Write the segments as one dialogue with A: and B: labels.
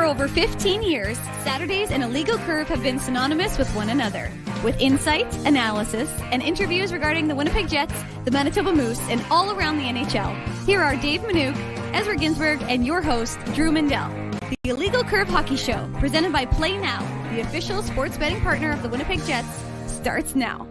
A: For over 15 years, Saturdays and Illegal Curve have been synonymous with one another. With insight, analysis, and interviews regarding the Winnipeg Jets, the Manitoba Moose, and all around the NHL, here are Dave Minuk, Ezra Ginsburg, and your host, Drew Mindell. The Illegal Curve Hockey Show, presented by Play Now, the official sports betting partner of the Winnipeg Jets, starts now.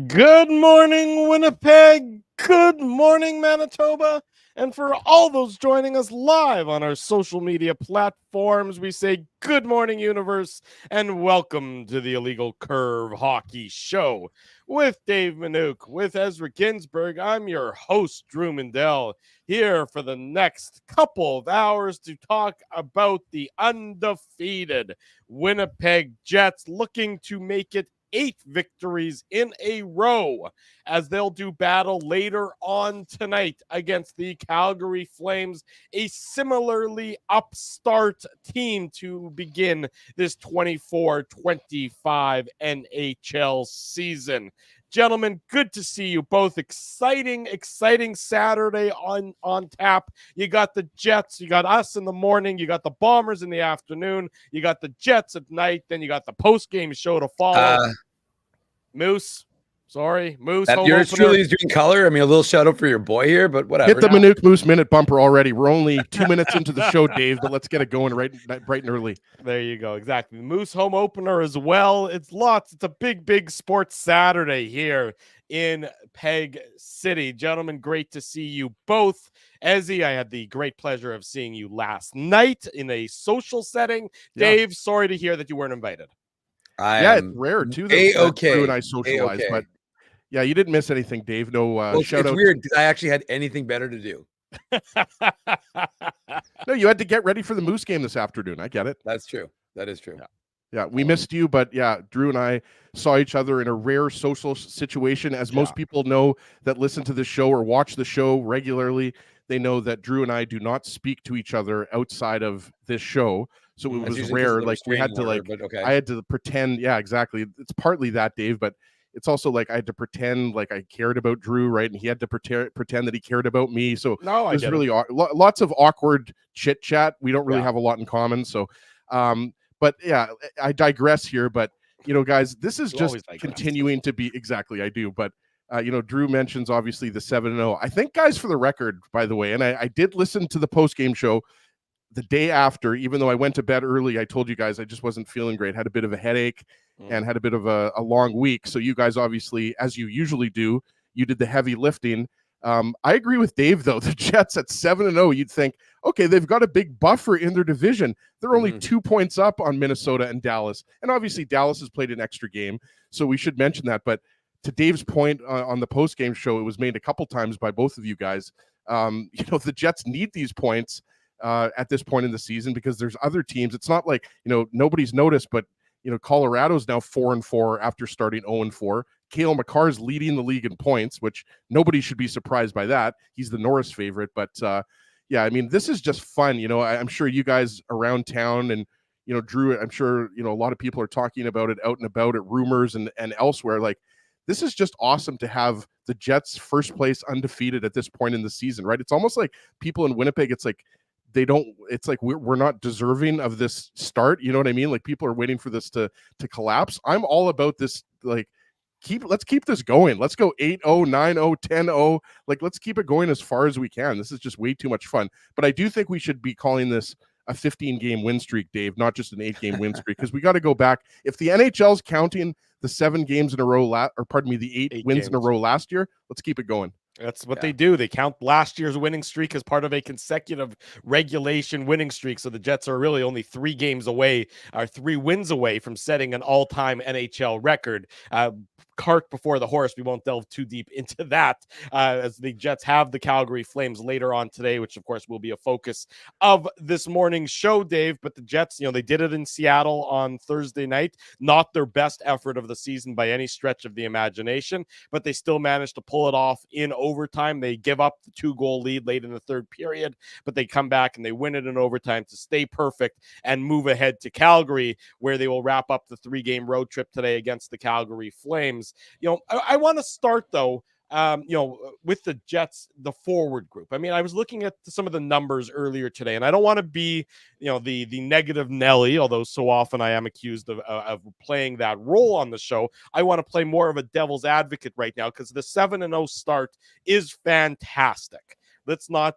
B: Good morning, Winnipeg. Good morning, Manitoba. And for all those joining us live on our social media platforms, we say good morning, universe, and welcome to the Illegal Curve Hockey Show with Dave Minuk, with Ezra Ginsburg. I'm your host, Drew Mindell, here for the next couple of hours to talk about the undefeated Winnipeg Jets, looking to make it 8 victories in a row as they'll do battle later on tonight against the Calgary Flames, a similarly upstart team to begin this 24-25 NHL season. Gentlemen, good to see you both. Exciting Saturday on tap. You got the Jets, you got us in the morning, you got the Bombers in the afternoon, you got the Jets at night, then you got the post-game show to follow. Moose. Moose.
C: Yours truly is doing color. I mean, a little shout out for your boy here, but whatever.
D: Hit the Minuk Moose minute bumper already. We're only 2 minutes into the show, Dave, but let's get it going bright and early.
B: There you go. Exactly. The Moose home opener as well. It's a big sports Saturday here in Peg City. Gentlemen, great to see you both. Ezzy, I had the great pleasure of seeing you last night in a social setting. Yeah. Dave, sorry to hear that you weren't invited.
D: It's rare too that Drew and I socialize, but yeah, you didn't miss anything, Dave. No shout out.
C: It's weird. I actually had anything better to do.
D: No, you had to get ready for the Moose game this afternoon. I get it.
C: That's true. That is true.
D: Yeah, we missed you, but yeah, Drew and I saw each other in a rare social situation. As most people know that listen to the show or watch the show regularly, they know that Drew and I do not speak to each other outside of this show. So it was rare. Like we had to I had to pretend. Yeah, exactly. It's partly that, Dave, but it's also like I had to pretend like I cared about Drew, right? And he had to pretend that he cared about me. So it was really lots of awkward chit chat. We don't really have a lot in common. So, but yeah, I digress here. But guys, this is just continuing to be I do. But Drew mentions obviously the 7-0. I think, guys, for the record, by the way, and I did listen to the post game show the day after, even though I went to bed early. I told you guys I just wasn't feeling great, had a bit of a headache and had a bit of a long week. So you guys, obviously, as you usually do, you did the heavy lifting. I agree with Dave, though. The Jets at 7-0, you'd think, okay, they've got a big buffer in their division. They're only 2 points up on Minnesota and Dallas. And obviously Dallas has played an extra game, so we should mention that. But to Dave's point on the post-game show, it was made a couple times by both of you guys. The Jets need these points at this point in the season because there's other teams. It's not like, nobody's noticed, but, Colorado's now 4-4 after starting 0-4. Cale Makar's leading the league in points, which nobody should be surprised by that. He's the Norris favorite. But, this is just fun. I'm sure you guys around town and, Drew, I'm sure, a lot of people are talking about it out and about at Rumors and elsewhere. Like, this is just awesome to have the Jets first place undefeated at this point in the season, right? It's almost like people in Winnipeg, it's like we're not deserving of this start. You know what I mean? Like, people are waiting for this to collapse. I'm all about this. Like, let's keep this going. Let's go 8-0, 9-0, 10-0. Like, let's keep it going as far as we can. This is just way too much fun. But I do think we should be calling this a 15-game win streak, Dave, not just an 8-game win streak, because we got to go back. If the NHL's counting the 7 games in a row, the 8 wins in a row last year, let's keep it going.
B: That's what they do. They count last year's winning streak as part of a consecutive regulation winning streak. So the Jets are really only 3 wins away from setting an all-time NHL record. Cart before the horse. We won't delve too deep into that as the Jets have the Calgary Flames later on today, which of course will be a focus of this morning's show, Dave. But the Jets, they did it in Seattle on Thursday night. Not their best effort of the season by any stretch of the imagination, but they still managed to pull it off in overtime. They give up the 2-goal lead late in the third period, but they come back and they win it in overtime to stay perfect and move ahead to Calgary, where they will wrap up the 3-game road trip today against the Calgary Flames. I want to start, though, with the Jets, the forward group. I mean, I was looking at some of the numbers earlier today, and I don't want to be, the negative Nelly, although so often I am accused of playing that role on the show. I want to play more of a devil's advocate right now because the 7-0 start is fantastic. Let's not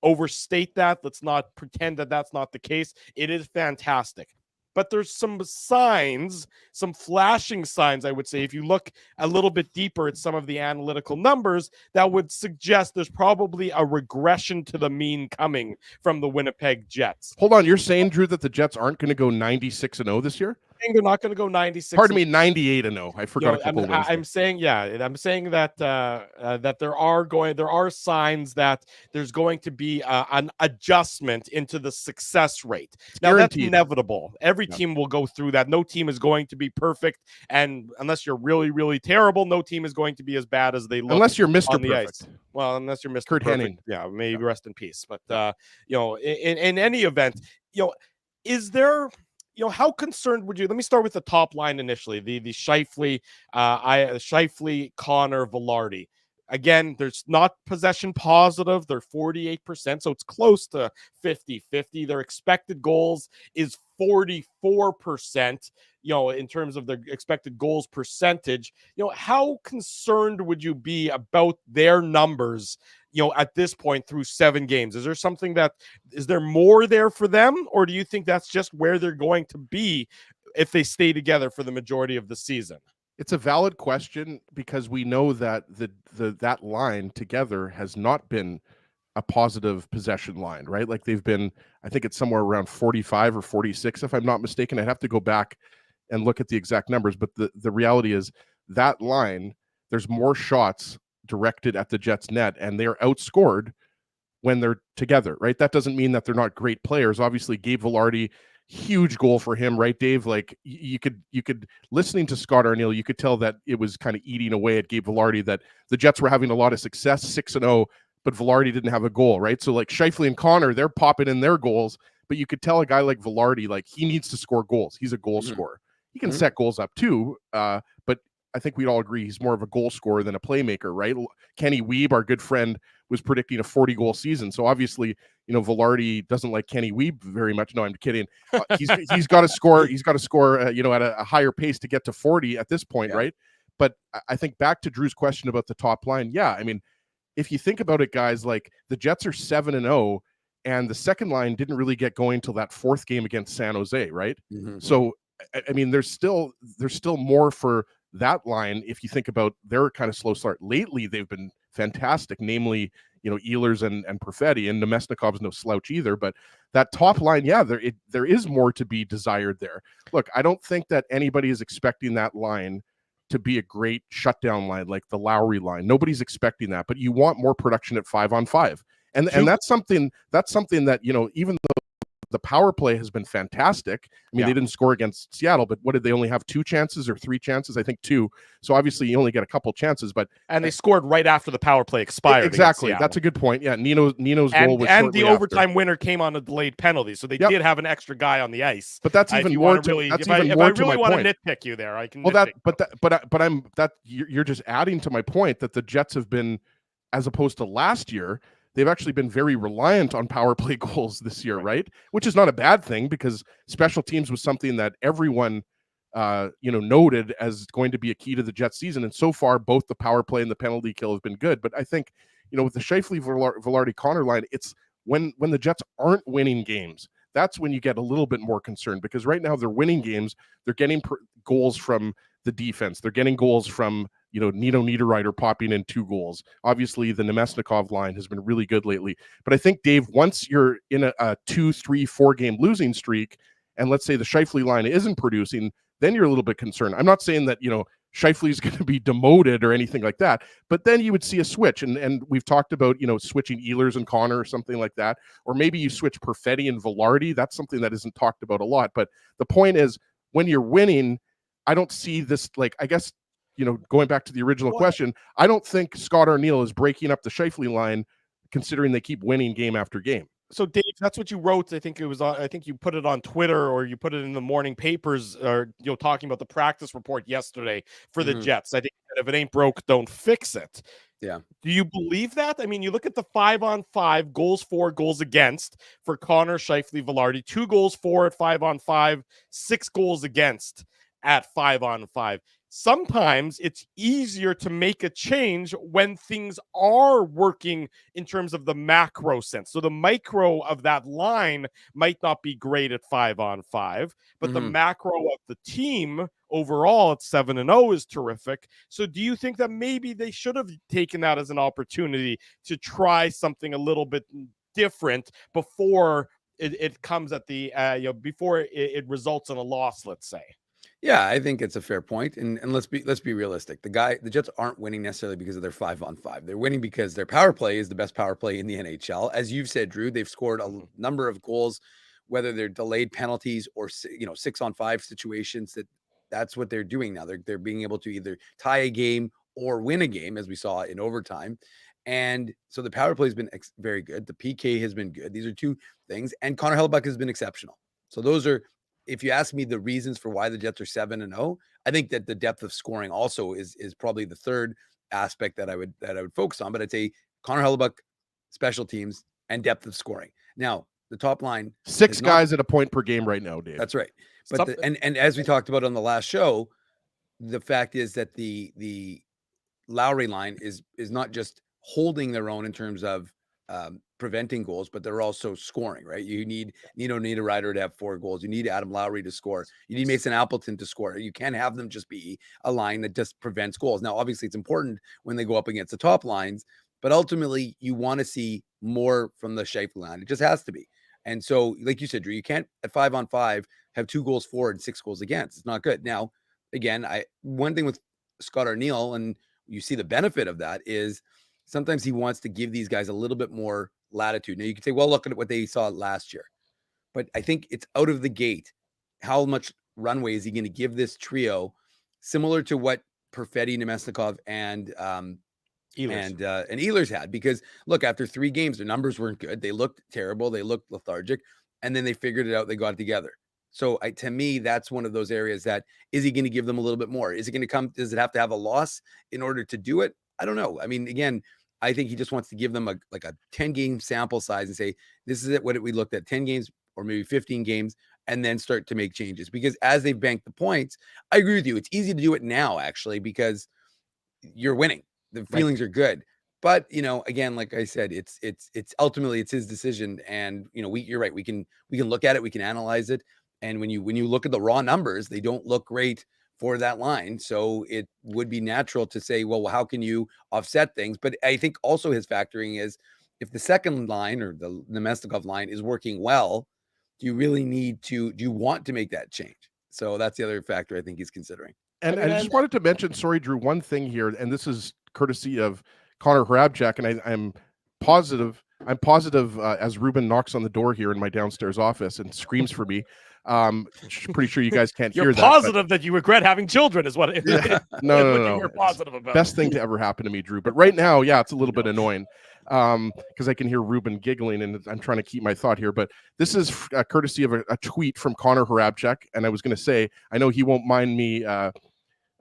B: overstate that. Let's not pretend that that's not the case. It is fantastic. But there's some signs, some flashing signs, I would say, if you look a little bit deeper at some of the analytical numbers, that would suggest there's probably a regression to the mean coming from the Winnipeg Jets.
D: Hold on, you're saying, Drew, that the Jets aren't going to go 96-0 this year?
B: They're not going to go 96.
D: Pardon me, 98-0. I forgot a couple of wins.
B: I'm saying that that there are signs that there's going to be an adjustment into the success rate. Now
D: Guaranteed.
B: That's inevitable. Every team will go through that. No team is going to be perfect, and unless you're really, really terrible, no team is going to be as bad as they look.
D: Unless you're Mr.
B: on the
D: Perfect.
B: ice. Well, unless you're Mr.
D: Kurt
B: Perfect.
D: Henning.
B: Yeah, maybe rest in peace. But in any event, is there? How concerned would you? Let me start with the top line initially. The Scheifele, Connor, Velarde. Again, there's not possession positive. They're 48%, so it's close to 50-50. Their expected goals is 44%, in terms of their expected goals percentage. How concerned would you be about their numbers, at this point through 7 games? Is there more there for them, or do you think that's just where they're going to be if they stay together for the majority of the season?
D: It's a valid question because we know that that line together has not been a positive possession line, right? Like they've been, I think it's somewhere around 45 or 46, if I'm not mistaken. I'd have to go back and look at the exact numbers, but the reality is that line, there's more shots directed at the Jets net, and they're outscored when they're together, right? That doesn't mean that they're not great players. Obviously, Gabe Velarde, huge goal for him, right, Dave? Like you could listening to Scott Arniel, you could tell that it was kind of eating away at Gabe Velarde, that the Jets were having a lot of success, 6-0, but Velarde didn't have a goal, right? So like Scheifele and Connor, they're popping in their goals, but you could tell a guy like Velarde, like he needs to score goals. He's a goal scorer. He can set goals up too, but I think we'd all agree he's more of a goal scorer than a playmaker, right? Kenny Wiebe, our good friend, was predicting a 40-goal season. So obviously, Velarde doesn't like Kenny Wiebe very much. No, I'm kidding. He's got to score. He's got to score, at a higher pace to get to 40 at this point, right? But I think back to Drew's question about the top line. Yeah, I mean, if you think about it, guys, like the Jets are 7-0, and the second line didn't really get going till that 4th game against San Jose, right? Mm-hmm. So, I mean, there's still more for that line. If you think about their kind of slow start lately, they've been fantastic, namely, Ehlers and Perfetti, and Nemesnikov's no slouch either. But that top line, there is more to be desired there. Look, I don't think that anybody is expecting that line to be a great shutdown line like the Lowry line. Nobody's expecting that, but you want more production at 5-on-5. And that's something that, even though the power play has been fantastic. I mean, they didn't score against Seattle, but what did they only have 2 chances or 3 chances? I think 2. So obviously you only get a couple chances, and
B: they scored right after the power play expired.
D: Exactly. That's a good point. Yeah. Nino's goal was
B: and the overtime
D: after.
B: Winner came on a delayed penalty. So they did have an extra guy on the ice.
D: But that's even more to my point.
B: If I really want to nitpick you there, I can.
D: Well, you're just adding to my point that the Jets have been, as opposed to last year, they've actually been very reliant on power play goals this year, right? Which is not a bad thing because special teams was something that everyone, noted as going to be a key to the Jets season. And so far, both the power play and the penalty kill have been good. But I think, with the Scheifele, Velarde, Connor line, it's when the Jets aren't winning games, that's when you get a little bit more concerned, because right now they're winning games. They're getting goals from the defense. They're getting goals from, Nino Niederreiter popping in 2 goals. Obviously, the Nemesnikov line has been really good lately. But I think, Dave, once you're in a 2, 3, 4 game losing streak, and let's say the Scheifele line isn't producing, then you're a little bit concerned. I'm not saying that, Scheifele is going to be demoted or anything like that, but then you would see a switch. And we've talked about, switching Ehlers and Connor or something like that. Or maybe you switch Perfetti and Velarde. That's something that isn't talked about a lot. But the point is, when you're winning, I don't see this, I guess, going back to the original question, I don't think Scott Arniel is breaking up the Scheifele line, considering they keep winning game after game.
B: So Dave, that's what you wrote. I think it was on, I think you put it on Twitter or you put it in the morning papers, or talking about the practice report yesterday for the Jets. I think that if it ain't broke, don't fix it.
C: Yeah.
B: Do you believe that? I mean, you look at the 5-on-5 goals for, goals against for Connor, Scheifele, Velarde, 2 goals for at 5-on-5, 6 goals against at 5-on-5. Sometimes it's easier to make a change when things are working in terms of the macro sense. So the micro of that line might not be great at 5-on-5, but the macro of the team overall at 7-0 is terrific. So do you think that maybe they should have taken that as an opportunity to try something a little bit different before it comes at the before it results in a loss, let's say?
C: Yeah, I think it's a fair point. And let's be realistic. The Jets aren't winning necessarily because of their 5-on-5. They're winning because their power play is the best power play in the NHL. As you've said, Drew, they've scored a number of goals, whether they're delayed penalties or 6-on-5 situations. That's what they're doing now. They're being able to either tie a game or win a game, as we saw in overtime. And so the power play has been very good. The PK has been good. These are two things. And Connor Hellebuyck has been exceptional. So those are, if you ask me the reasons for why the Jets are 7-0, I think that the depth of scoring also is probably the third aspect that I would focus on. But I'd say Connor Hellebuyck, special teams, and depth of scoring. Now, the top line,
D: 6 guys at a point per game right now, Dave.
C: That's right. But and as we talked about on the last show, the fact is that the Lowry line is not just holding their own in terms of preventing goals, but they're also scoring, right? You need Nino Niederreiter to have 4 goals. You need Adam Lowry to score. You need Mason Appleton to score. You can't have them just be a line that just prevents goals. Now, obviously, it's important when they go up against the top lines, but ultimately, you want to see more from the Scheifele line. It just has to be. And so, like you said, Drew, you can't at 5-on-5 have 2 goals for and 6 goals against. It's not good. Now, again, one thing with Scott Arniel, and you see the benefit of that, is sometimes he wants to give these guys a little bit more latitude. Now you can say, well, look at what they saw last year, but I think it's out of the gate. How much runway is he going to give this trio, similar to what Perfetti, Nemesnikov, and Ehlers had? Because look, after 3 games, their numbers weren't good. They looked terrible. They looked lethargic, and then they figured it out. They got it together. So to me, that's one of those areas that, is he going to give them a little bit more? Is it going to come? Does it have to have a loss in order to do it? I don't know. I mean, again, I think he just wants to give them a 10-game sample size and say, this is what we looked at, 10 games or maybe 15 games, and then start to make changes. Because as they've banked the points, I agree with you. It's easy to do it now, actually, because you're winning. The feelings are good. But, again, like I said, it's ultimately it's his decision. And, you're right. We can look at it. We can analyze it. And when you look at the raw numbers, they don't look great for that line. So it would be natural to say, well, how can you offset things? But I think also his factoring is, if the second line or the Nemesnikov line is working well, do you want to make that change? So that's the other factor I think he's considering.
D: And I just wanted to mention, sorry, Drew, one thing here, and this is courtesy of Connor Hrabchak, and I'm positive as Ruben knocks on the door here in my downstairs office and screams for me. Pretty sure you guys can't hear that.
B: You're positive that you regret having children is what it is.
D: No.
B: You're positive about.
D: Best thing to ever happen to me, Drew. But right now, yeah, it's a little bit annoying because I can hear Ruben giggling, and I'm trying to keep my thought here. But this is courtesy of a tweet from Connor Hrabchak, and I was going to say, I know he won't mind me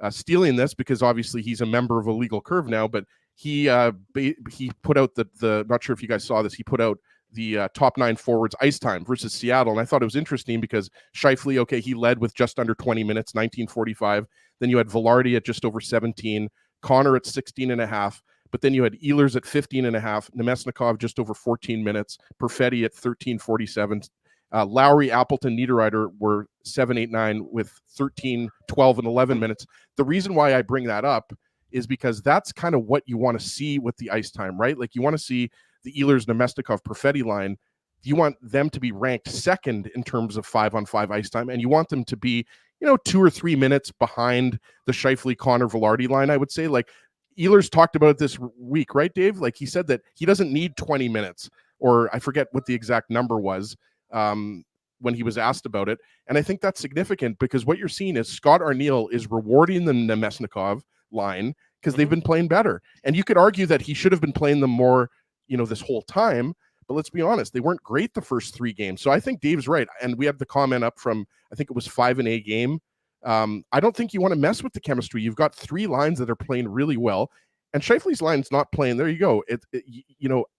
D: stealing this because obviously he's a member of Illegal Curve now, but he put out the not sure if you guys saw this, he put out the top 9 forwards ice time versus Seattle. And I thought it was interesting because Scheifele, okay, he led with just under 20 minutes, 19:45. Then you had Velarde at just over 17, Connor at 16.5. But then you had Ehlers at 15.5, Nemesnikov just over 14 minutes, Perfetti at 13:47. Lowry, Appleton, Niederreiter were 7, 8, 9 with 13, 12, and 11 minutes. The reason why I bring that up is because that's kind of what you want to see with the ice time, right? Like you want to see the Ehlers, Nemesnikov, Perfetti line. You want them to be ranked second in terms of 5-on-5 ice time, and you want them to be, 2 or 3 minutes behind the Scheifele, Connor, Velarde line, I would say. Like Ehlers talked about it this week, right, Dave? Like he said that he doesn't need 20 minutes, or I forget what the exact number was when he was asked about it. And I think that's significant because what you're seeing is Scott Arniel is rewarding the Nemesnikov line because they've been playing better. And you could argue that he should have been playing them more, this whole time. but let's be honest, they weren't great the first 3 games. So I think Dave's right. And we have the comment up from, I think it was 5-A game. I don't think you want to mess with the chemistry. You've got 3 lines that are playing really well, and Scheifele's line's not playing. There you go.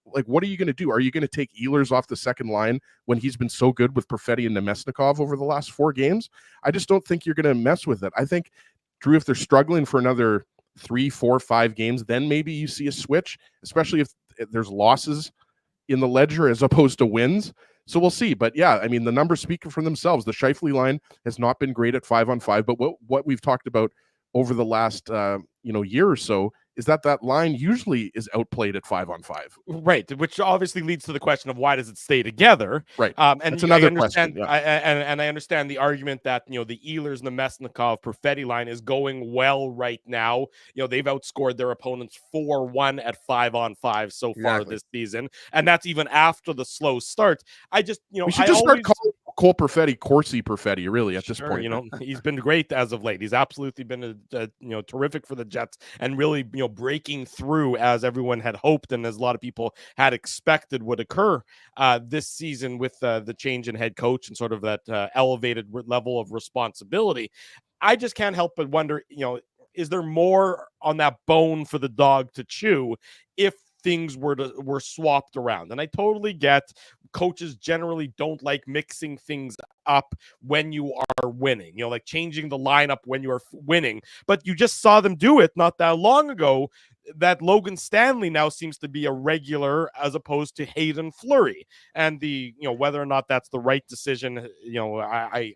D: Like, what are you going to do? Are you going to take Ehlers off the second line when he's been so good with Perfetti and Nemesnikov over the last 4 games? I just don't think you're going to mess with it. I think, Drew, if they're struggling for another 3, 4, 5 games, then maybe you see a switch, especially if there's losses in the ledger as opposed to wins. So we'll see. But yeah, I mean, the numbers speak for themselves. The Scheifele line has not been great at 5-on-5, but what we've talked about over the last year or so is that line usually is outplayed at 5-on-5.
B: Right, which obviously leads to the question of why does it stay together?
D: Right,
B: and
D: that's another question. Yeah.
B: I understand the argument that the Ehlers, Nemesnikov, Perfetti line is going well right now. They've outscored their opponents 4-1 at 5-on-5 so far this season, and that's even after the slow start. I just we
D: should start calling Cole Perfetti Corsi Perfetti, really, at this point.
B: He's been great as of late. He's absolutely been terrific for the Jets, and really breaking through as everyone had hoped and as a lot of people had expected would occur this season with the change in head coach and sort of that elevated level of responsibility. I just can't help but wonder, is there more on that bone for the dog to chew if things were swapped around? And I totally get coaches generally don't like mixing things up when you are winning, like changing the lineup when you are winning. But you just saw them do it not that long ago. That Logan Stanley now seems to be a regular as opposed to Hayden Fleury, and whether or not that's the right decision. I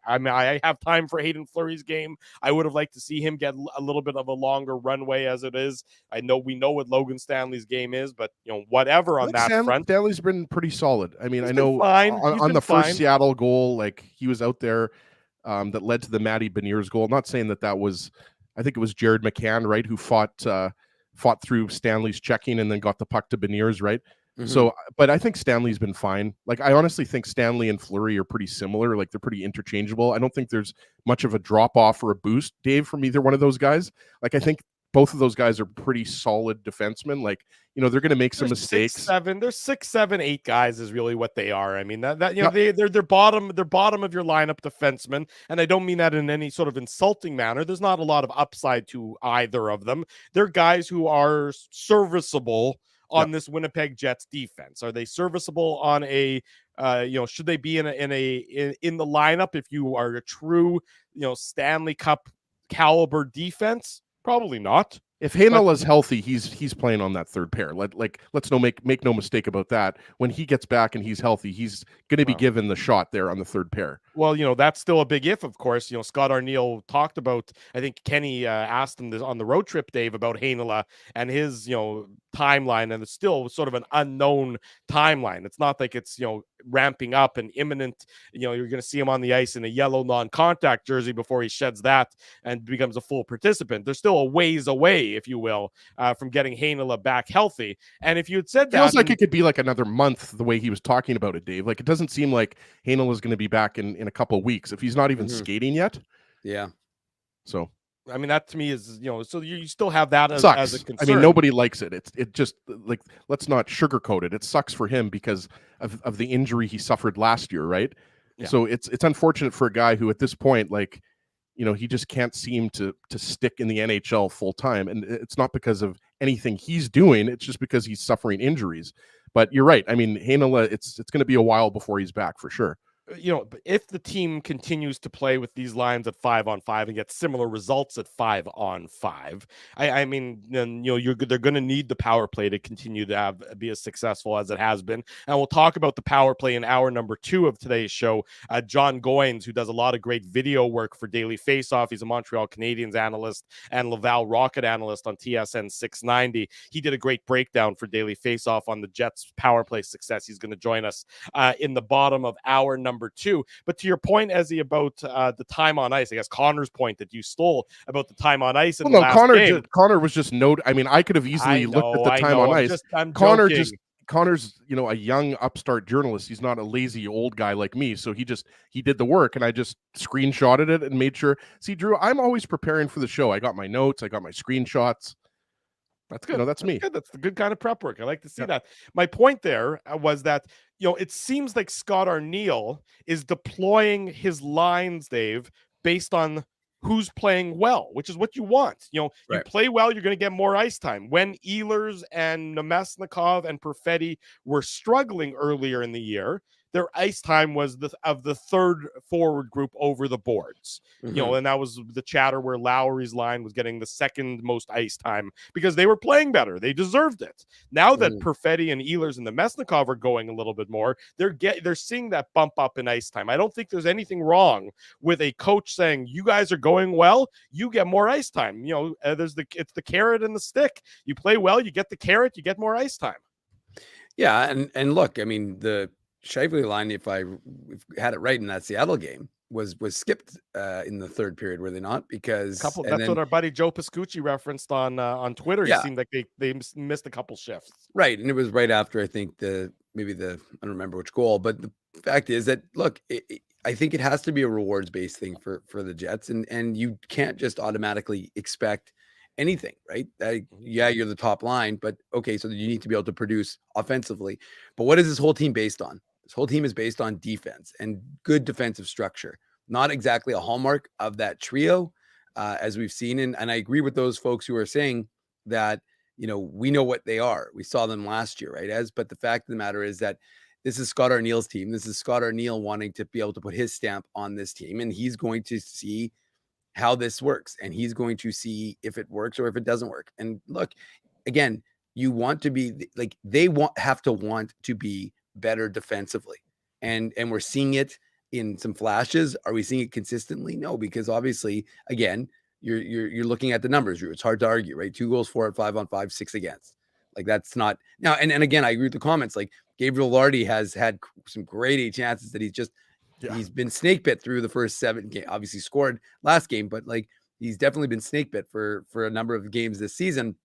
B: have time for Hayden Fleury's game. I would have liked to see him get a little bit of a longer runway as it is. We know what Logan Stanley's game is, but whatever on that front.
D: Stanley's been pretty solid. I mean, I know
B: fine.
D: on the first Seattle goal, like he was out there that led to the Matty Beniers goal. I'm not saying that was, I think it was Jared McCann, right, who fought through Stanley's checking and then got the puck to Beniers, right? Mm-hmm. So, but I think Stanley's been fine. Like, I honestly think Stanley and Fleury are pretty similar. Like, they're pretty interchangeable. I don't think there's much of a drop-off or a boost, Dave, from either one of those guys. Like, I think both of those guys are pretty solid defensemen. Like, they're going to make some mistakes.
B: There's 6, 7, 8 guys is really what they are. I mean, they're bottom of your lineup defensemen, and I don't mean that in any sort of insulting manner. There's not a lot of upside to either of them. They're guys who are serviceable on this Winnipeg Jets defense. Are they serviceable on a should they be in the lineup if you are a true Stanley Cup caliber defense? Probably not.
D: If Heinola is healthy, he's playing on that third pair. Let's make no mistake about that. When he gets back and he's healthy, he's going to be given the shot there on the third pair.
B: Well, that's still a big if, of course. Scott Arniel talked about, I think Kenny asked him this on the road trip, Dave, about Heinola and his, timeline, and it's still sort of an unknown timeline. It's not like it's, ramping up and imminent. You're going to see him on the ice in a yellow non-contact jersey before he sheds that and becomes a full participant. There's still a ways away, if you will, from getting Heinola back healthy. And if you had said that,
D: feels like it could be like another month the way he was talking about it, Dave. Like, it doesn't seem like Heinola is going to be back in a couple of weeks if he's not even skating yet.
C: Yeah.
D: So,
B: I mean, that to me is, so you still have that as a concern.
D: I mean, nobody likes it. It just, like, let's not sugarcoat it. It sucks for him because of the injury he suffered last year, right? Yeah. So it's unfortunate for a guy who at this point, like, he just can't seem to stick in the NHL full time. And it's not because of anything he's doing. It's just because he's suffering injuries. But you're right. I mean, Heinola, it's going to be a while before he's back for sure.
B: If the team continues to play with these lines at 5-on-5 and get similar results at 5-on-5, I mean, then they're going to need the power play to continue to be as successful as it has been. And we'll talk about the power play in hour number 2 of today's show. John Goins, who does a lot of great video work for Daily Faceoff, he's a Montreal Canadiens analyst and Laval Rocket analyst on TSN 690. He did a great breakdown for Daily Faceoff on the Jets' power play success. He's going to join us in the bottom of hour number 2. But to your point, Ezzy, about the time on ice, I guess Connor's point that you stole about the time on ice.
D: Connor was just I mean, I could have easily looked at the time on ice. Connor's, a young upstart journalist. He's not a lazy old guy like me. So he did the work, and I just screenshotted it and made sure. See, Drew, I'm always preparing for the show. I got my notes. I got my screenshots.
B: That's good.
D: That's me.
B: Good. That's the good kind of prep work. I like to see
D: Yeah.
B: that. My point there was that, it seems like Scott Arniel is deploying his lines, Dave, based on who's playing well, which is what you want. You
C: Right.
B: play well, you're going to get more ice time. When Ehlers and Nemesnikov and Perfetti were struggling earlier in the year, their ice time was of the third forward group over the boards. And that was the chatter where Lowry's line was getting the second most ice time because they were playing better. They deserved it. Now that Perfetti and Ehlers and Nemesnikov are going a little bit more, they're seeing that bump up in ice time. I don't think there's anything wrong with a coach saying, you guys are going well, you get more ice time. It's the carrot and the stick. You play well, you get the carrot, you get more ice time.
C: Yeah, and look, I mean, the Scheifele line, if I had it right in that Seattle game, was skipped in the third period, were they not? Because
B: that's what our buddy Joe Pascucci referenced on Twitter.
C: Yeah.
B: It seemed like they missed a couple shifts.
C: Right, and it was right after, I think, I don't remember which goal, but the fact is that, look, I think it has to be a rewards-based thing for the Jets, and you can't just automatically expect anything, right? Yeah, you're the top line, but okay, so you need to be able to produce offensively. But what is this whole team based on? This whole team is based on defense and good defensive structure. Not exactly a hallmark of that trio, as we've seen. And I agree with those folks who are saying that, we know what they are. We saw them last year, right? But the fact of the matter is that this is Scott Arniel's team. This is Scott Arniel wanting to be able to put his stamp on this team, and he's going to see how this works, and he's going to see if it works or if it doesn't work. And look, again, you want to be like, have to want to be better defensively, and we're seeing it in some flashes. Are we seeing it consistently? No, because obviously, again, you're looking at the numbers. It's hard to argue, right? 2 goals, 4 at 5 on 5, 6 against. Like, that's not now. And again, I agree with the comments. Like, Gabriel Lardy has had some great A chances that he's been snake bit through the first 7 games. Obviously scored last game, but like, he's definitely been snake bit for a number of games this season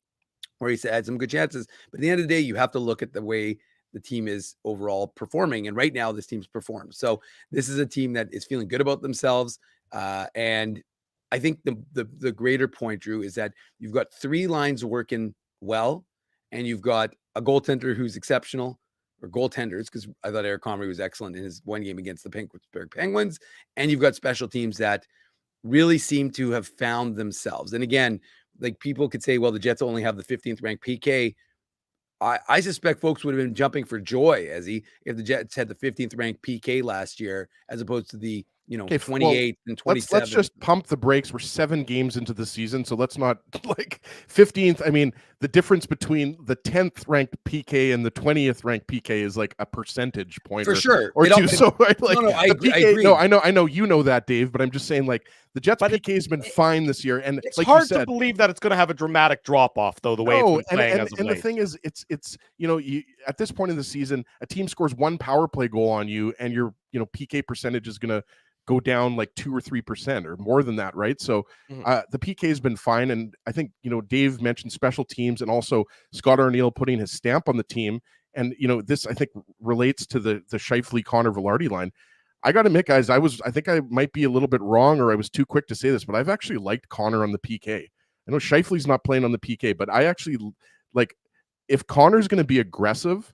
C: where he's had some good chances. But at the end of the day, you have to look at the way the team is overall performing. And right now this team's performed. So this is a team that is feeling good about themselves. And I think the greater point, Drew, is that you've got 3 lines working well, and you've got a goaltender who's exceptional, or goaltenders, because I thought Eric Comrie was excellent in his one game against the Pittsburgh Penguins. And you've got special teams that really seem to have found themselves. And again, like, people could say, well, the Jets only have the 15th ranked PK. I suspect folks would have been jumping for joy if the Jets had the 15th ranked PK last year, as opposed to the 28th and 27th.
D: Let's just pump the brakes. We're 7 games into the season, so let's not, like, 15th. I mean, the difference between the 10th ranked PK and the 20th ranked PK is like a percentage point,
C: for sure,
D: or 2. So, right, like,
C: I agree.
D: No, I know you know that, Dave, but I'm just saying, like, the Jets PK has been fine this year, and
B: it's
D: like
B: hard
D: you said,
B: to believe that it's going to have a dramatic drop off, though. The way it's been playing as of late.
D: The thing is, it's at this point in the season, a team scores 1 power play goal on you, and your PK percentage is going to go down like 2 or 3% or more than that, right? So the PK has been fine, and I think Dave mentioned special teams and also Scott Arniel putting his stamp on the team, and this, I think, relates to the Scheifele Connor Velarde line. I got to admit, guys, I think I might be a little bit wrong, or I was too quick to say this, but I've actually liked Connor on the PK. I know Scheifele's not playing on the PK, but I actually like, if Connor's going to be aggressive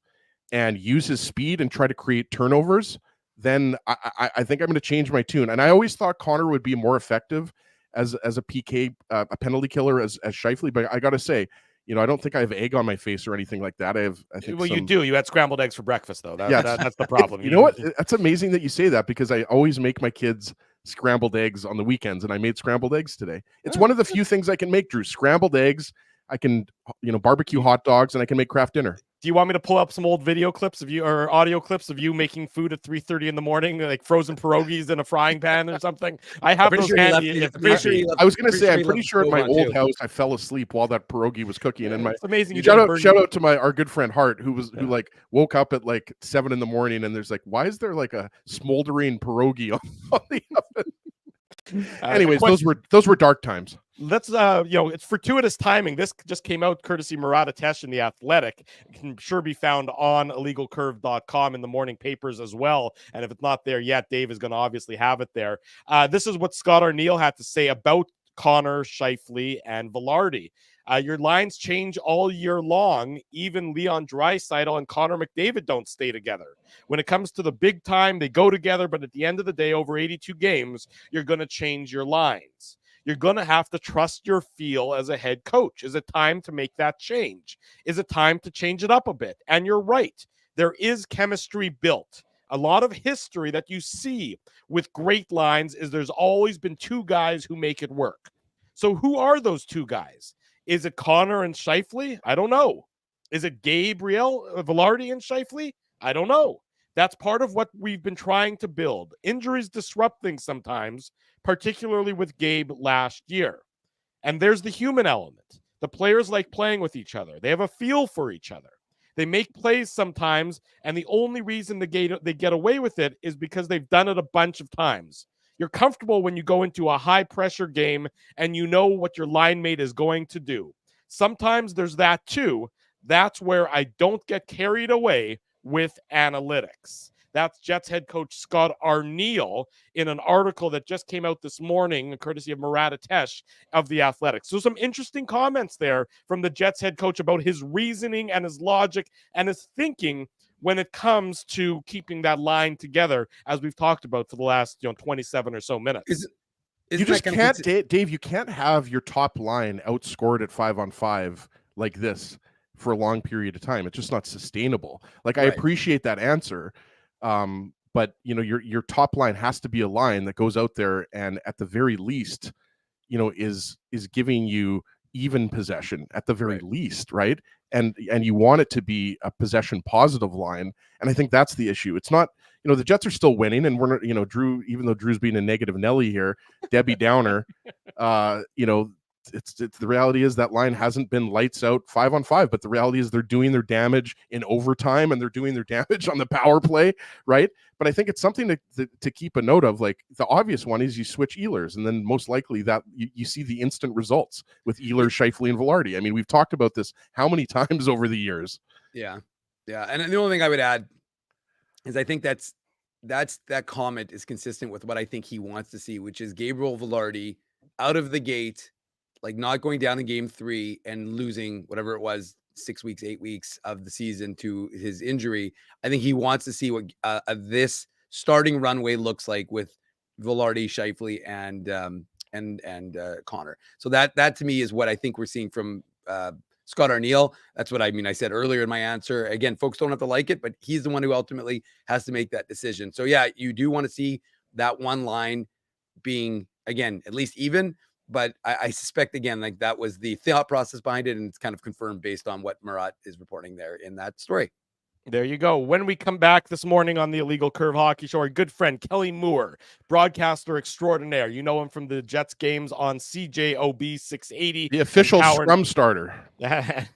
D: and use his speed and try to create turnovers, then I think I'm going to change my tune. And I always thought Connor would be more effective as a PK, a penalty killer as Scheifele. But I got to say, I don't think I have egg on my face or anything like that. I think
B: you do. You had scrambled eggs for breakfast, though. That's the problem.
D: You know what? That's amazing that you say that, because I always make my kids scrambled eggs on the weekends, and I made scrambled eggs today. It's one of the few things I can make, Drew. Scrambled eggs. I can, barbecue hot dogs, and I can make craft dinner.
B: Do you want me to pull up some old video clips of you, or audio clips of you making food at 3:30 in the morning, like frozen pierogies in a frying pan or something? I have those handy.
D: I was going to say, I'm pretty sure at my old house, I fell asleep while that pierogi was cooking. And
B: it's amazing.
D: Shout out to our good friend Hart, who like woke up at like 7 in the morning, and there's like, why is there like a smoldering pierogi on the oven? Anyways, those were dark times.
B: Let's it's fortuitous timing. This just came out courtesy Murata Tesh in The Athletic. It can sure be found on illegalcurve.com in the morning papers as well. And if it's not there yet, Dave is going to obviously have it there. This is what Scott Arniel had to say about Connor, Scheifele, and Velarde. Your lines change all year long. Even Leon Draisaitl and Connor McDavid don't stay together. When it comes to the big time, they go together, but at the end of the day, over 82 games, you're going to change your lines. You're going to have to trust your feel as a head coach. Is it time to make that change? Is it time to change it up a bit? And you're right. There is chemistry built. A lot of history that you see with great lines is there's always been two guys who make it work. So who are those two guys? Is it Connor and Scheifele? I don't know. Is it Gabriel Velarde and Scheifele? I don't know. That's part of what we've been trying to build. Injuries disrupt things sometimes, particularly with Gabe last year. And there's the human element. The players like playing with each other. They have a feel for each other. They make plays sometimes, and the only reason they get away with it is because they've done it a bunch of times. You're comfortable when you go into a high-pressure game and you know what your line mate is going to do. Sometimes there's that too. That's where I don't get carried away with analytics. That's Jets head coach Scott Arniel in an article that just came out this morning, courtesy of Murat Atesh of The Athletic. So some interesting comments there from the Jets head coach about his reasoning and his logic and his thinking when it comes to keeping that line together, as we've talked about for the last 27 or so minutes.
D: You just can't, Dave, you can't have your top line outscored at 5-on-5 like this for a long period of time. It's just not sustainable. Like, I appreciate that answer. But your top line has to be a line that goes out there and at the very least, is giving you even possession at the very least, right? And you want it to be a possession positive line. And I think that's the issue. It's not, the Jets are still winning, and we're not, Drew, even though Drew's being a negative Nelly here, Debbie Downer, it's the reality is that line hasn't been lights out 5-on-5, but the reality is they're doing their damage in overtime and they're doing their damage on the power play, right? But I think it's something to keep a note of. Like, the obvious one is you switch Ehlers, and then most likely that you see the instant results with Ehlers, Scheifele, and Velarde. I mean, we've talked about this how many times over the years.
C: Yeah. And the only thing I would add is I think that comment is consistent with what I think he wants to see, which is Gabriel Velarde out of the gate, like not going down in game 3 and losing whatever it was, 6 weeks, 8 weeks of the season to his injury. I think he wants to see what this starting runway looks like with Velarde, Scheifele, and Connor. So that to me is what I think we're seeing from Scott Arniel. That's what I said earlier in my answer. Again, folks don't have to like it, but he's the one who ultimately has to make that decision. So yeah, you do want to see that one line being, again, at least even. But I suspect, again, like that was the thought process behind it, and it's kind of confirmed based on what Murat is reporting there in that story.
B: There you go. When we come back this morning on the Illegal Curve Hockey Show, our good friend Kelly Moore, broadcaster extraordinaire. You know him from the Jets games on CJOB 680.
D: The official scrum starter.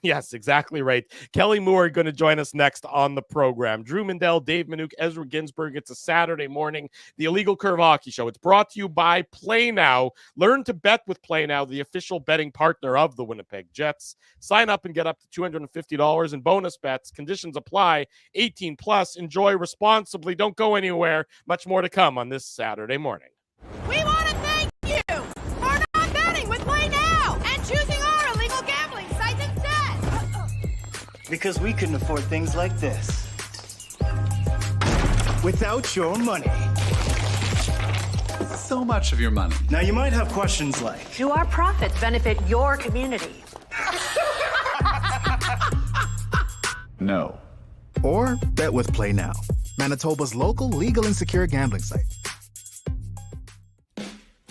B: Yes, exactly right. Kelly Moore going to join us next on the program. Drew Mindell, Dave Minuk, Ezra Ginsburg. It's a Saturday morning. The Illegal Curve Hockey Show. It's brought to you by Play Now. Learn to bet with Play Now, the official betting partner of the Winnipeg Jets. Sign up and get up to $250 in bonus bets. Conditions apply. 18 plus. Enjoy responsibly. Don't go anywhere. Much more to come on this Saturday morning.
E: We want to thank you for not betting with Play Now and choosing our illegal gambling site instead.
F: Because we couldn't afford things like this without your money.
G: So much of your money.
F: Now you might have questions like,
H: do our profits benefit your community?
G: No.
I: Or bet with Play Now, Manitoba's local legal and secure gambling site.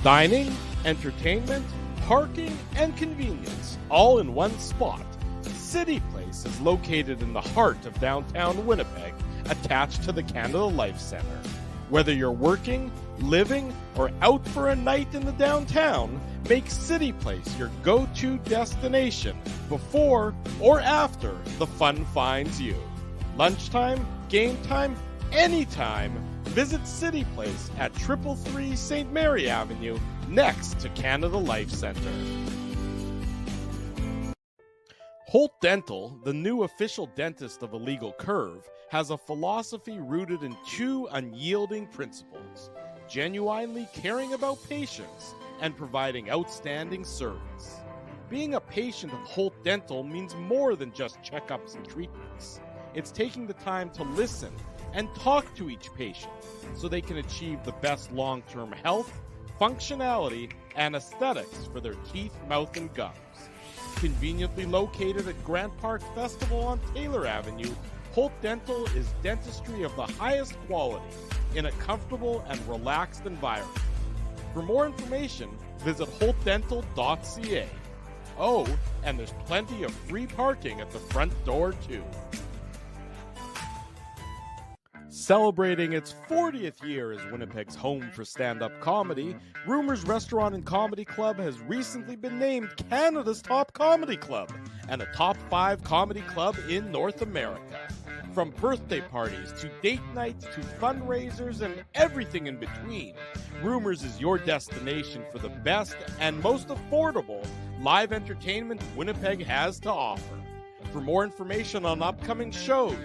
B: Dining, entertainment, parking, and convenience, all in one spot. City Place is located in the heart of downtown Winnipeg, attached to the Canada Life Centre. Whether you're working, living, or out for a night in the downtown, make City Place your go-to destination before or after the fun finds you. Lunchtime, game time, anytime. Visit City Place at 333 St. Mary Avenue, next to Canada Life Centre. Holt Dental, the new official dentist of Illegal Curve, has a philosophy rooted in 2 unyielding principles: genuinely caring about patients and providing outstanding service. Being a patient of Holt Dental means more than just checkups and treatments. It's taking the time to listen and talk to each patient so they can achieve the best long-term health, functionality, and aesthetics for their teeth, mouth, and gums. Conveniently located at Grant Park Festival on Taylor Avenue, Holt Dental is dentistry of the highest quality in a comfortable and relaxed environment. For more information, visit holtdental.ca. Oh, and there's plenty of free parking at the front door, too. Celebrating its 40th year as Winnipeg's home for stand-up comedy, Rumors Restaurant and Comedy Club has recently been named Canada's top comedy club and a top 5 comedy club in North America. From birthday parties to date nights to fundraisers and everything in between, Rumors is your destination for the best and most affordable live entertainment Winnipeg has to offer. For more information on upcoming shows,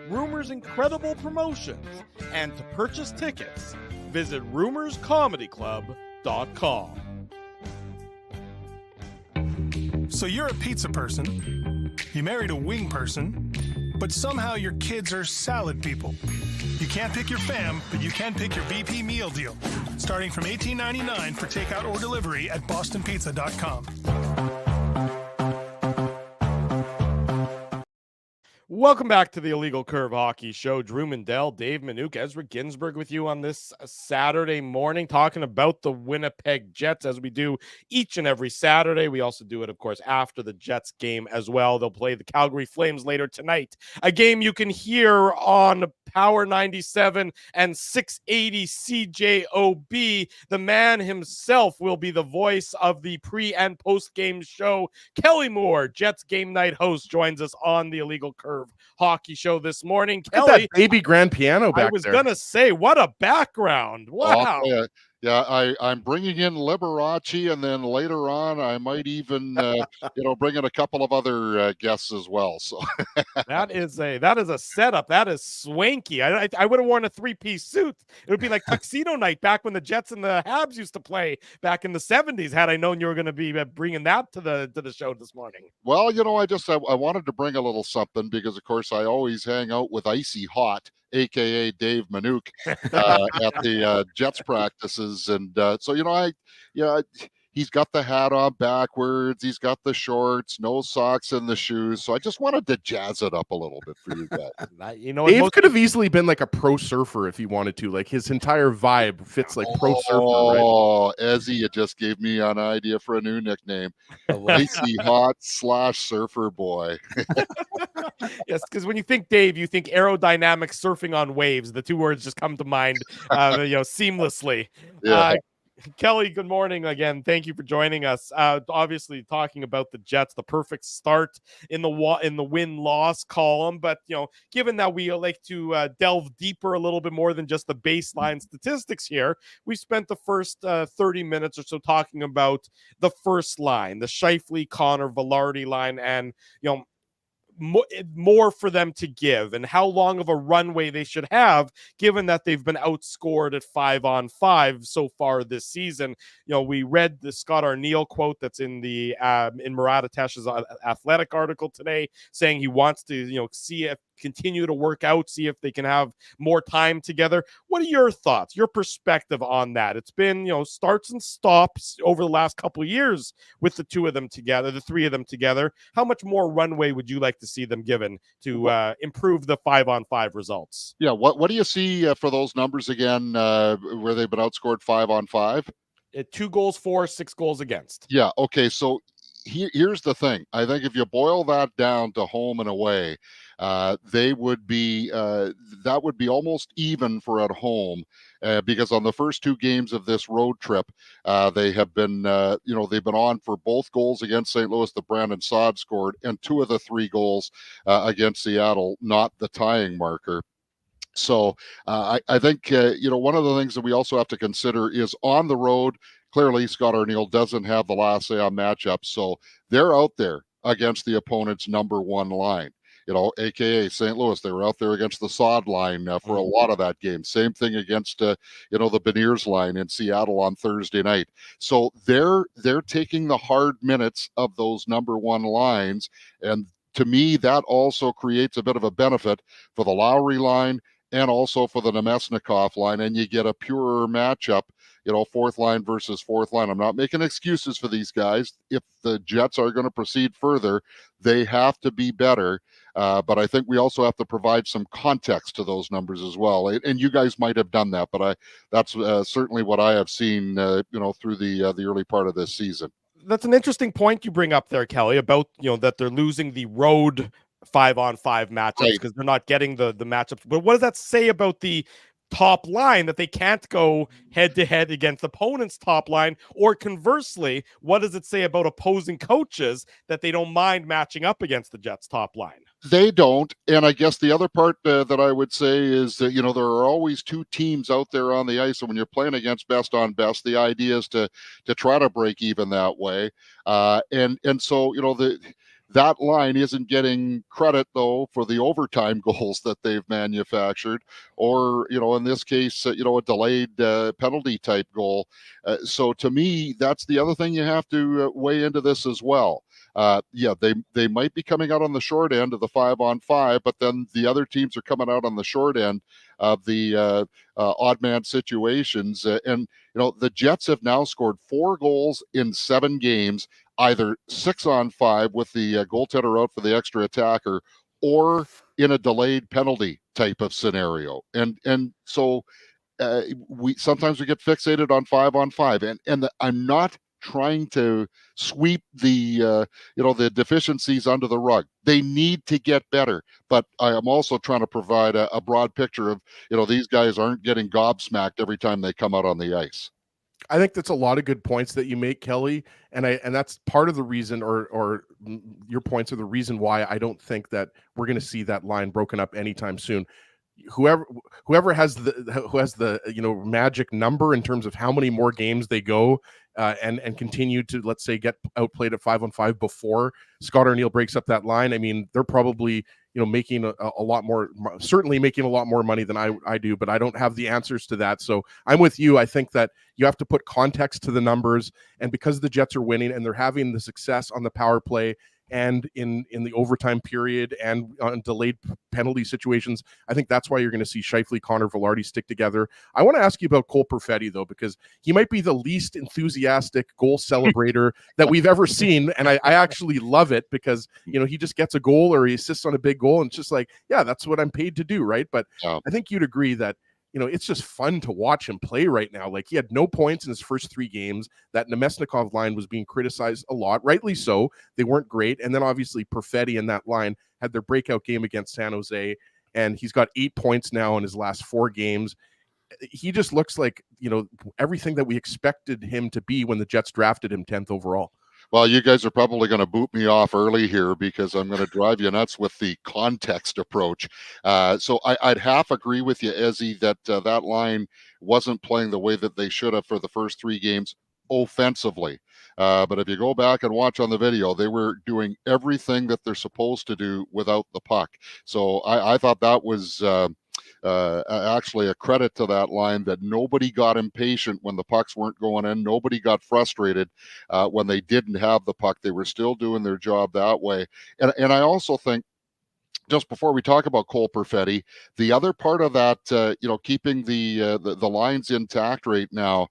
B: Rumors' incredible promotions, and to purchase tickets, visit rumorscomedyclub.com.
J: So you're a pizza person, you married a wing person, but somehow your kids are salad people. You can't pick your fam, but you can pick your BP meal deal, starting from $18.99 for takeout or delivery at bostonpizza.com.
B: Welcome back to the Illegal Curve Hockey Show. Drew Mindell, Dave Minuk, Ezra Ginsburg with you on this Saturday morning, talking about the Winnipeg Jets as we do each and every Saturday. We also do it, of course, after the Jets game as well. They'll play the Calgary Flames later tonight, a game you can hear on Power 97 and 680 CJOB. The man himself will be the voice of the pre- and post-game show. Kelly Moore, Jets game night host, joins us on the Illegal Curve Hockey Show this morning.
D: Look at that baby grand piano back
B: I was
D: there.
B: gonna say, what a background! Wow.
K: I'm bringing in Liberace, and then later on, I might even, bring in a couple of other guests as well. So
B: that is a setup. That is swanky. I would have worn a 3-piece suit. It would be like tuxedo night back when the Jets and the Habs used to play back in the 70s. Had I known you were going to be bringing that to the show this morning.
K: Well, I wanted to bring a little something because, of course, I always hang out with Icy Hot, a.k.a. Dave Minuk, at the Jets practices. And he's got the hat on backwards. He's got the shorts, no socks in the shoes. So I just wanted to jazz it up a little bit for you guys.
D: Dave could have easily been like a pro surfer if he wanted to. Like his entire vibe fits like pro surfer, right?
K: Oh, Ezzy, you just gave me an idea for a new nickname. Icy Hot / Surfer Boy.
B: Yes, because when you think Dave, you think aerodynamic surfing on waves. The two words just come to mind, seamlessly.
K: Yeah.
B: Kelly, good morning again. Thank you for joining us. Obviously, talking about the Jets, the perfect start in the win-loss column. But given that we like to delve deeper a little bit more than just the baseline statistics here, we spent the first 30 minutes or so talking about the first line, the Scheifele, Connor, Velarde line, and more for them to give and how long of a runway they should have, given that they've been outscored at 5-on-5 so far this season. We read the Scott Arniel quote that's in the in Murat Atesh's Athletic article today, saying he wants to see if continue to work out, see if they can have more time together. What are your thoughts, your perspective on that? It's been starts and stops over the last couple of years with the two of them together, the three of them together. How much more runway would you like to see them given to improve the 5-on-5 results?
K: Yeah, what do you see for those numbers again, where they've been outscored 5-on-5?
B: 2 goals for, 6 goals against.
K: Yeah, okay, so here's the thing. I think if you boil that down to home and away, they would be that would be almost even for at home, because on the first 2 games of this road trip, they have been they've been on for both goals against St. Louis that Brandon Saad scored, and 2 of the 3 goals against Seattle, not the tying marker. So I think one of the things that we also have to consider is on the road. Clearly, Scott Arniel doesn't have the last say on matchups, so they're out there against the opponent's number 1 line. AKA St. Louis. They were out there against the sod line for a lot of that game. Same thing against, the Beniers line in Seattle on Thursday night. So they're taking the hard minutes of those number one lines. And to me, that also creates a bit of a benefit for the Lowry line and also for the Nemesnikov line. And you get a purer matchup, fourth line versus fourth line. I'm not making excuses for these guys. If the Jets are going to proceed further, they have to be better. But I think we also have to provide some context to those numbers as well. And you guys might have done that, but that's certainly what I have seen, through the early part of this season.
B: That's an interesting point you bring up there, Kelly, about, that they're losing the road 5-on-5 matchups because they're not getting the matchups. But what does that say about the top line, that they can't go head to head against opponents' top line? Or conversely, what does it say about opposing coaches that they don't mind matching up against the Jets' top line?
K: They don't. And I guess the other part that I would say is that, there are always two teams out there on the ice. And when you're playing against best on best, the idea is to try to break even that way. And so, that line isn't getting credit, though, for the overtime goals that they've manufactured, or, in this case, a delayed penalty type goal. So to me, that's the other thing you have to weigh into this as well. They might be coming out on the short end of the 5-on-5, but then the other teams are coming out on the short end of the odd man situations. And the Jets have now scored 4 goals in 7 games, either 6-on-5 with the goaltender out for the extra attacker, or in a delayed penalty type of scenario. And so we sometimes get fixated on 5-on-5, and I'm not trying to sweep the the deficiencies under the rug. They need to get better, but I am also trying to provide a broad picture of these guys aren't getting gobsmacked every time they come out on the ice.
D: I think that's a lot of good points that you make, Kelly, and that's part of the reason, or your points are the reason why I don't think that we're going to see that line broken up anytime soon. Whoever has the magic number in terms of how many more games they go and continue to, let's say, get outplayed at 5-on-5 before Scott Arniel breaks up that line. I mean, they're probably making a lot more, certainly making a lot more money than I do, but I don't have the answers to that. So I'm with you. I think that you have to put context to the numbers, and because the Jets are winning and they're having the success on the power play and in the overtime period and on delayed penalty situations, I think that's why you're going to see Scheifele, Connor, Velarde stick together. I want to ask you about Cole Perfetti, though, because he might be the least enthusiastic goal celebrator that we've ever seen. And I actually love it because, he just gets a goal or he assists on a big goal. And it's just like, yeah, that's what I'm paid to do, right? But I think you'd agree that it's just fun to watch him play right now. Like, he had no points in his first 3 games. That Nemesnikov line was being criticized a lot, rightly so. They weren't great. And then obviously Perfetti and that line had their breakout game against San Jose, and he's got 8 points now in his last 4 games. He just looks like, everything that we expected him to be when the Jets drafted him 10th overall.
K: Well, you guys are probably going to boot me off early here because I'm going to drive you nuts with the context approach. So I'd half agree with you, Ezzy, that that line wasn't playing the way that they should have for the first 3 games offensively. But if you go back and watch on the video, they were doing everything that they're supposed to do without the puck. So I thought that was actually a credit to that line, that nobody got impatient when the pucks weren't going in. Nobody got frustrated when they didn't have the puck. They were still doing their job that way. And I also think, just before we talk about Cole Perfetti, the other part of that, keeping the lines intact right now,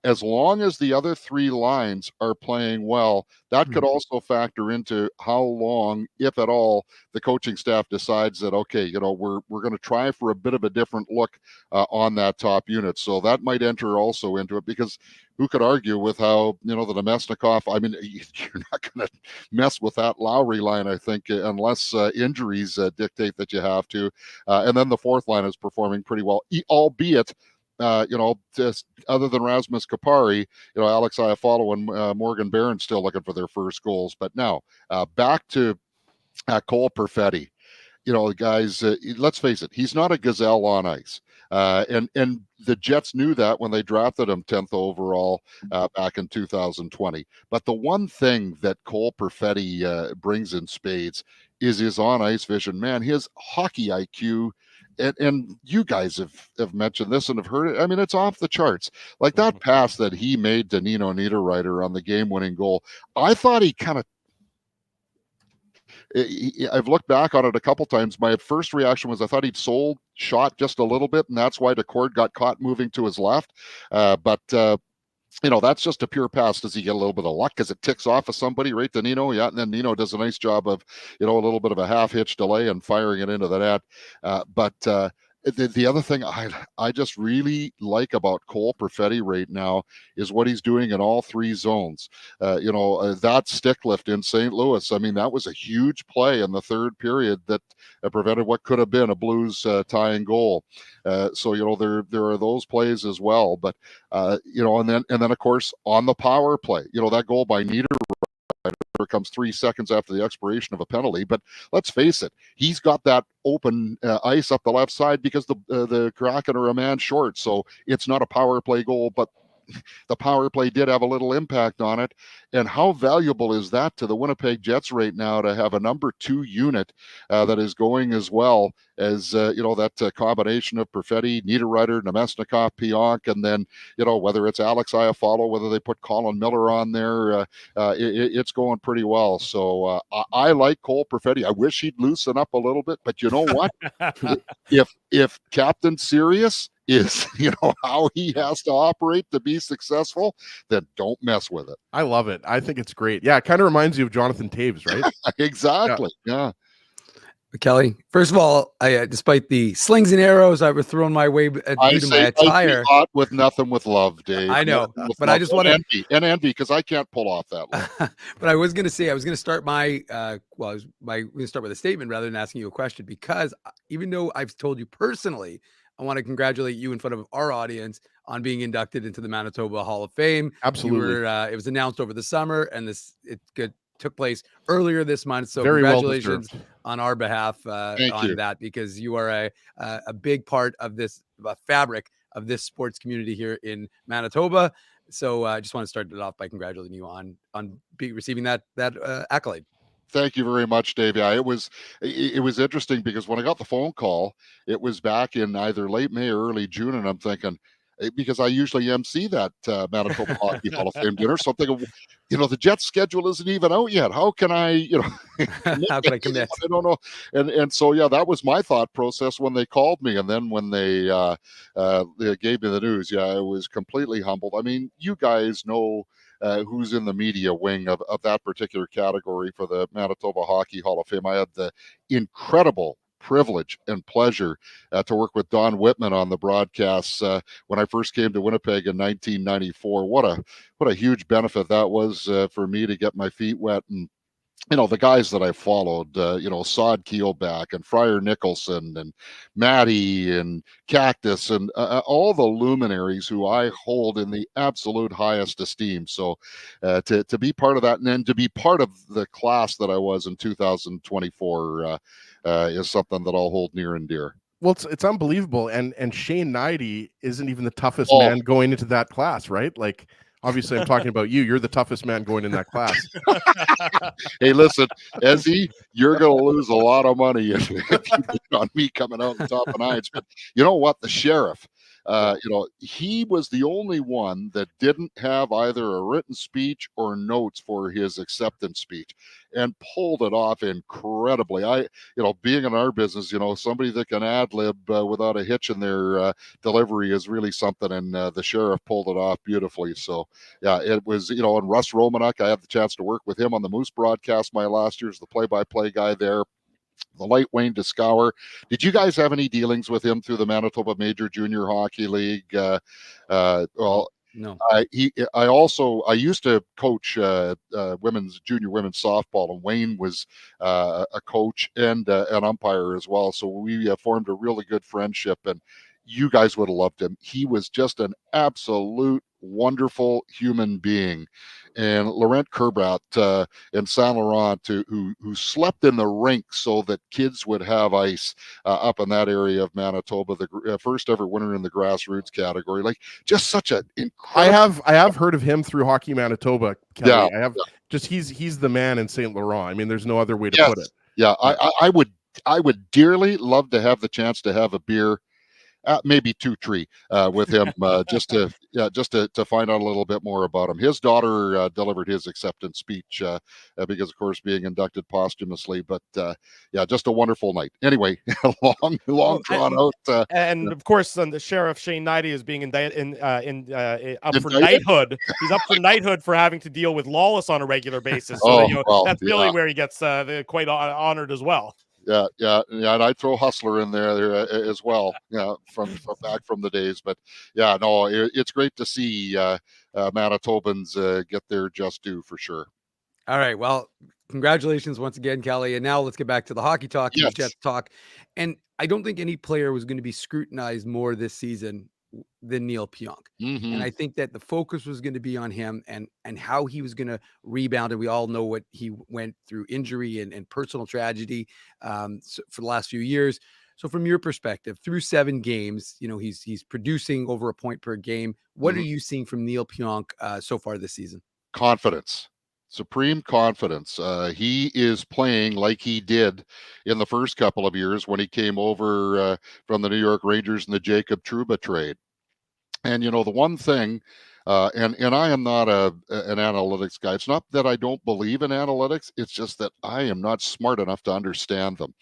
K: as long as the other 3 lines are playing well, that could also factor into how long, if at all, the coaching staff decides that, okay, we're going to try for a bit of a different look on that top unit. So that might enter also into it, because who could argue with how, the Nemesnikov, I mean, you're not going to mess with that Lowry line, I think, unless injuries dictate that you have to. And then the fourth line is performing pretty well, albeit, just other than Rasmus Kapari, Alex Iafallo and Morgan Barron still looking for their first goals. But now back to Cole Perfetti. Guys, let's face it, he's not a gazelle on ice. And the Jets knew that when they drafted him 10th overall back in 2020. But the one thing that Cole Perfetti brings in spades is his on ice vision. Man, his hockey IQ. And you guys have mentioned this and have heard it. I mean, it's off the charts. Like that pass that he made to Nino Niederreiter on the game-winning goal. I thought he kind of. I've looked back on it a couple times. My first reaction was I thought he'd shot just a little bit, and that's why DeCord got caught moving to his left. But that's just a pure pass. Does he get a little bit of luck because it ticks off of somebody right to Nino? Yeah, and then Nino does a nice job of, a little bit of a half-hitch delay and firing it into the net. But the other thing I just really like about Cole Perfetti right now is what he's doing in all three zones. That stick lift in St. Louis, I mean, that was a huge play in the third period that prevented what could have been a Blues tying goal. So there are those plays as well. But and then of course on the power play, that goal by Niederreiter comes 3 seconds after the expiration of a penalty. But let's face it, he's got that open ice up the left side because the Kraken are a man short. So it's not a power play goal, but the power play did have a little impact on it. And how valuable is that to the Winnipeg Jets right now to have a number 2 unit that is going as well as, that combination of Perfetti, Niederreiter, Namestnikov, Pionk, and then, whether it's Alex Iafallo, whether they put Colin Miller on there, it's going pretty well. So I like Cole Perfetti. I wish he'd loosen up a little bit, but you know what? if Captain Serious is, how he has to operate to be successful, then don't mess with it.
D: I love it. I think it's great. Yeah, it kind of reminds you of Jonathan Toews, right?
K: Exactly. Yeah.
C: Kelly, first of all, despite the slings and arrows I were thrown my way due to my attire,
K: with nothing with love, Dave.
C: I know, but I just want to
K: envy because I can't pull off that look.
C: But I was going to say, I was going to start we're going to start with a statement rather than asking you a question, because even though I've told you personally, I want to congratulate you in front of our audience on being inducted into the Manitoba Hall of Fame.
D: Absolutely.
C: It was announced over the summer, and it took place earlier this month. So
D: very
C: congratulations
D: well
C: on our behalf on that, because you are a big part of this fabric of this sports community here in Manitoba. So I just want to start it off by congratulating you on receiving that accolade.
K: Thank you very much, Dave. Yeah, it was interesting because when I got the phone call, it was back in either late May or early June, and I'm thinking, because I usually MC that Manitoba Hockey Hall of Fame dinner, so I'm thinking, the Jets schedule isn't even out yet. How can I,
C: how can I commit?
K: I don't know. And so, yeah, that was my thought process when they called me. And then when they gave me the news, I was completely humbled. I mean, you guys know who's in the media wing of that particular category for the Manitoba Hockey Hall of Fame. I had the incredible privilege and pleasure to work with Don Whitman on the broadcasts when I first came to Winnipeg in 1994. What a huge benefit that was for me to get my feet wet. And the guys that I followed, Sod Keelback and Friar Nicholson and Matty and Cactus and all the luminaries who I hold in the absolute highest esteem. So to be part of that, and then to be part of the class that I was in 2024 is something that I'll hold near and dear.
D: Well, it's unbelievable. And Shane Knighty isn't even the toughest man going into that class, right? Like, obviously, I'm talking about you. You're the toughest man going in that class.
K: Hey, listen, Ezzy, you're going to lose a lot of money if you bet on me coming out on top of nines. But you know what? The sheriff, he was the only one that didn't have either a written speech or notes for his acceptance speech, and pulled it off incredibly. Being in our business, somebody that can ad-lib without a hitch in their delivery is really something, and the sheriff pulled it off beautifully. So, yeah, it was, and Russ Romanek, I had the chance to work with him on the Moose broadcast my last year as the play-by-play guy there. The late Wayne Descauer. Did you guys have any dealings with him through the Manitoba Major Junior Hockey League? Well,
C: no.
K: I used to coach junior women's softball, and Wayne was a coach and an umpire as well. So we formed a really good friendship, and you guys would have loved him. He was just an absolute wonderful human being. And Laurent Kerbrat in Saint Laurent, who slept in the rink so that kids would have ice up in that area of Manitoba, the first ever winner in the grassroots category. Like, just such an incredible.
D: I have heard of him through Hockey Manitoba, Kelly.
K: Yeah,
D: I have just he's the man in Saint Laurent. I mean, there's no other way to put it.
K: Yeah, I would dearly love to have the chance to have a beer, maybe 2 tree, with him, just to find out a little bit more about him. His daughter delivered his acceptance speech because, of course, being inducted posthumously. But yeah, just a wonderful night. Anyway, long drawn out.
B: And of course, the sheriff Shane Knighty is being up for
K: Indicted?
B: knighthood. He's up for knighthood for having to deal with Lawless on a regular basis. So
K: Oh, well,
B: that's really
K: yeah.
B: where he gets quite honored as well.
K: Yeah, and I'd throw Hustler in there as well. Yeah, from back from the days. But yeah, no, it's great to see Manitobans get their just due for sure.
C: All right. Well, congratulations once again, Kelly. And now let's get back to the hockey talk and
K: Yes.
C: the Jets talk. And I don't think any player was going to be scrutinized more this season than Neil Pionk.
K: Mhm.
C: And I think that the focus was going to be on him and how he was going to rebound. And we all know what he went through, injury and personal tragedy for the last few years. So from your perspective, through 7 games, he's producing over a point per game. What are you seeing from Neil Pionk so far this season?
K: Confidence. Supreme confidence. He is playing like he did in the first couple of years when he came over from the New York Rangers in the Jacob Trouba trade. And the one thing, and I am not an analytics guy. It's not that I don't believe in analytics. It's just that I am not smart enough to understand them.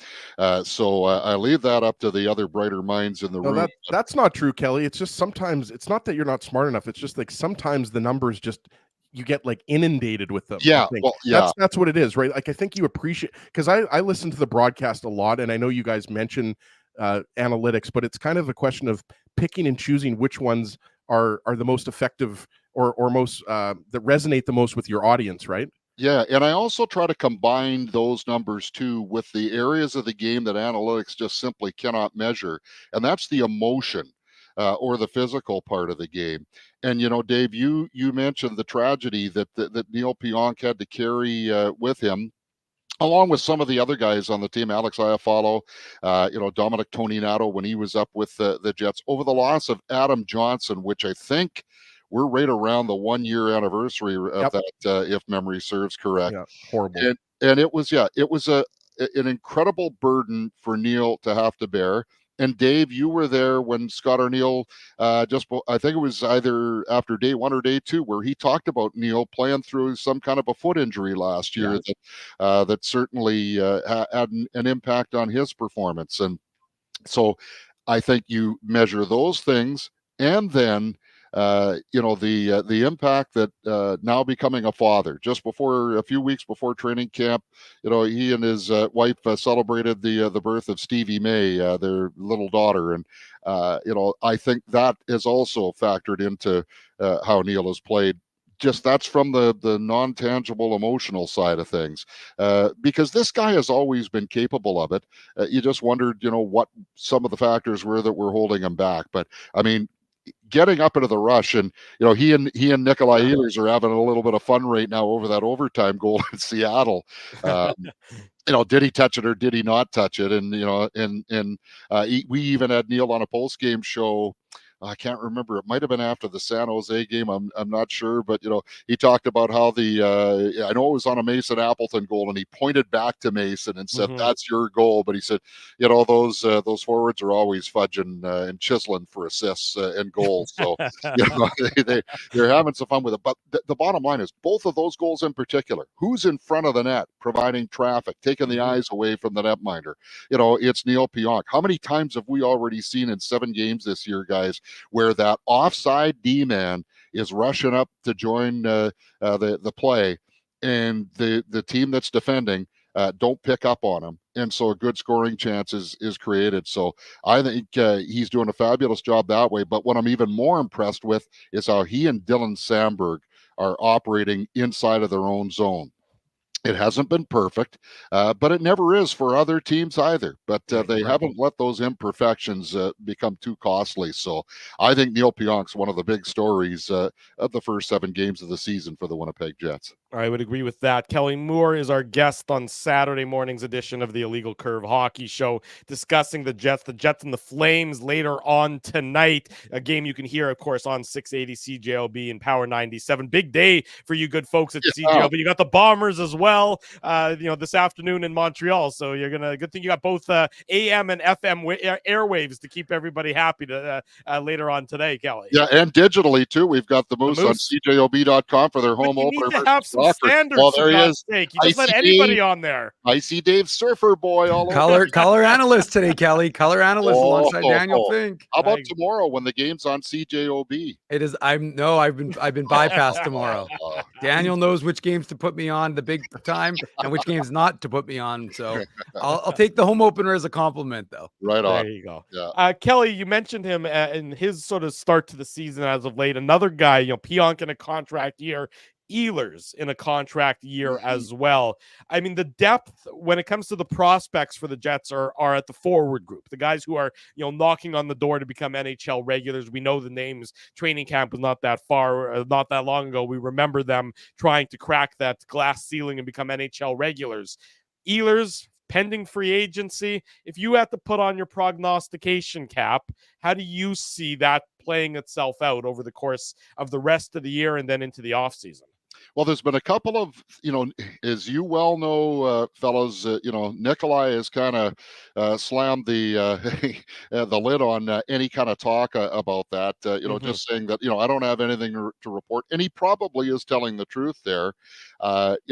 K: So I leave that up to the other brighter minds in the room.
D: That's not true, Kelly. It's just sometimes it's not that you're not smart enough. It's just like sometimes the numbers just you get like inundated with them.
K: Yeah, well, yeah.
D: That's what it is, right? Like I think you appreciate because I listen to the broadcast a lot, and I know you guys mention analytics, but it's kind of a question of picking and choosing which ones are the most effective or most that resonate the most with your audience, right?
K: Yeah, and I also try to combine those numbers too with the areas of the game that analytics just simply cannot measure, and that's the emotion or the physical part of the game. And Dave, you mentioned the tragedy that Neil Pionk had to carry with him, along with some of the other guys on the team, Alex Iafallo, Dominic Toninato when he was up with the Jets, over the loss of Adam Johnson, which I think we're right around the 1-year anniversary of that, if memory serves correct.
D: Yeah, horrible.
K: And it was an incredible burden for Neil to have to bear. And Dave, you were there when Scott Arniel, I think it was either after day 1 or day 2, where he talked about Neil playing through some kind of a foot injury last year that certainly had an impact on his performance. And so I think you measure those things, and then the impact that now becoming a father, just before a few weeks before training camp, he and his wife celebrated the birth of Stevie May, their little daughter. And I think that is also factored into how Neil has played. Just that's from the non-tangible emotional side of things, because this guy has always been capable of it. You just wondered what some of the factors were that were holding him back. But I mean, getting up into the rush, and he and Nikolai Ehlers are having a little bit of fun right now over that overtime goal in Seattle. Did he touch it or did he not touch it? And we even had Neil on a post-game show. I can't remember. It might have been after the San Jose game. I'm not sure, but he talked about how I know it was on a Mason Appleton goal, and he pointed back to Mason and said, "That's your goal." But he said, those forwards are always fudging and chiseling for assists and goals. So they're having some fun with it. But the bottom line is both of those goals in particular. Who's in front of the net, providing traffic, taking the eyes away from the netminder? It's Neil Pionk. How many times have we already seen in 7 games this year, guys, where that offside D-man is rushing up to join the play, and the team that's defending don't pick up on him, and so a good scoring chance is created. So I think he's doing a fabulous job that way. But what I'm even more impressed with is how he and Dylan Samberg are operating inside of their own zone. It hasn't been perfect, but it never is for other teams either. But they haven't let those imperfections become too costly. So I think Neil Pionk's one of the big stories of the first 7 games of the season for the Winnipeg Jets.
B: I would agree with that. Kelly Moore is our guest on Saturday morning's edition of the Illegal Curve Hockey Show, discussing the Jets and the Flames later on tonight. A game you can hear, of course, on 680 CJLB and Power 97. Big day for you good folks at CJLB. You got the Bombers as well, this afternoon in Montreal. So good thing you got both AM and FM airwaves to keep everybody happy later on today, Kelly.
K: Yeah, and digitally too. We've got the Moose on CJOB.com for their home opener.
B: You need to have some standards.
K: Well, there he is.
B: You just let anybody on there.
K: I see Dave Surfer Boy all
C: over.
K: Color
C: analyst today, Kelly. Color analyst alongside Daniel Fink.
K: How about tomorrow when the game's on CJOB?
C: It is. I've been bypassed tomorrow. Daniel knows which games to put me on the big time and which games not to put me on. So I'll take the home opener as a compliment, though.
K: Right on.
B: There you go.
K: Yeah.
B: Kelly, you mentioned him in his sort of start to the season as of late. Another guy, Pionk in a contract year. Ehlers in a contract year as well. I mean, the depth when it comes to the prospects for the Jets are at the forward group. The guys who are, knocking on the door to become NHL regulars. We know the names. Training camp was not that long ago. We remember them trying to crack that glass ceiling and become NHL regulars. Ehlers, pending free agency. If you had to put on your prognostication cap, how do you see that playing itself out over the course of the rest of the year and then into the offseason?
K: Well, there's been a couple of, as you well know, fellas, Nikolai has kind of slammed the the lid on any kind of talk about that, just saying that, I don't have anything to report. And he probably is telling the truth there. And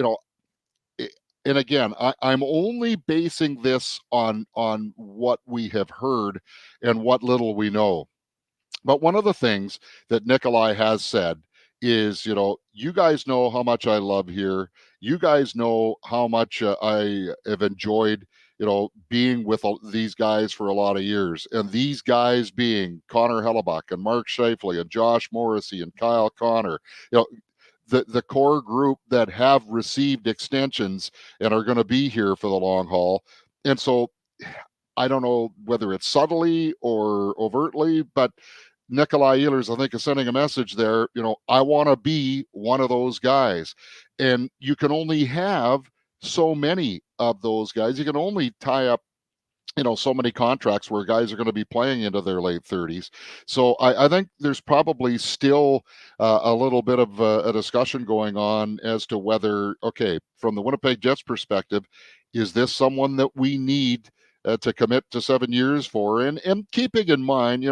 K: again, I'm only basing this on what we have heard and what little we know. But one of the things that Nikolai has said is, you guys know how much I love here. You guys know how much I have enjoyed, being with these guys for a lot of years. And these guys being Connor Hellebuck and Mark Scheifele and Josh Morrissey and Kyle Connor, the core group that have received extensions and are going to be here for the long haul. And so I don't know whether it's subtly or overtly, but Nikolai Ehlers, I think, is sending a message there. I want to be one of those guys. And you can only have so many of those guys. You can only tie up, so many contracts where guys are going to be playing into their late 30s. So I think there's probably still a little bit of a discussion going on as to whether, okay, from the Winnipeg Jets perspective, is this someone that we need to commit to 7 years for? And keeping in mind,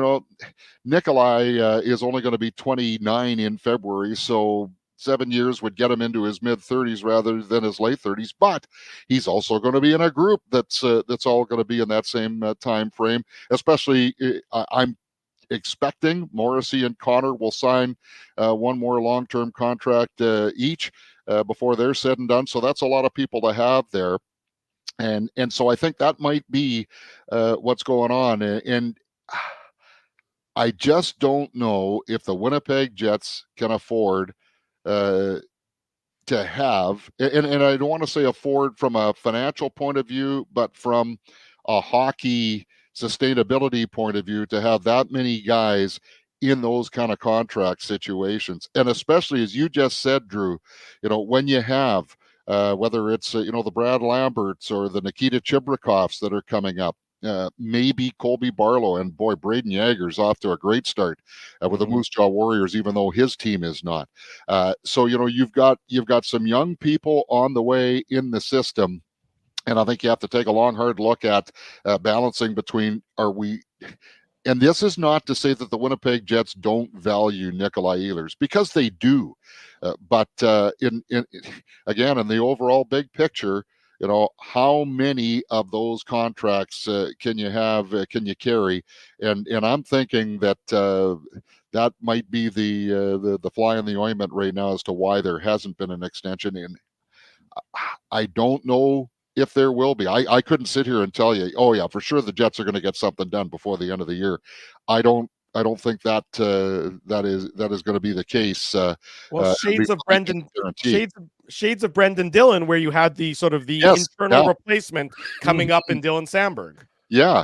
K: Nikolai is only going to be 29 in February, so 7 years would get him into his mid-30s rather than his late 30s. But he's also going to be in a group that's all going to be in that same time frame. Especially, I'm expecting Morrissey and Connor will sign one more long-term contract each before they're said and done. So that's a lot of people to have there. And so I think that might be what's going on. And I just don't know if the Winnipeg Jets can afford to have, and I don't want to say afford from a financial point of view, but from a hockey sustainability point of view, to have that many guys in those kind of contract situations. And especially, as you just said, Drew, when you have whether it's the Brad Lamberts or the Nikita Chibrikovs that are coming up, maybe Colby Barlow, and boy, Braden Yager's off to a great start with the Moose Jaw Warriors, even though his team is not. So you've got some young people on the way in the system, and I think you have to take a long, hard look at balancing between and this is not to say that the Winnipeg Jets don't value Nikolai Ehlers, because they do. But in the overall big picture, how many of those contracts can you have, can you carry? And I'm thinking that that might be the fly in the ointment right now as to why there hasn't been an extension. And I don't know if there will be. I couldn't sit here and tell you, oh yeah, for sure the Jets are going to get something done before the end of the year. I don't think that that is going to be the case.
B: Shades of Brendan Dillon, where you had the sort of the internal replacement coming up in Dylan Sandberg.
K: Yeah,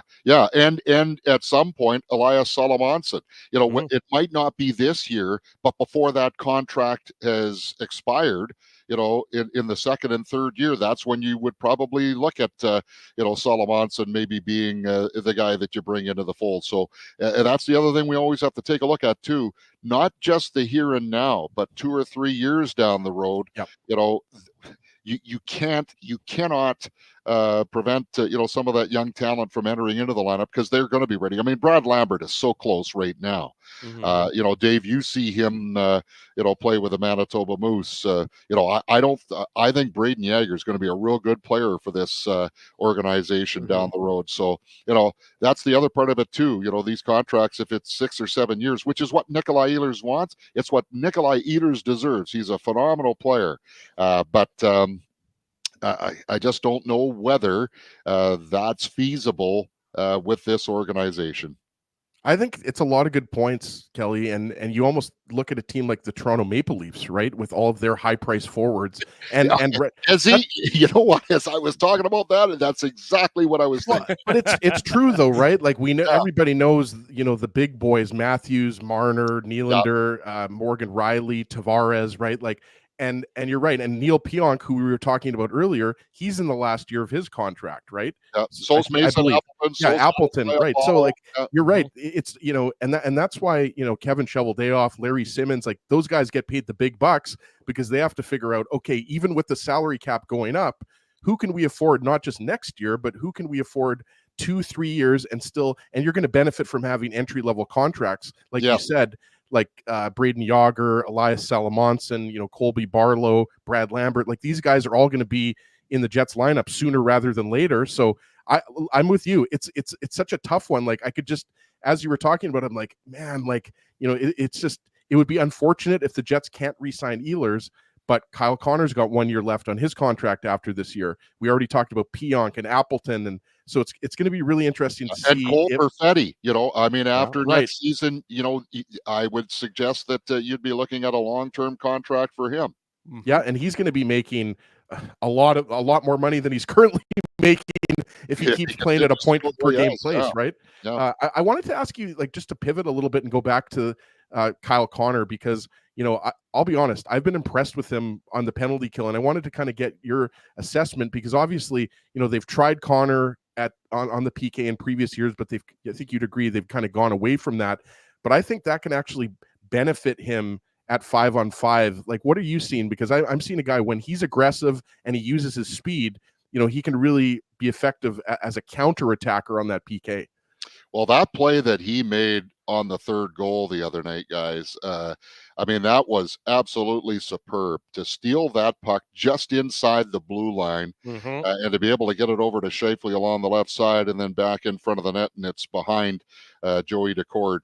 K: and at some point, Elias Solomonson. It might not be this year, but before that contract has expired, in the second and third year, that's when you would probably look at, Solomonson maybe being the guy that you bring into the fold. So that's the other thing we always have to take a look at too, not just the here and now, but 2 or 3 years down the road.
D: Yep.
K: You cannot prevent some of that young talent from entering into the lineup, because they're going to be ready. I mean, Brad Lambert is so close right now. Dave, you see him play with the Manitoba Moose. I think Braden Yager is going to be a real good player for this organization down the road. So that's the other part of it too. These contracts, if it's 6 or 7 years, which is what Nikolai Ehlers wants, it's what Nikolai Ehlers deserves. He's a phenomenal player, but I just don't know whether that's feasible with this organization.
D: I think it's a lot of good points, Kelly, and you almost look at a team like the Toronto Maple Leafs, right, with all of their high-priced forwards. And
K: as I was talking about that, and that's exactly what I was thinking.
D: But it's true though, right? Like we know, everybody knows, the big boys: Matthews, Marner, Nylander, Morgan Riley, Tavares, right? Like. And you're right. And Neil Pionk, who we were talking about earlier, he's in the last year of his contract, right?
K: Yeah. So's Mason Appleton.
D: Appleton, right? So you're right. It's and that's why Kevin Shoveldayoff, Larry Simmons, like those guys get paid the big bucks, because they have to figure out, okay, even with the salary cap going up, who can we afford not just next year, but who can we afford 2-3 years and you're going to benefit from having entry level contracts, like you said. Like Braden Yager, Elias Salamonson, Colby Barlow, Brad Lambert, like these guys are all going to be in the Jets lineup sooner rather than later. So I'm with you. It's such a tough one. Like I could just, as you were talking about, I'm like, man, like, it would be unfortunate if the Jets can't re-sign Ehlers, but Kyle Connor's got 1 year left on his contract after this year. We already talked about Pionk and Appleton, and so it's going to be really interesting to see.
K: And Cole Perfetti, after next season, I would suggest that you'd be looking at a long-term contract for him.
D: Yeah, and he's going to be making a lot more money than he's currently making if he keeps playing at a point per game place, right?
K: Yeah.
D: I wanted to ask you, like, just to pivot a little bit and go back to Kyle Connor, because I'll be honest, I've been impressed with him on the penalty kill, and I wanted to kind of get your assessment, because obviously they've tried Connor on the PK in previous years, but I think you'd agree they've kind of gone away from that. But I think that can actually benefit him at 5-on-5. Like, what are you seeing? Because I'm seeing a guy, when he's aggressive and he uses his speed, he can really be effective as a counter attacker on that PK.
K: Well, that play that he made on the third goal the other night, guys, that was absolutely superb. To steal that puck just inside the blue line and to be able to get it over to Scheifele along the left side and then back in front of the net, and it's behind Joey Decord.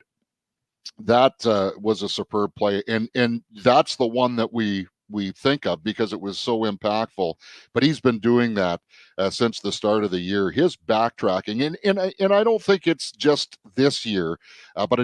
K: That was a superb play, and that's the one that we think of because it was so impactful. But he's been doing that since the start of the year. His backtracking, and I don't think it's just this year, but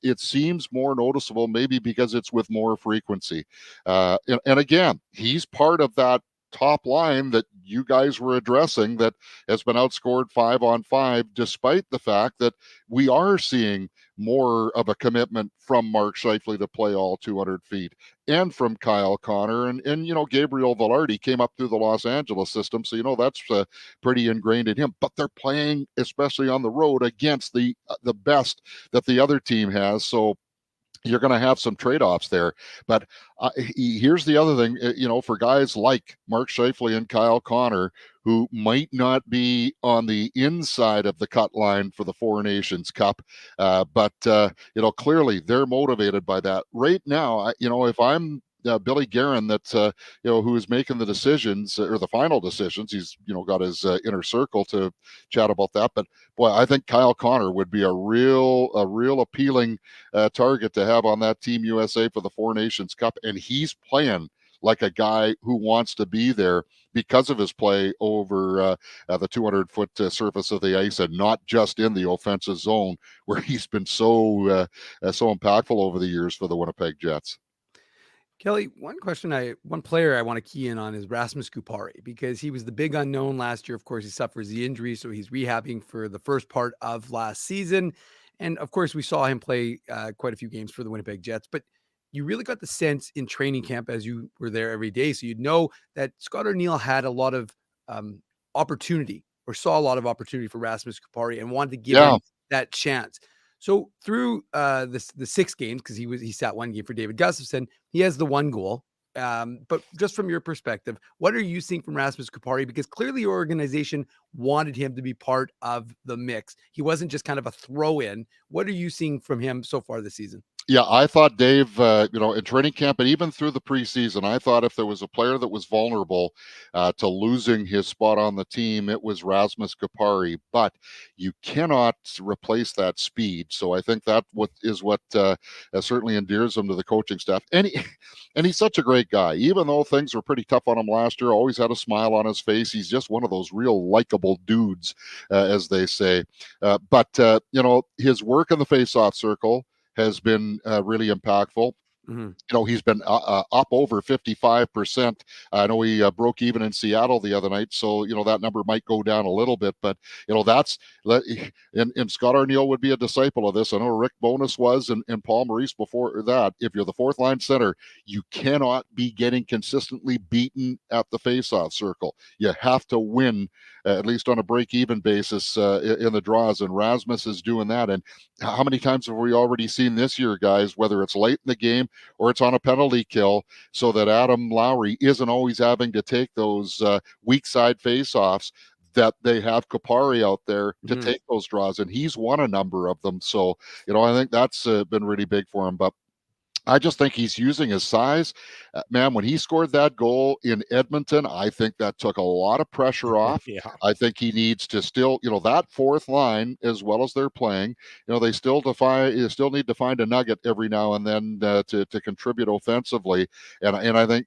K: it seems more noticeable, maybe because it's with more frequency. And again, he's part of that top line that you guys were addressing that has been outscored 5-on-5, despite the fact that we are seeing more of a commitment from Mark Scheifele to play all 200 feet, and from Kyle Connor, and Gabriel Velarde came up through the Los Angeles system, so that's pretty ingrained in him. But they're playing, especially on the road, against the best that the other team has, so you're going to have some trade-offs there. But here's the other thing, for guys like Mark Scheifele and Kyle Connor, who might not be on the inside of the cut line for the Four Nations Cup, but clearly they're motivated by that. Right now, if I'm Billy Guerin, who is making the decisions, or the final decisions, he's got his inner circle to chat about that. But boy, I think Kyle Connor would be a real appealing target to have on that Team USA for the Four Nations Cup, and he's playing like a guy who wants to be there because of his play over the 200-foot surface of the ice, and not just in the offensive zone, where he's been so impactful over the years for the Winnipeg Jets.
C: Kelly, one player I want to key in on is Rasmus Kupari, because he was the big unknown last year. Of course, he suffers the injury, so he's rehabbing for the first part of last season. And of course, we saw him play quite a few games for the Winnipeg Jets. But you really got the sense in training camp as you were there every day. So you'd know that Scott Arniel had a lot of opportunity, or saw a lot of opportunity for Rasmus Kupari, and wanted to give him that chance. So through the 6 games, because he sat 1 game for David Gustafsson, he has the 1 goal. But just from your perspective, what are you seeing from Rasmus Kupari? Because clearly your organization wanted him to be part of the mix. He wasn't just kind of a throw-in. What are you seeing from him so far this season?
K: Yeah, I thought Dave, in training camp and even through the preseason, I thought if there was a player that was vulnerable to losing his spot on the team, it was Rasmus Kupari. But you cannot replace that speed. So I think that what certainly endears him to the coaching staff. And he's such a great guy. Even though things were pretty tough on him last year, always had a smile on his face. He's just one of those real likable dudes, as they say. But his work in the face-off circle has been really impactful. He's been up over 55%. I know he broke even in Seattle the other night, so that number might go down a little bit, but that's and Scott Arniel would be a disciple of this. I know Rick Bowness was, and Paul Maurice before that. If you're the 4th line center, you cannot be getting consistently beaten at the faceoff circle. You have to win at least on a break-even basis in the draws, and Rasmus is doing that. And how many times have we already seen this year, guys, whether it's late in the game or it's on a penalty kill, so that Adam Lowry isn't always having to take those weak side faceoffs, that they have Kupari out there to take those draws, and he's won a number of them. So, I think that's been really big for him. But I just think he's using his size. Man, when he scored that goal in Edmonton, I think that took a lot of pressure off. I think he needs to still, that 4th line, as well as they're playing, they still need to find a nugget every now and then to contribute offensively. And I think,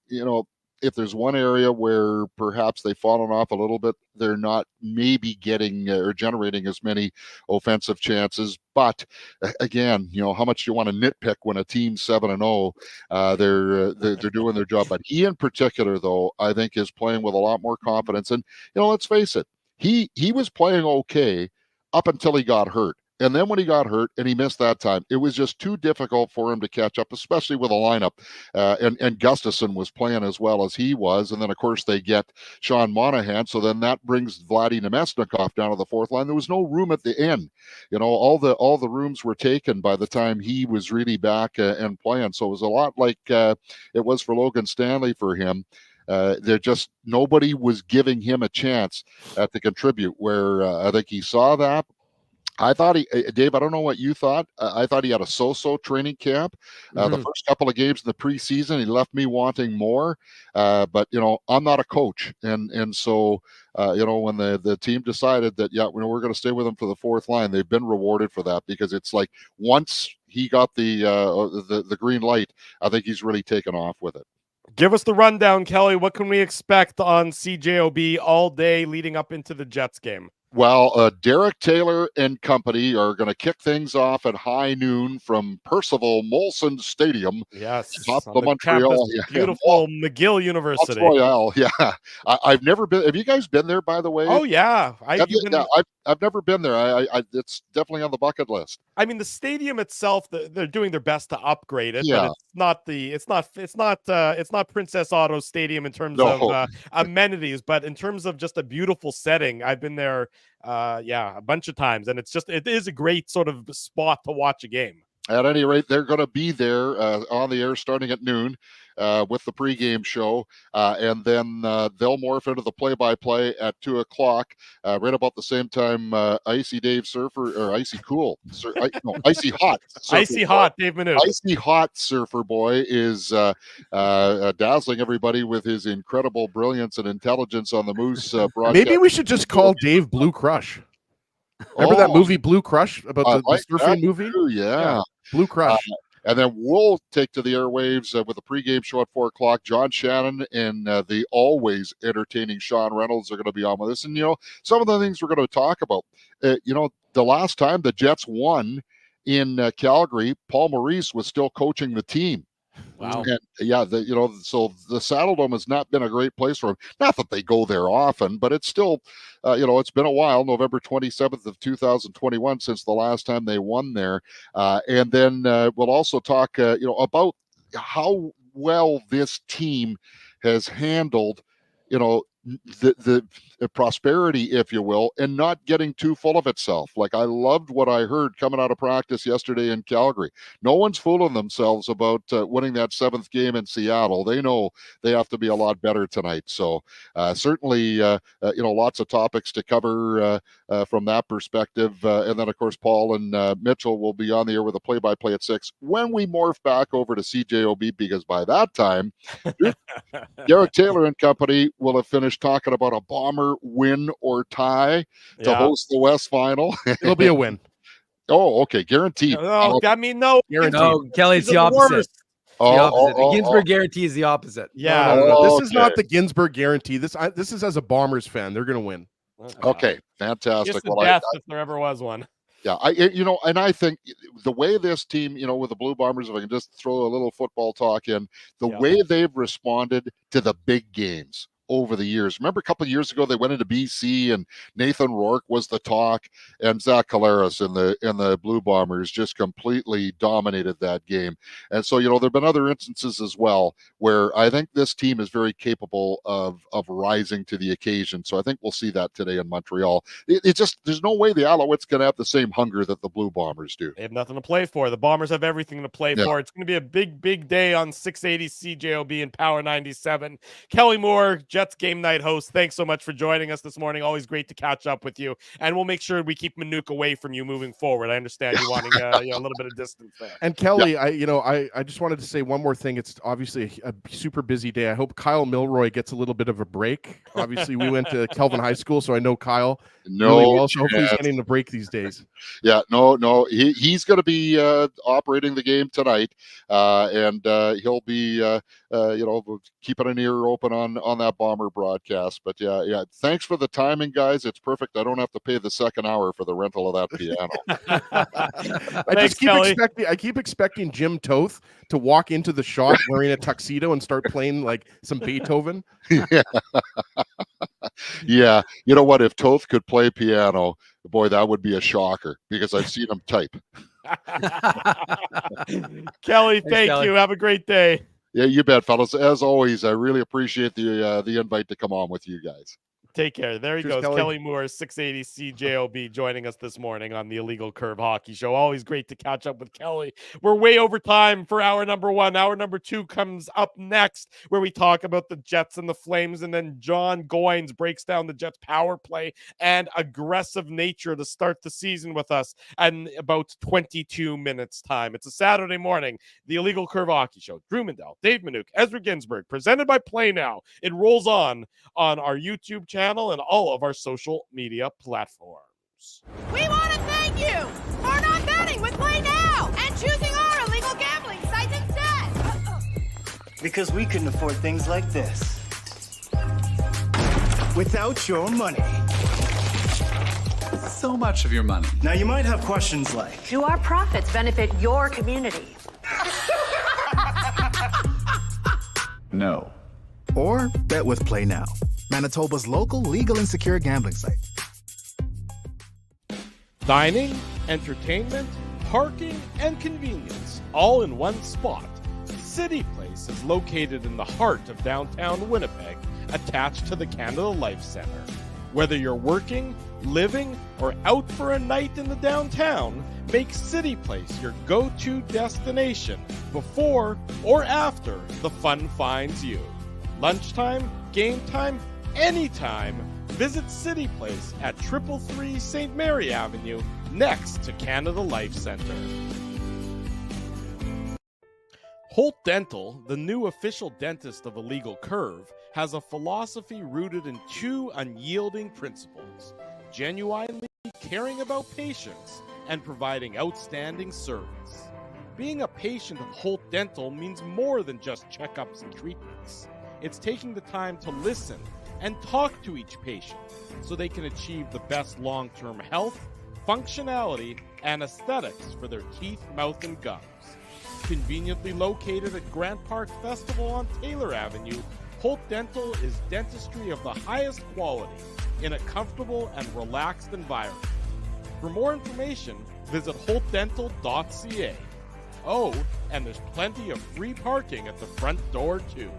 K: if there's one area where perhaps they've fallen off a little bit, they're not maybe getting or generating as many offensive chances. But again, how much do you want to nitpick when a team's 7-0? They're doing their job. But he in particular, though, I think is playing with a lot more confidence. And let's face it, he was playing okay up until he got hurt. And then when he got hurt and he missed that time, it was just too difficult for him to catch up, especially with a lineup. And Gustafsson was playing as well as he was. And then, of course, they get Sean Monahan. So then that brings Vladdy Nemesnikov down to the 4th line. There was no room at the end. All the rooms were taken by the time he was really back and playing. So it was a lot like it was for Logan Stanley for him. Nobody was giving him a chance to contribute, where I think he saw that. I thought Dave, I don't know what you thought. I thought he had a so-so training camp. The first couple of games in the preseason, he left me wanting more. But, I'm not a coach. And so, when the team decided that, we're going to stay with him for the 4th line, they've been rewarded for that, because it's like once he got the green light, I think he's really taken off with it.
B: Give us the rundown, Kelly. What can we expect on CJOB all day leading up into the Jets game?
K: Well, Derek Taylor and company are going to kick things off at high noon from Percival Molson Stadium.
B: Yes,
K: top
B: on
K: of Montreal.
B: Beautiful McGill University.
K: Royale, yeah. I've never been. Have you guys been there, by the way?
B: Oh yeah,
K: I've never been there. It's definitely on the bucket list.
B: I mean, the stadium itself, they're doing their best to upgrade it, but it's not Princess Auto Stadium in terms of amenities, but in terms of just a beautiful setting. I've been there a bunch of times, and it is a great sort of spot to watch a game.
K: At any rate, they're going to be there on the air starting at noon with the pregame show, and then they'll morph into the play-by-play at 2:00. Right about the same time, Icy Dave Surfer or Icy Cool, Icy Hot,
B: Icy Hot Dave Minuk,
K: Icy Hot Surfer Boy is dazzling everybody with his incredible brilliance and intelligence on the Moose broadcast.
D: Maybe we should just call Dave Blue Crush. Remember that movie Blue Crush about the surfing movie?
K: Too, yeah.
D: Blue Crush.
K: And then we'll take to the airwaves with a pregame show at 4:00. John Shannon and the always entertaining Sean Reynolds are going to be on with us. And, some of the things we're going to talk about, the last time the Jets won in Calgary, Paul Maurice was still coaching the team.
B: Wow.
K: And so the Saddle Dome has not been a great place for him. Not that they go there often, but it's still, it's been a while, November 27th of 2021 since the last time they won there. And then we'll also talk, about how well this team has handled, the prosperity, if you will, and not getting too full of itself. Like, I loved what I heard coming out of practice yesterday in Calgary. No one's fooling themselves about winning that 7th game in Seattle. They know they have to be a lot better tonight. So certainly, lots of topics to cover from that perspective. And then, of course, Paul and Mitchell will be on the air with a play-by-play at 6 when we morph back over to CJOB, because by that time, Derek Taylor and company will have finished talking about a Bomber win or tie to host the West Final.
D: It'll be a win.
K: Oh, okay, guaranteed.
B: No, I mean, no,
D: guaranteed.
C: No, Kelly, it's the opposite. The Ginsburg guarantee is the opposite.
B: Yeah,
D: no. This is not the Ginsburg guarantee. This is as a Bombers fan. They're going to win.
K: Okay, fantastic.
B: Well, if there ever was one.
K: Yeah, and I think the way this team, with the Blue Bombers, if I can just throw a little football talk in, the way they've responded to the big games over the years. Remember a couple of years ago, they went into BC and Nathan Rourke was the talk, and Zach Collaros in the Blue Bombers just completely dominated that game. And so, there have been other instances as well where I think this team is very capable of rising to the occasion. So I think we'll see that today in Montreal. It just, there's no way the Alouettes can have the same hunger that the Blue Bombers do.
B: They have nothing to play for. The Bombers have everything to play for. It's going to be a big, big day on 680 CJOB and Power 97. Kelly Moore, Jets game night host, thanks so much for joining us this morning. Always great to catch up with you, and we'll make sure we keep Minuk away from you moving forward. I understand you wanting a little bit of distance there.
D: And Kelly, I just wanted to say one more thing. It's obviously a super busy day. I hope Kyle Milroy gets a little bit of a break. Obviously, we went to Kelvin High School, so I know Kyle really well. So hopefully he's getting a break these days.
K: Yeah, no, he's going to be operating the game tonight, and he'll be keeping an ear open on that Bomber broadcast. But yeah, thanks for the timing, guys. It's perfect. I don't have to pay the second hour for the rental of that piano.
D: I keep expecting Jim Toth to walk into the shot wearing a tuxedo and start playing like some Beethoven.
K: Yeah, you know what? If Toth could play piano, boy, that would be a shocker, because I've seen him type.
B: Kelly, thank you. Have a great day.
K: Yeah, you bet, fellas. As always, I really appreciate the invite to come on with you guys.
B: Take care. There he goes. Kelly Moore, 680 CJOB, joining us this morning on the Illegal Curve Hockey Show. Always great to catch up with Kelly. We're way over time for hour number 1. Hour number 2 comes up next, where we talk about the Jets and the Flames, and then John Goines breaks down the Jets' power play and aggressive nature to start the season with us in about 22 minutes time. It's a Saturday morning, the Illegal Curve Hockey Show. Drew Mindell, Dave Minuk, Ezra Ginsburg, presented by Play Now. It rolls on our YouTube channel and all of our social media platforms.
E: We want to thank you for not betting with Play Now and choosing our illegal gambling site instead.
F: Because we couldn't afford things like this without your money.
G: So much of your money.
F: Now, you might have questions like,
H: Do our profits benefit your community?
G: No.
I: Or bet with Play Now, Manitoba's local legal and secure gambling site.
B: Dining, entertainment, parking, and convenience, all in one spot. City Place is located in the heart of downtown Winnipeg, attached to the Canada Life Centre. Whether you're working, living, or out for a night in the downtown, make City Place your go-to destination before or after the fun finds you. Lunchtime, game time, anytime, visit City Place at 333 St. Mary Avenue, next to Canada Life Centre. Holt Dental, the new official dentist of Illegal Curve, has a philosophy rooted in 2 unyielding principles: genuinely caring about patients and providing outstanding service. Being a patient of Holt Dental means more than just checkups and treatments. It's taking the time to listen and talk to each patient so they can achieve the best long-term health, functionality, and aesthetics for their teeth, mouth, and gums. Conveniently located at Grant Park Festival on Taylor Avenue, Holt Dental is dentistry of the highest quality in a comfortable and relaxed environment. For more information, visit holtdental.ca. Oh, and there's plenty of free parking at the front door, too.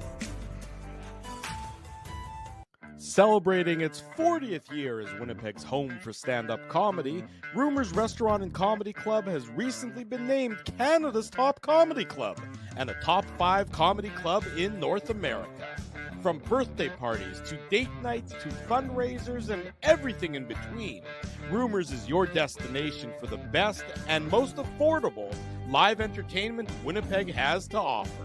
B: Celebrating its 40th year as Winnipeg's home for stand-up comedy, Rumors Restaurant and Comedy Club has recently been named Canada's top comedy club and a top 5 comedy club in North America. From birthday parties to date nights to fundraisers and everything in between, Rumors is your destination for the best and most affordable live entertainment Winnipeg has to offer.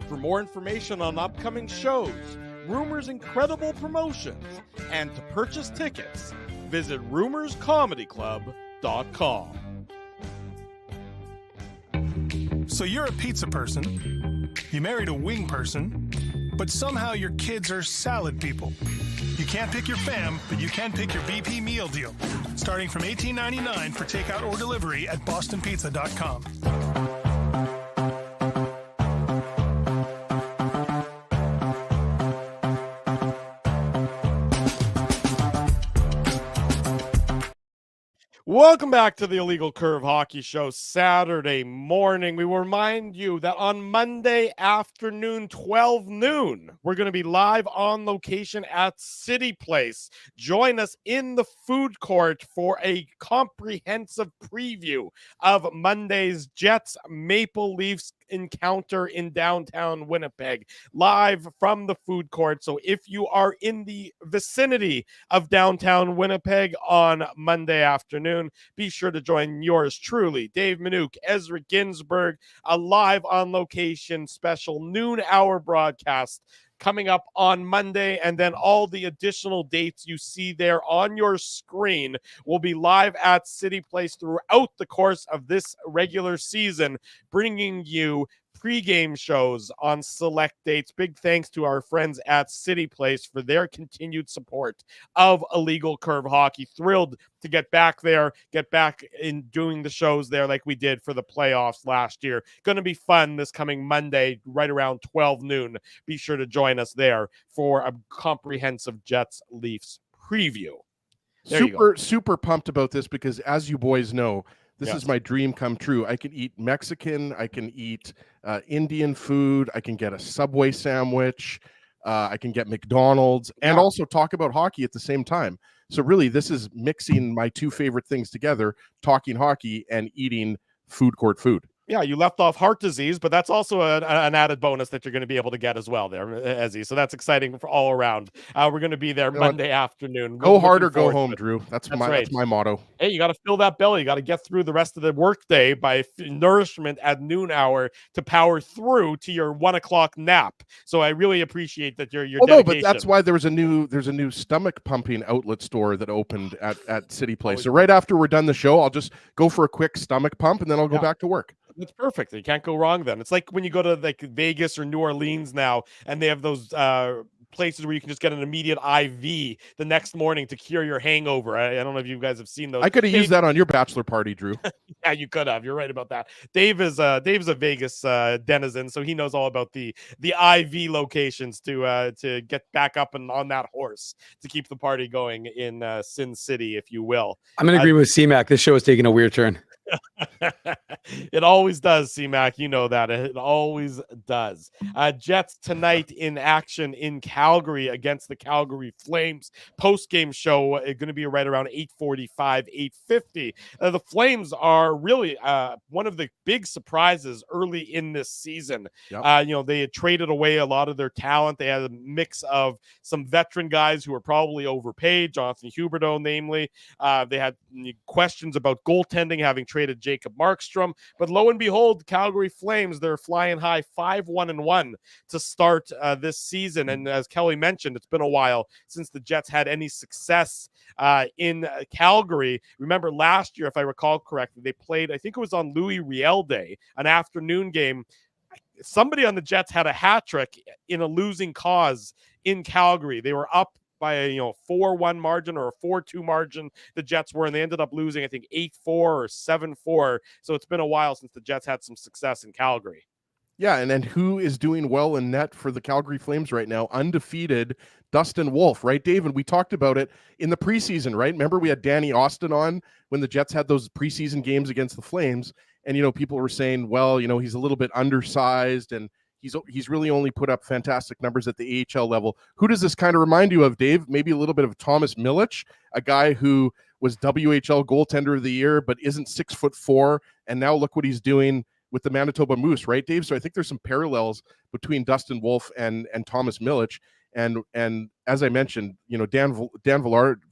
B: For more information on upcoming shows, Rumors' incredible promotions, and to purchase tickets, visit rumorscomedyclub.com.
J: So you're a pizza person, you married a wing person, but somehow your kids are salad people. You can't pick your fam, but you can pick your BP meal deal, starting from $18.99 for takeout or delivery at bostonpizza.com.
B: Welcome back to the Illegal Curve Hockey Show Saturday morning. We will remind you that on Monday afternoon, 12 noon, we're going to be live on location at City Place. Join us in the food court for a comprehensive preview of Monday's Jets Maple Leafs encounter in downtown Winnipeg, live from the food court. So if you are in the vicinity of downtown Winnipeg on Monday afternoon, be sure to join yours truly, Dave Minuk, Ezra Ginsburg, a live on location special noon hour broadcast coming up on Monday, and then all the additional dates you see there on your screen will be live at City Place throughout the course of this regular season, bringing you pregame shows on select dates. Big thanks to our friends at City Place for their continued support of Illegal Curve Hockey. Thrilled to get back there, get back in doing the shows there like we did for the playoffs last year. Going to be fun this coming Monday, right around 12 noon. Be sure to join us there for a comprehensive Jets Leafs preview.
D: Super pumped about this because, as you boys know, this is my dream come true. I can eat Mexican, I can eat Indian food, I can get a Subway sandwich, I can get McDonald's, and also talk about hockey at the same time. So really, this is mixing my two favorite things together, talking hockey and eating food court food.
B: Yeah, you left off heart disease, but that's also an added bonus that you're going to be able to get as well there, Ezzy. So that's exciting for all around. We're going to be there Monday afternoon.
D: Go hard or go home, Drew. That's my motto.
B: Hey, you got to fill that belly. You got to get through the rest of the workday by nourishment at noon hour to power through to your 1 o'clock nap. So I really appreciate that your dedication.
D: No, but that's why there's a new stomach pumping outlet store that opened at City Place. So right after we're done the show, I'll just go for a quick stomach pump and then I'll go back to work.
B: That's perfect. You can't go wrong then. It's like when you go to like Vegas or New Orleans now, and they have those places where you can just get an immediate IV the next morning to cure your hangover. I don't know if you guys have seen those.
D: I could have used that on your bachelor party, Drew.
B: Yeah, you could have. You're right about that. Dave's a Vegas denizen, so he knows all about the IV locations to get back up and on that horse to keep the party going in Sin City, if you will.
C: I'm going to agree with C-Mac. This show is taking a weird turn.
B: It always does, C-Mac. You know that. It always does. Jets tonight in action in Calgary against the Calgary Flames. Post-game show is going to be right around 8:45, 8:50. The Flames are really one of the big surprises early in this season. Yep. They had traded away a lot of their talent. They had a mix of some veteran guys who were probably overpaid, Jonathan Huberdeau namely. They had questions about goaltending, having traded Jacob Markstrom, but lo and behold, Calgary Flames, they're flying high 5-1-1 to start this season. And as Kelly mentioned, it's been a while since the Jets had any success in Calgary. Remember last year, if I recall correctly, they played, I think it was on Louis Riel Day, an afternoon game. Somebody on the Jets had a hat trick in a losing cause in Calgary. They were up by a 4-1 margin or a 4-2 margin, the Jets were, and they ended up losing, I think, 8-4 or 7-4. So it's been a while since the Jets had some success in Calgary.
D: Yeah, and then who is doing well in net for the Calgary Flames right now? Undefeated Dustin Wolf, right, Dave? And we talked about it in the preseason, right? Remember we had Danny Austin on when the Jets had those preseason games against the Flames, And, you know, people were saying, well, you know, he's a little bit undersized and he's really only put up fantastic numbers at the AHL level. Who does this kind of remind you of, Dave? Maybe a little bit of Thomas Milic, a guy who was WHL goaltender of the year, but isn't 6'4", and now look what he's doing with the Manitoba Moose, right, Dave? So I think there's some parallels between Dustin Wolf and Thomas Milic. And as I mentioned, you know, Dan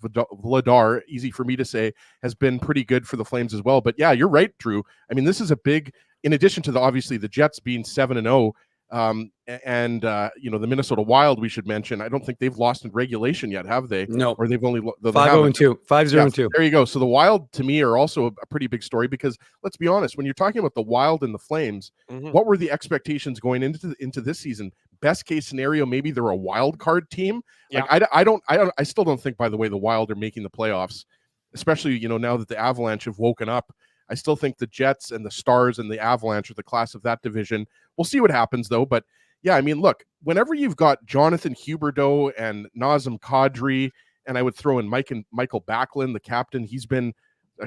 D: Vladar, easy for me to say, has been pretty good for the Flames as well. But yeah, you're right, Drew. I mean, this is a big, in addition to obviously the Jets being 7-0, you know, the Minnesota Wild, we should mention. I don't think they've lost in regulation yet, have they?
C: No.
D: Or they've only
C: 5-0-2. 5-0-2.
D: There you go. So the Wild, to me, are also a pretty big story because let's be honest, when you're talking about the Wild and the Flames, what were the expectations going into this season? Best case scenario, maybe they're a wild card team.
B: Yeah.
D: Like I still don't think, by the way, the Wild are making the playoffs, especially, you know, now that the Avalanche have woken up. I still think the Jets and the Stars and the Avalanche are the class of that division. We'll see what happens, though. But yeah, I mean, look, whenever you've got Jonathan Huberdeau and Nazem Kadri, and I would throw in Michael Backlund, the captain, he's been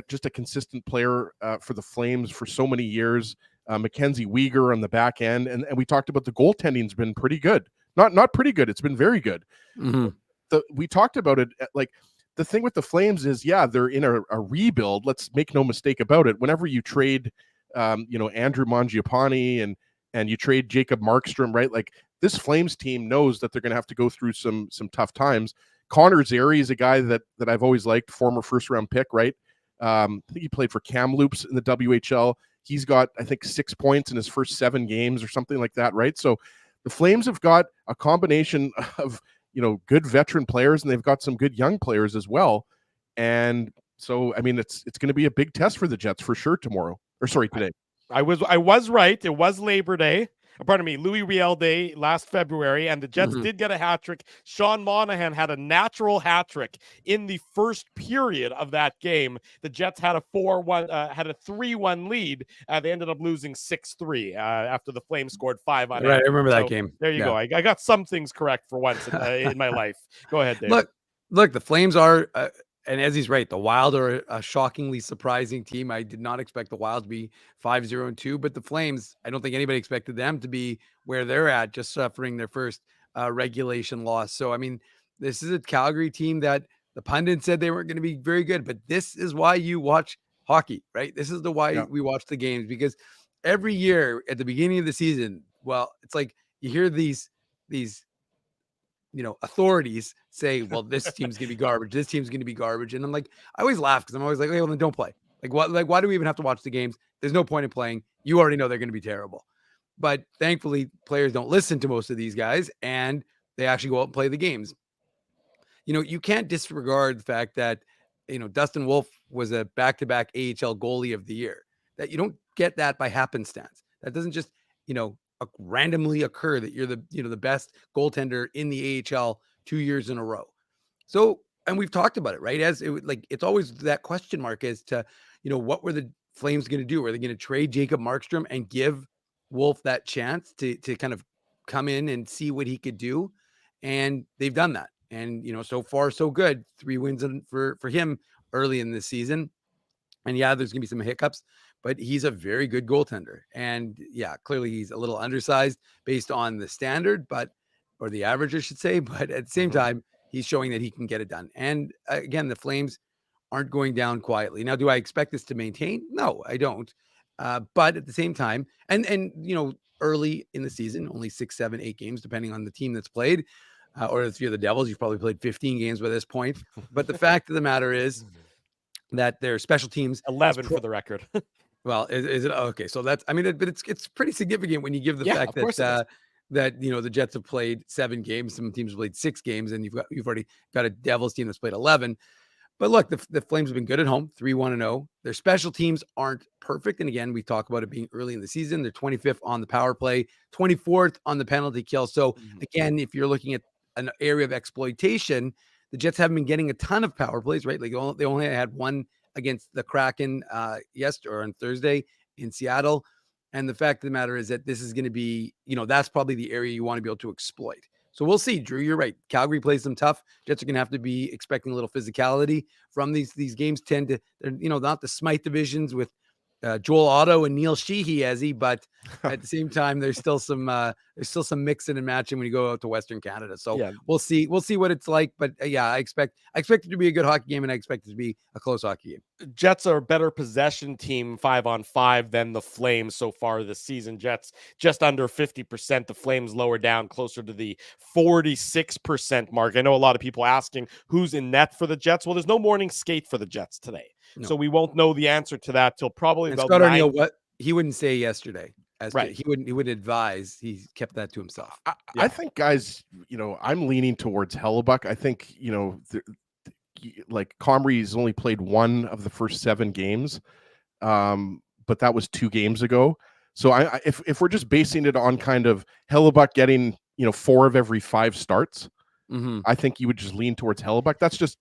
D: just a consistent player for the Flames for so many years. Mackenzie Weegar on the back end, and we talked about the goaltending's been pretty good. Not pretty good. It's been very good. We talked about it like. The thing with the Flames is, yeah, they're in a rebuild. Let's make no mistake about it. Whenever you trade, you know, Andrew Mangiapane and you trade Jacob Markstrom, right? Like this Flames team knows that they're going to have to go through some tough times. Connor Zary is a guy that I've always liked, former first round pick, right? I think he played for Kamloops in the WHL. He's got, I think, 6 points in his first 7 games or something like that, right? So the Flames have got a combination of, you know, good veteran players, and they've got some good young players as well. And so, I mean, it's going to be a big test for the Jets for sure today.
B: I was right. It was Labor Day. Pardon me, Louis Riel Day last February, and the Jets did get a hat trick. Sean Monahan had a natural hat trick in the first period of that game. The Jets had a 3-1 lead. They ended up losing 6-3 after the Flames scored 5 on it.
C: Right, I remember that game.
B: There you go. I got some things correct for once in my life. Go ahead, Dave.
C: Look, the Flames are. And as he's right, the Wild are a shockingly surprising team. I did not expect the Wild to be 5-0-2, but the Flames, I don't think anybody expected them to be where they're at, just suffering their first regulation loss. So, I mean, this is a Calgary team that the pundits said they weren't going to be very good, but this is why you watch hockey, right? This is why we watch the games, because every year at the beginning of the season, well, it's like you hear these you know, authorities say, well, this team's going to be garbage. This team's going to be garbage. And I'm like, I always laugh because I'm always like, hey, well, then don't play. Why do we even have to watch the games? There's no point in playing. You already know they're going to be terrible. But thankfully, players don't listen to most of these guys, and they actually go out and play the games. You know, you can't disregard the fact that, you know, Dustin Wolf was a back-to-back AHL goalie of the year. That you don't get that by happenstance. That doesn't just, you know, randomly occur that you're the best goaltender in the AHL 2 years in a row. So, and we've talked about it, right? It's always that question mark as to, you know, what were the Flames going to do? Are they going to trade Jacob Markstrom and give Wolf that chance to kind of come in and see what he could do? And they've done that. And, you know, so far so good. 3 wins for him early in this season. And yeah, there's going to be some hiccups, but he's a very good goaltender. And yeah, clearly he's a little undersized based on the standard, or the average, I should say. But at the same time, he's showing that he can get it done. And again, the Flames aren't going down quietly. Now, do I expect this to maintain? No, I don't. But at the same time, and you know, early in the season, only 6, 7, 8 games, depending on the team that's played, or if you're the Devils, you've probably played 15 games by this point. But the fact of the matter is that their special teams
B: 11 for the record.
C: Well, is it okay? So that's, I mean, but it's pretty significant when you give the fact that you know, the Jets have played 7 games, some teams have played 6 games, and you've already got a Devils team that's played 11. But look, the Flames have been good at home, 3-1-0. Their special teams aren't perfect, and again, we talk about it being early in the season. They're 25th on the power play, 24th on the penalty kill. So again, if you're looking at an area of exploitation, the Jets haven't been getting a ton of power plays, right? Like they only had one against the Kraken yesterday or on Thursday in Seattle. And the fact of the matter is that this is going to be, you know, that's probably the area you want to be able to exploit. So we'll see, Drew. You're right. Calgary plays them tough. Jets are going to have to be expecting a little physicality from these games. Tend to, they're, you know, not the Smythe divisions with Joel Otto and Neil Sheehy, Ezzy, but at the same time, there's still some mixing and matching when you go out to Western Canada. So
B: Yeah.
C: we'll see what it's like. But yeah, I expect it to be a good hockey game, and I expect it to be a close hockey game.
B: Jets are a better possession team 5-on-5 than the Flames so far this season. Jets just under 50%. The Flames lower down closer to the 46% mark. I know a lot of people asking who's in net for the Jets. Well, there's no morning skate for the Jets today.
C: No.
B: So we won't know the answer to that till probably
C: And
B: about
C: Scott
B: 9.
C: Arniel, what he wouldn't say yesterday.
B: Right.
C: He wouldn't advise. He kept that to himself.
D: I think, guys, I'm leaning towards Hellebuck. I think, like Comrie's only played one of the first 7 games, but that was 2 games ago. So if we're just basing it on kind of Hellebuck getting 4 of every 5 starts, I think you would just lean towards Hellebuck. That's just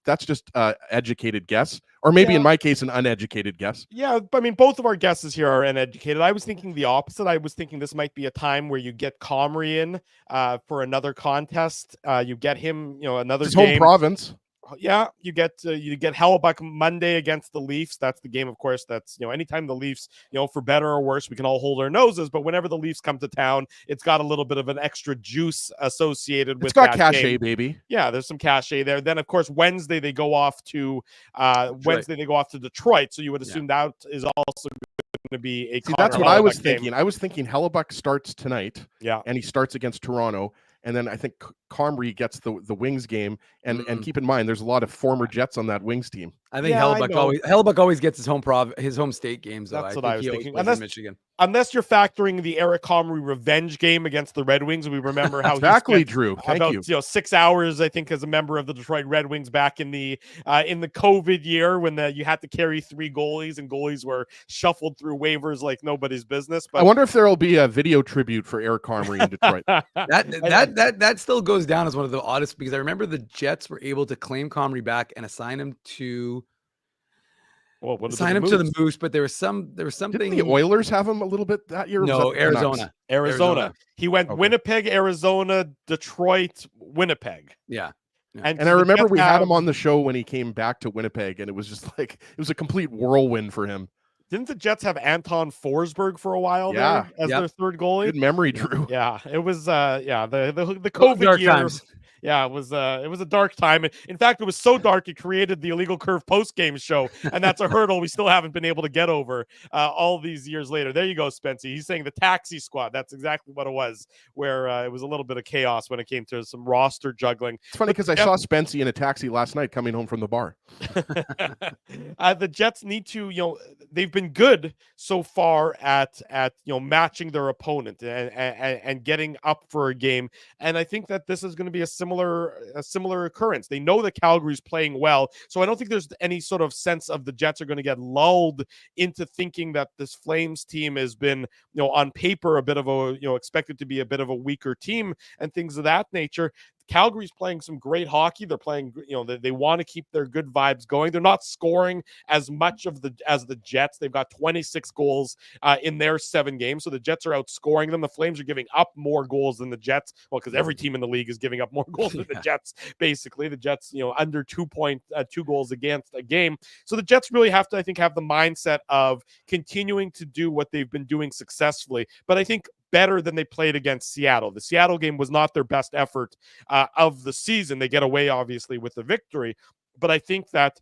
D: educated guess, or maybe in my case, an uneducated guess.
B: Yeah, I mean, both of our guesses here are uneducated. I was thinking the opposite. I was thinking this might be a time where you get Comrie in for another contest. You get him, another
D: His
B: game.
D: home province.
B: Yeah, you get Hellebuck Monday against the Leafs. That's the game, of course. That's anytime the Leafs, for better or worse, we can all hold our noses. But whenever the Leafs come to town, it's got a little bit of an extra juice associated with.
D: It's got
B: that
D: cachet,
B: game.
D: baby.
B: Yeah, there's some cachet there. Then, of course, Wednesday they go off to Detroit. So you would assume that is also going to be a.
D: See, that's what I was thinking.
B: Game.
D: I was thinking Hellebuck starts tonight.
B: Yeah,
D: and he starts against Toronto. And then I think Comrie gets the Wings game. And keep in mind, there's a lot of former Jets on that Wings team.
C: I think Hellebuck always gets his home state games. Though.
B: That's what I was thinking.
C: Michigan.
B: Unless you're factoring the Eric Comrie revenge game against the Red Wings, we remember how
D: exactly, Drew. Thank you.
B: 6 hours, I think, as a member of the Detroit Red Wings back in the COVID year when you had to carry 3 goalies and goalies were shuffled through waivers like nobody's business. But
D: I wonder if there will be a video tribute for Eric Comrie in Detroit.
C: that still goes down as one of the oddest, because I remember the Jets were able to claim Comrie back and assign him to. Sign him to the Moose, but there was something.
D: Didn't the Oilers have him a little bit that year?
C: No, Arizona.
B: He went Winnipeg, Arizona, Detroit, Winnipeg.
C: Yeah.
D: And I remember we had him on the show when he came back to Winnipeg, and it was just like it was a complete whirlwind for him.
B: Didn't the Jets have Anton Forsberg for a while there as their third goalie?
D: Good memory, Drew.
B: Yeah, it was the COVID year.
C: Times.
B: Yeah, it was a dark time. In fact, it was so dark it created the Illegal Curve post-game show, and that's a hurdle we still haven't been able to get over all these years later. There you go, Spency. He's saying the taxi squad. That's exactly what it was, where it was a little bit of chaos when it came to some roster juggling.
D: It's funny because I saw Spency in a taxi last night coming home from the bar.
B: The Jets need to, they've been good so far at matching their opponent and getting up for a game, and I think that this is going to be a similar occurrence. They know that Calgary's playing well, so I don't think there's any sort of sense of the Jets are going to get lulled into thinking that this Flames team has been, on paper a bit of a, expected to be a bit of a weaker team and things of that nature. Calgary's playing some great hockey. They're playing, they want to keep their good vibes going. They're not scoring as much as the Jets. They've got 26 goals in their 7 games. So the Jets are outscoring them. The Flames are giving up more goals than the Jets. Well, because every team in the league is giving up more goals than the Jets, basically. The Jets, under 2 goals against a game. So the Jets really have to, I think, have the mindset of continuing to do what they've been doing successfully. But I think better than they played against Seattle. The Seattle game was not their best effort of the season. They get away, obviously, with the victory. But I think that,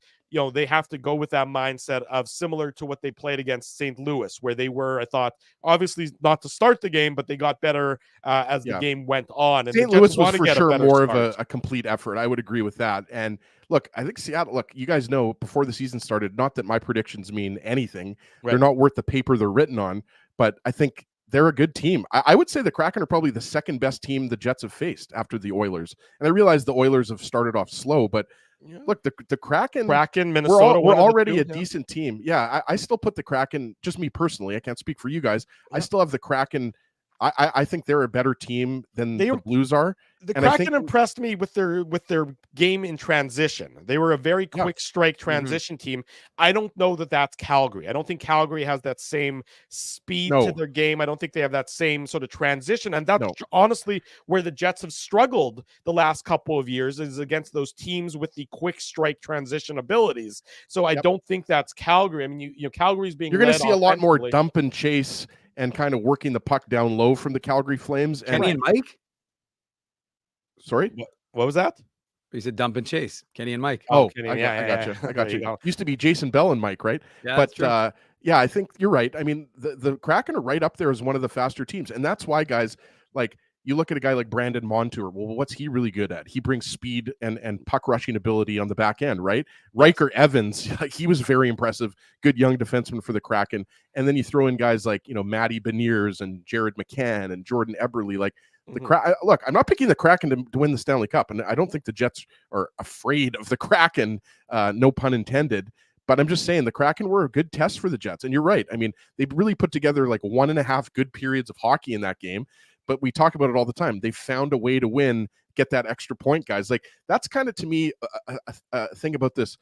B: they have to go with that mindset of similar to what they played against St. Louis, where they were, I thought, obviously not to start the game, but they got better as the game went on. And
D: St. Louis was for sure more of a complete effort. I would agree with that. And look, I think Seattle, you guys know before the season started, not that my predictions mean anything. Right. They're not worth the paper they're written on, but I think they're a good team. I would say the Kraken are probably the second best team the Jets have faced after the Oilers. And I realize the Oilers have started off slow, but look, the Kraken,
B: Minnesota,
D: we're already a decent team. Yeah, I still put the Kraken, just me personally, I can't speak for you guys. I still have the Kraken I think they're a better team than the Blues are.
B: The
D: and
B: Kraken impressed me with their game in transition. They were a very quick strike transition team. I don't know that that's Calgary. I don't think Calgary has that same speed to their game. I don't think they have that same sort of transition. And that's honestly where the Jets have struggled the last couple of years, is against those teams with the quick strike transition abilities. So I don't think that's Calgary. I mean, you know, Calgary's being
D: you're going to see a lot more dump and chase and kind of working the puck down low from the Calgary Flames.
C: Kenny and Mike?
D: Sorry?
B: What was that?
C: He said dump and chase. Kenny and Mike.
D: Oh,
B: Kenny,
D: I got you. Used to be Jason Bell and Mike, right?
C: Yeah,
D: but I think you're right. I mean, the Kraken are right up there as one of the faster teams. And that's why, guys, like, you look at a guy like Brandon Montour. Well, what's he really good at? He brings speed and puck rushing ability on the back end, right? Riker Evans, he was very impressive. Good young defenseman for the Kraken. And then you throw in guys like, you know, Matty Beniers and Jared McCann and Jordan Eberle. Like, look, I'm not picking the Kraken to win the Stanley Cup, and I don't think the Jets are afraid of the Kraken, no pun intended. But I'm just saying the Kraken were a good test for the Jets, and you're right. I mean, they really put together like 1.5 good periods of hockey in that game. But we talk about it all the time. They found a way to win, get that extra point, guys. Like, that's kind of, to me, a thing about this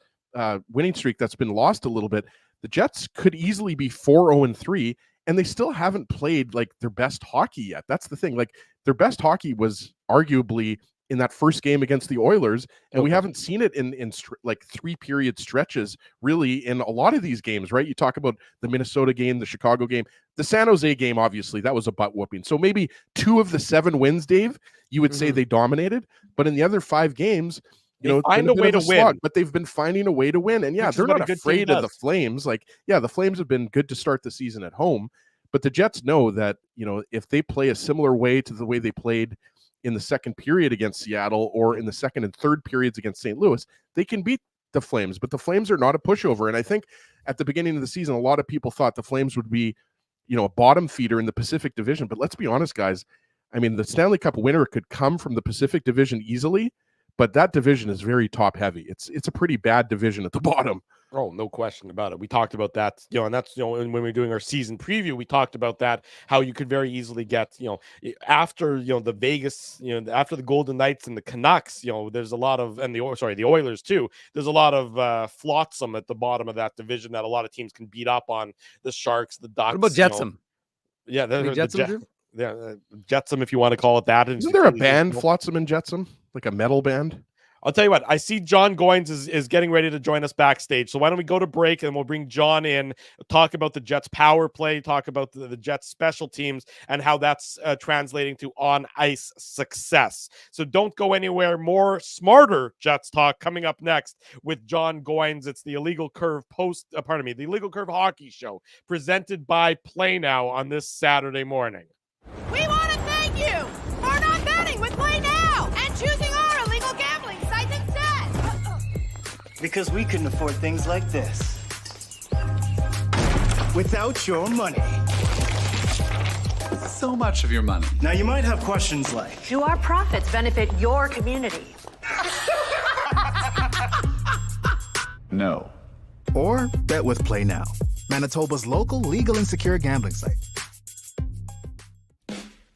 D: winning streak that's been lost a little bit. The Jets could easily be 4-0-3. And they still haven't played like their best hockey yet. That's the thing. Like, their best hockey was arguably in that first game against the Oilers, and we haven't seen it in like 3-period stretches really in a lot of these games, right? You talk about the Minnesota game, the Chicago game, the San Jose game. Obviously, that was a butt whooping. So maybe 2 of the 7 wins, Dave, you would say they dominated, but in the other 5 games, you know,
B: find a way to win.
D: but they've been finding a way to win. And they're not afraid of the Flames. Like, the Flames have been good to start the season at home, but the Jets know that, you know, if they play a similar way to the way they played in the second period against Seattle or in the second and third periods against St. Louis, they can beat the Flames. But the Flames are not a pushover. And I think at the beginning of the season, a lot of people thought the Flames would be, you know, a bottom feeder in the Pacific Division. But let's be honest, guys. I mean, the Stanley Cup winner could come from the Pacific Division easily, but that division is very top heavy. It's a pretty bad division at the bottom.
B: Oh, no question about it. We talked about that, you know, and that's, you know, when we were doing our season preview, we talked about that, how you could very easily get, you know, after, you know, the Vegas, you know, after the Golden Knights and the Canucks, you know, there's a lot of, and the Oilers too, there's a lot of flotsam at the bottom of that division that a lot of teams can beat up on. The Sharks, the Ducks.
C: What about Jetsam?
B: You know,
C: Jetsam?
B: Jetsam, if you want to call it that.
D: Isn't there a band, Flotsam and Jetsam? Like a metal band?
B: I'll tell you what, I see John Goins is getting ready to join us backstage. So why don't we go to break and we'll bring John in, talk about the Jets power play, talk about the Jets special teams and how that's translating to on-ice success. So don't go anywhere. More smarter Jets talk coming up next with John Goins. It's the Illegal Curve the Illegal Curve Hockey Show presented by Play Now on this Saturday morning.
E: We want to thank you for not betting with Play Now and choosing our illegal gambling sites instead.
F: Because we couldn't afford things like this without your money.
G: So much of your money.
F: Now, you might have questions like,
H: Do our profits benefit your community?
G: No.
I: Or bet with Play Now, Manitoba's local legal and secure gambling site.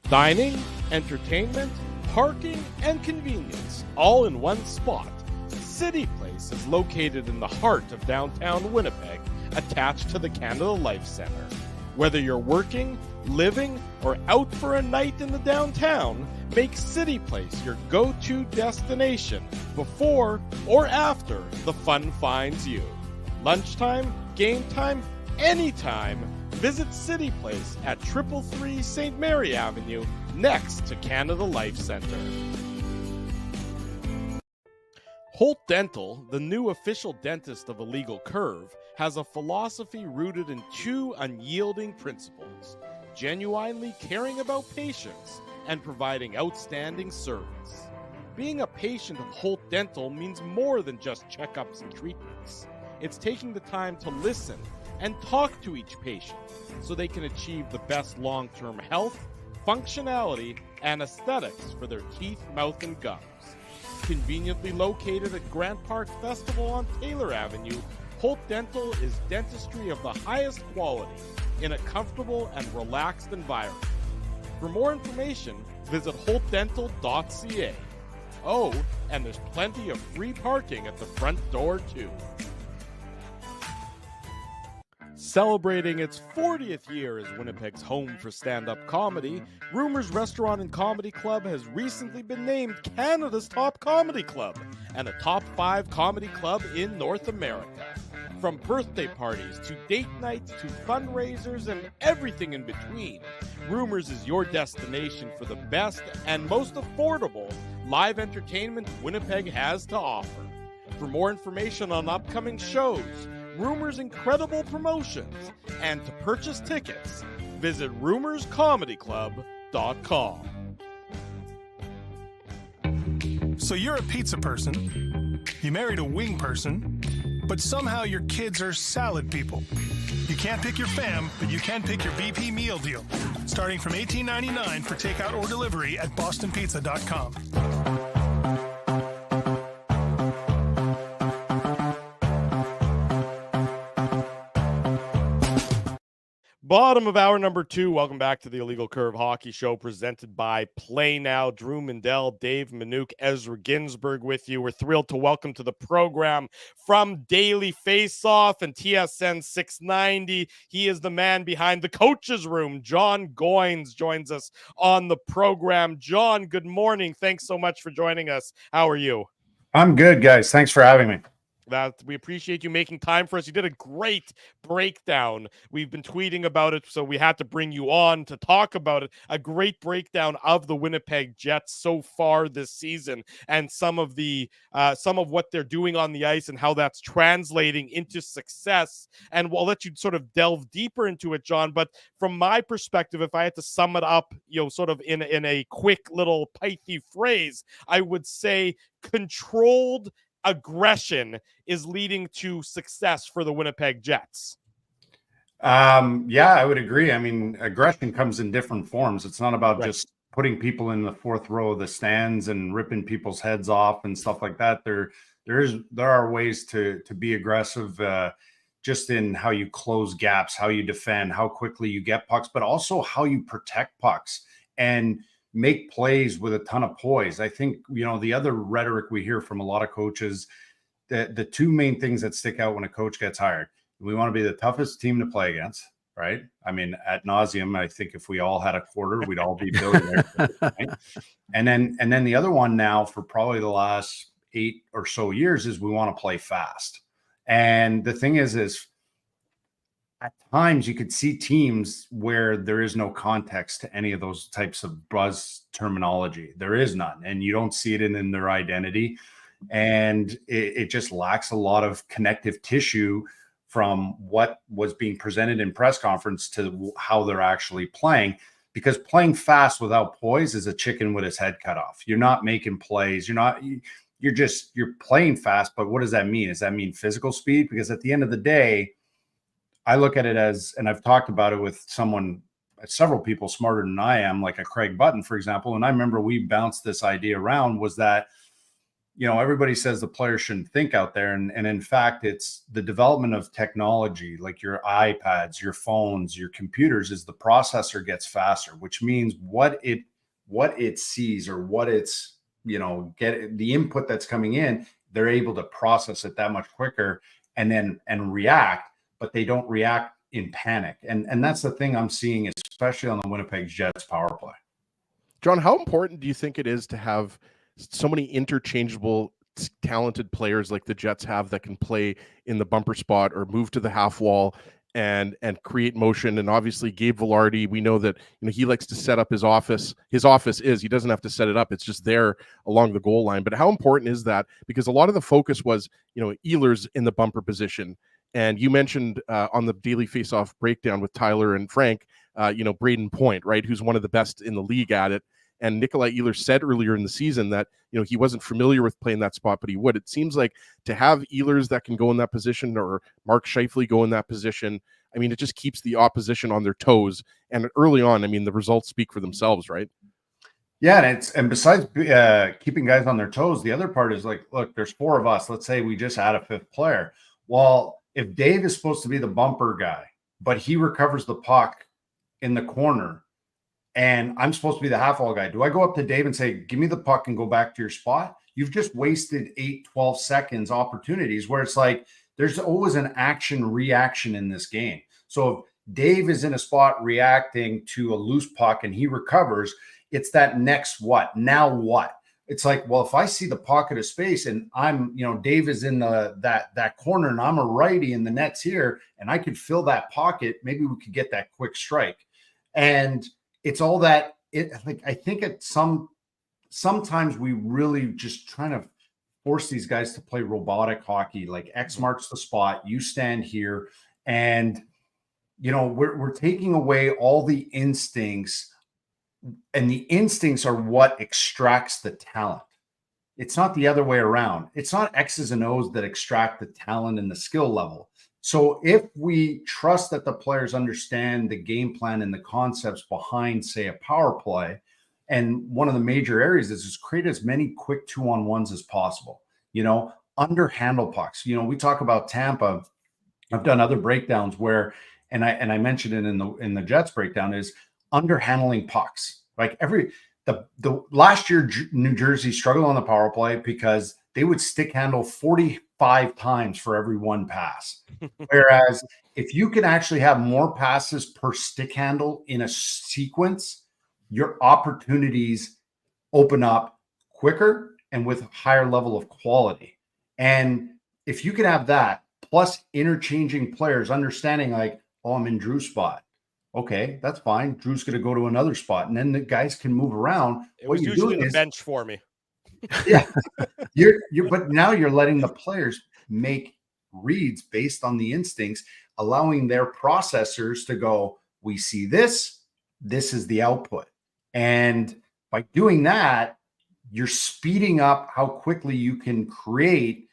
B: Dining, entertainment, parking, and convenience, all in one spot. City Place is located in the heart of downtown Winnipeg, attached to the Canada Life Centre. Whether you're working, living, or out for a night in the downtown, make City Place your go-to destination before or after the fun finds you. Lunchtime, game time, anytime, visit City Place at 333 St. Mary Avenue, next to Canada Life Centre. Holt Dental, the new official dentist of Illegal Curve, has a philosophy rooted in 2 unyielding principles: genuinely caring about patients and providing outstanding service. Being a patient of Holt Dental means more than just checkups and treatments. It's taking the time to listen and talk to each patient so they can achieve the best long-term health, functionality, and aesthetics for their teeth, mouth, and gums. Conveniently located at Grant Park Festival on Taylor Avenue, Holt Dental is dentistry of the highest quality in a comfortable and relaxed environment. For more information, visit holtdental.ca. Oh, and there's plenty of free parking at the front door, too. Celebrating its 40th year as Winnipeg's home for stand-up comedy, Rumors Restaurant and Comedy Club has recently been named Canada's top comedy club and a top 5 comedy club in North America. From birthday parties to date nights to fundraisers and everything in between, Rumors is your destination for the best and most affordable live entertainment Winnipeg has to offer. For more information on upcoming shows, Rumors' incredible promotions, and to purchase tickets, visit rumorscomedyclub.com.
J: So you're a pizza person, you married a wing person, but somehow your kids are salad people. You can't pick your fam, but you can pick your BP meal deal, starting from $18.99 for takeout or delivery at bostonpizza.com.
B: Bottom of hour number 2. Welcome back to the Illegal Curve Hockey Show presented by Play Now. Drew Mindell, Dave Minuk, Ezra Ginsburg with you. We're thrilled to welcome to the program from Daily Faceoff and TSN 690. He is the man behind the coach's room. John Goins joins us on the program. John, good morning. Thanks so much for joining us. How are you?
L: I'm good, guys. Thanks for having me.
B: That we appreciate you making time for us. You did a great breakdown. We've been tweeting about it, so we had to bring you on to talk about it. A great breakdown of the Winnipeg Jets so far this season, and some of what they're doing on the ice and how that's translating into success. And we'll let you sort of delve deeper into it, John. But from my perspective, if I had to sum it up, sort of in a quick little pithy phrase, I would say controlled aggression is leading to success for the Winnipeg Jets.
L: Yeah, I would agree. I mean, aggression comes in different forms. It's not about just putting people in the fourth row of the stands and ripping people's heads off and stuff like that. There are ways to be aggressive, just in how you close gaps, how you defend, how quickly you get pucks, but also how you protect pucks and make plays with a ton of poise. I think, the other rhetoric we hear from a lot of coaches, the two main things that stick out when a coach gets hired: we want to be the toughest team to play against, right? I mean, ad nauseum, I think if we all had a quarter, we'd all be billionaires. Right? And then the other one now for probably the last 8 or so years is we want to play fast. And the thing is at times you could see teams where there is no context to any of those types of buzz terminology. There is none, and you don't see it in their identity. And it just lacks a lot of connective tissue from what was being presented in press conference to how they're actually playing, because playing fast without poise is a chicken with his head cut off. You're not making plays. You're playing fast. But what does that mean? Does that mean physical speed? Because at the end of the day, I look at it as, and I've talked about it with several people smarter than I am, like a Craig Button, for example. And I remember we bounced this idea around, was that, everybody says the players shouldn't think out there. And in fact, it's the development of technology, like your iPads, your phones, your computers, is the processor gets faster, which means what it sees or what it's, get the input that's coming in, they're able to process it that much quicker and react. But they don't react in panic. And that's the thing I'm seeing, especially on the Winnipeg Jets power play.
D: John, how important do you think it is to have so many interchangeable, talented players like the Jets have that can play in the bumper spot or move to the half wall and create motion? And obviously Gabe Vilardi, we know that he likes to set up his office. His office he doesn't have to set it up. It's just there along the goal line. But how important is that? Because a lot of the focus was, Ehlers in the bumper position. And you mentioned on the Daily Faceoff breakdown with Tyler and Frank, Braden Point, right, who's one of the best in the league at it. And Nikolai Ehlers said earlier in the season that, he wasn't familiar with playing that spot, but he would. It seems like to have Ehlers that can go in that position, or Mark Scheifele go in that position, I mean, it just keeps the opposition on their toes. And early on, I mean, the results speak for themselves, right?
L: Yeah, and besides keeping guys on their toes, the other part is like, look, there's 4 of us. Let's say we just add a 5th player. Well, if Dave is supposed to be the bumper guy, but he recovers the puck in the corner, and I'm supposed to be the half wall guy. Do I go up to Dave and say, give me the puck and go back to your spot? You've just wasted 8, 12 seconds opportunities where it's like there's always an action reaction in this game. So if Dave is in a spot reacting to a loose puck and he recovers, it's that next what? Now what? It's like, well, if I see the pocket of space and I'm, Dave is in that corner and I'm a righty and the net's here and I could fill that pocket, maybe we could get that quick strike. And it's all that I think sometimes we really just trying to force these guys to play robotic hockey, like X marks the spot, you stand here, and we're taking away all the instincts, and the instincts are what extracts the talent. It's not the other way around. It's not X's and O's that extract the talent and the skill level. So if we trust that the players understand the game plan and the concepts behind, say, a power play, and one of the major areas is create as many quick 2-on-1s as possible, under handle pucks. We talk about Tampa. I've done other breakdowns where, and I mentioned it in the Jets breakdown, is under handling pucks. Like the last year, New Jersey struggled on the power play because they would stick handle 45 times for every one pass. Whereas if you can actually have more passes per stick handle in a sequence, your opportunities open up quicker and with a higher level of quality. And if you can have that, plus interchanging players, understanding like, oh, I'm in Drew's spot. Okay, that's fine. Drew's going to go to another spot. And then the guys can move around.
B: It was usually the bench for me.
L: Yeah. But now you're letting the players make reads based on the instincts, allowing their processors to go, we see this is the output. And by doing that, you're speeding up how quickly you can create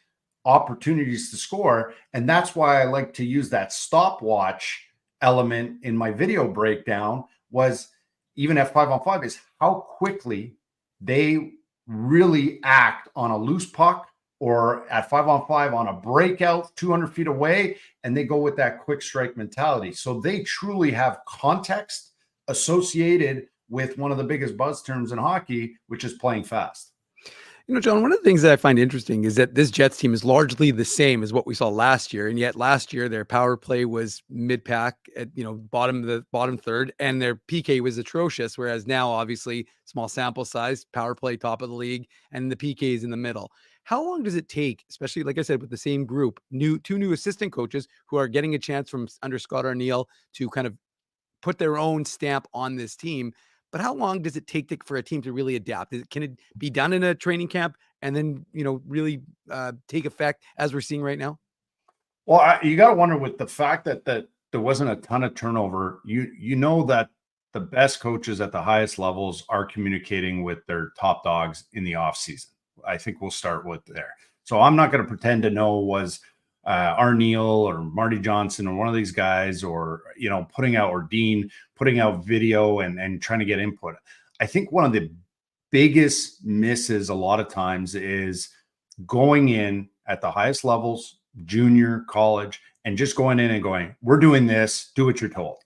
L: opportunities to score. And that's why I like to use that stopwatch element in my video breakdown, was even at 5-on-5 is how quickly they really act on a loose puck or at 5-on-5 on a breakout 200 feet away, and they go with that quick strike mentality. So they truly have context associated with one of the biggest buzz terms in hockey, which is playing fast.
C: John, one of the things that I find interesting is that this Jets team is largely the same as what we saw last year. And yet last year, their power play was mid-pack at, bottom third, and their PK was atrocious. Whereas now, obviously, small sample size, power play top of the league, and the PK is in the middle. How long does it take, especially, like I said, with the same group, two new assistant coaches who are getting a chance from under Scott Arniel to kind of put their own stamp on this team? But how long does it take for a team to really adapt? Can it be done in a training camp and then, really take effect as we're seeing right now?
L: Well, you got to wonder, with the fact that there wasn't a ton of turnover, you know that the best coaches at the highest levels are communicating with their top dogs in the off season. I think we'll start with there. So I'm not going to pretend to know was Arniel or Marty Johnson or one of these guys, or putting out, or Dean putting out video and trying to get input. I think one of the biggest misses a lot of times is going in at the highest levels, junior, college, and just going in and going, we're doing this, do what you're told.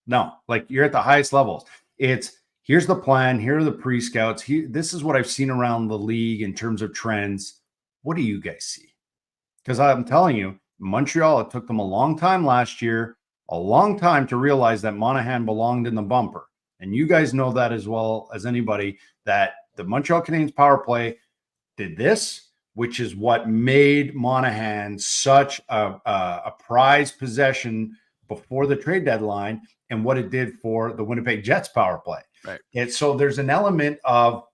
L: No, like you're at the highest levels. It's here's the plan, here are the pre-scouts, this is what I've seen around the league in terms of trends. What do you guys see? Because I'm telling you, Montreal, it took them a long time last year, a long time to realize that Monahan belonged in the bumper. And you guys know that as well as anybody, that the Montreal Canadiens power play did this, which is what made Monahan such a prized possession before the trade deadline, and what it did for the Winnipeg Jets power play.
C: Right.
L: And so there's an element of,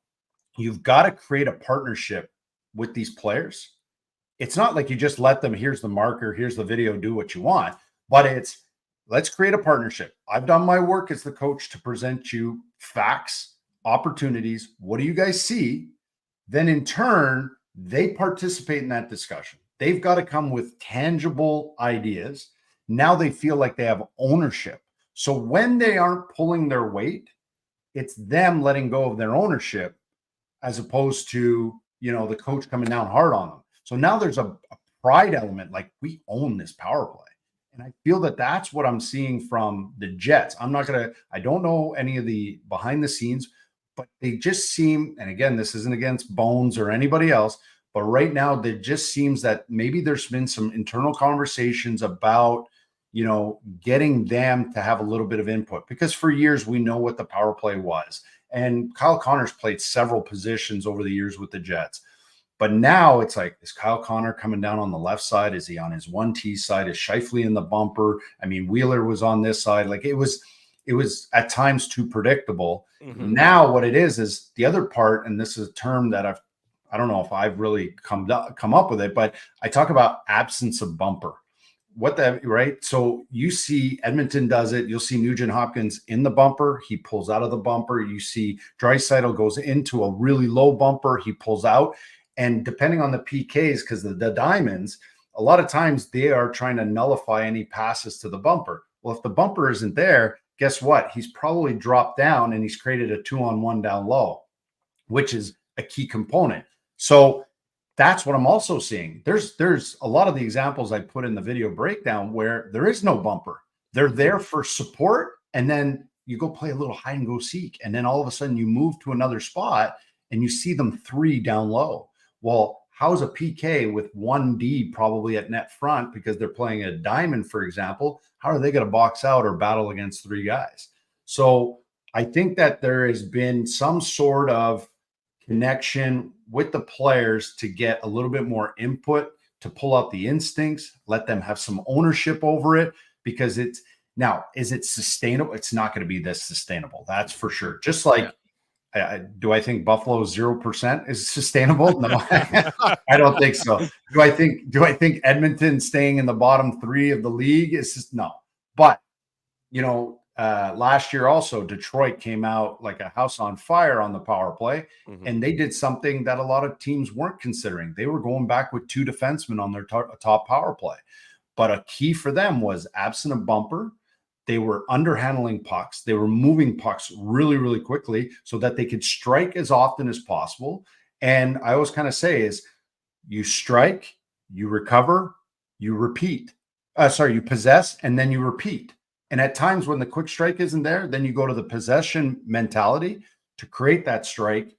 L: you've got to create a partnership with these players. It's not like you just let them, here's the marker, here's the video, do what you want, but it's, let's create a partnership. I've done my work as the coach to present you facts, opportunities. What do you guys see? Then in turn, they participate in that discussion. They've got to come with tangible ideas. Now they feel like they have ownership. So when they aren't pulling their weight, it's them letting go of their ownership, as opposed to, the coach coming down hard on them. So now there's a pride element, like we own this power play. And I feel that that's what I'm seeing from the Jets. I don't know any of the behind the scenes, but they just seem, and again, this isn't against Bones or anybody else, but right now it just seems that maybe there's been some internal conversations about, getting them to have a little bit of input, because for years we know what the power play was. And Kyle Connor's played several positions over the years with the Jets. But now it's like, is Kyle Connor coming down on the left side? Is he on his 1T side? Is Scheifele in the bumper? I mean, Wheeler was on this side. Like it was at times too predictable. Mm-hmm. Now what it is the other part, and this is a term that I don't know if I've really come up with it, but I talk about absence of bumper. Right? So you see Edmonton does it. You'll see Nugent Hopkins in the bumper. He pulls out of the bumper. You see Draisaitl goes into a really low bumper. He pulls out. And depending on the PKs, because the diamonds, a lot of times they are trying to nullify any passes to the bumper. Well, if the bumper isn't there, guess what? He's probably dropped down and he's created a 2-on-1 down low, which is a key component. So that's what I'm also seeing. There's a lot of the examples I put in the video breakdown where there is no bumper. They're there for support, and then you go play a little hide and go seek, and then all of a sudden you move to another spot and you see them 3 down low. Well, how's a PK with 1D probably at net front because they're playing a diamond, for example? How are they going to box out or battle against 3 guys? So I think that there has been some sort of connection with the players to get a little bit more input, to pull out the instincts, let them have some ownership over it, because is it sustainable? It's not going to be this sustainable. That's for sure. Just like, do I think Buffalo 0% is sustainable? No, I don't think so. Do I think Edmonton staying in the bottom 3 of the league is just no? But last year also Detroit came out like a house on fire on the power play, and they did something that a lot of teams weren't considering. They were going back with 2 defensemen on their top power play, but a key for them was absent of bumper. They were underhandling pucks. They were moving pucks really, really quickly so that they could strike as often as possible. And I always kind of say is you strike, you recover, you repeat. You possess, and then you repeat. And at times when the quick strike isn't there, then you go to the possession mentality to create that strike,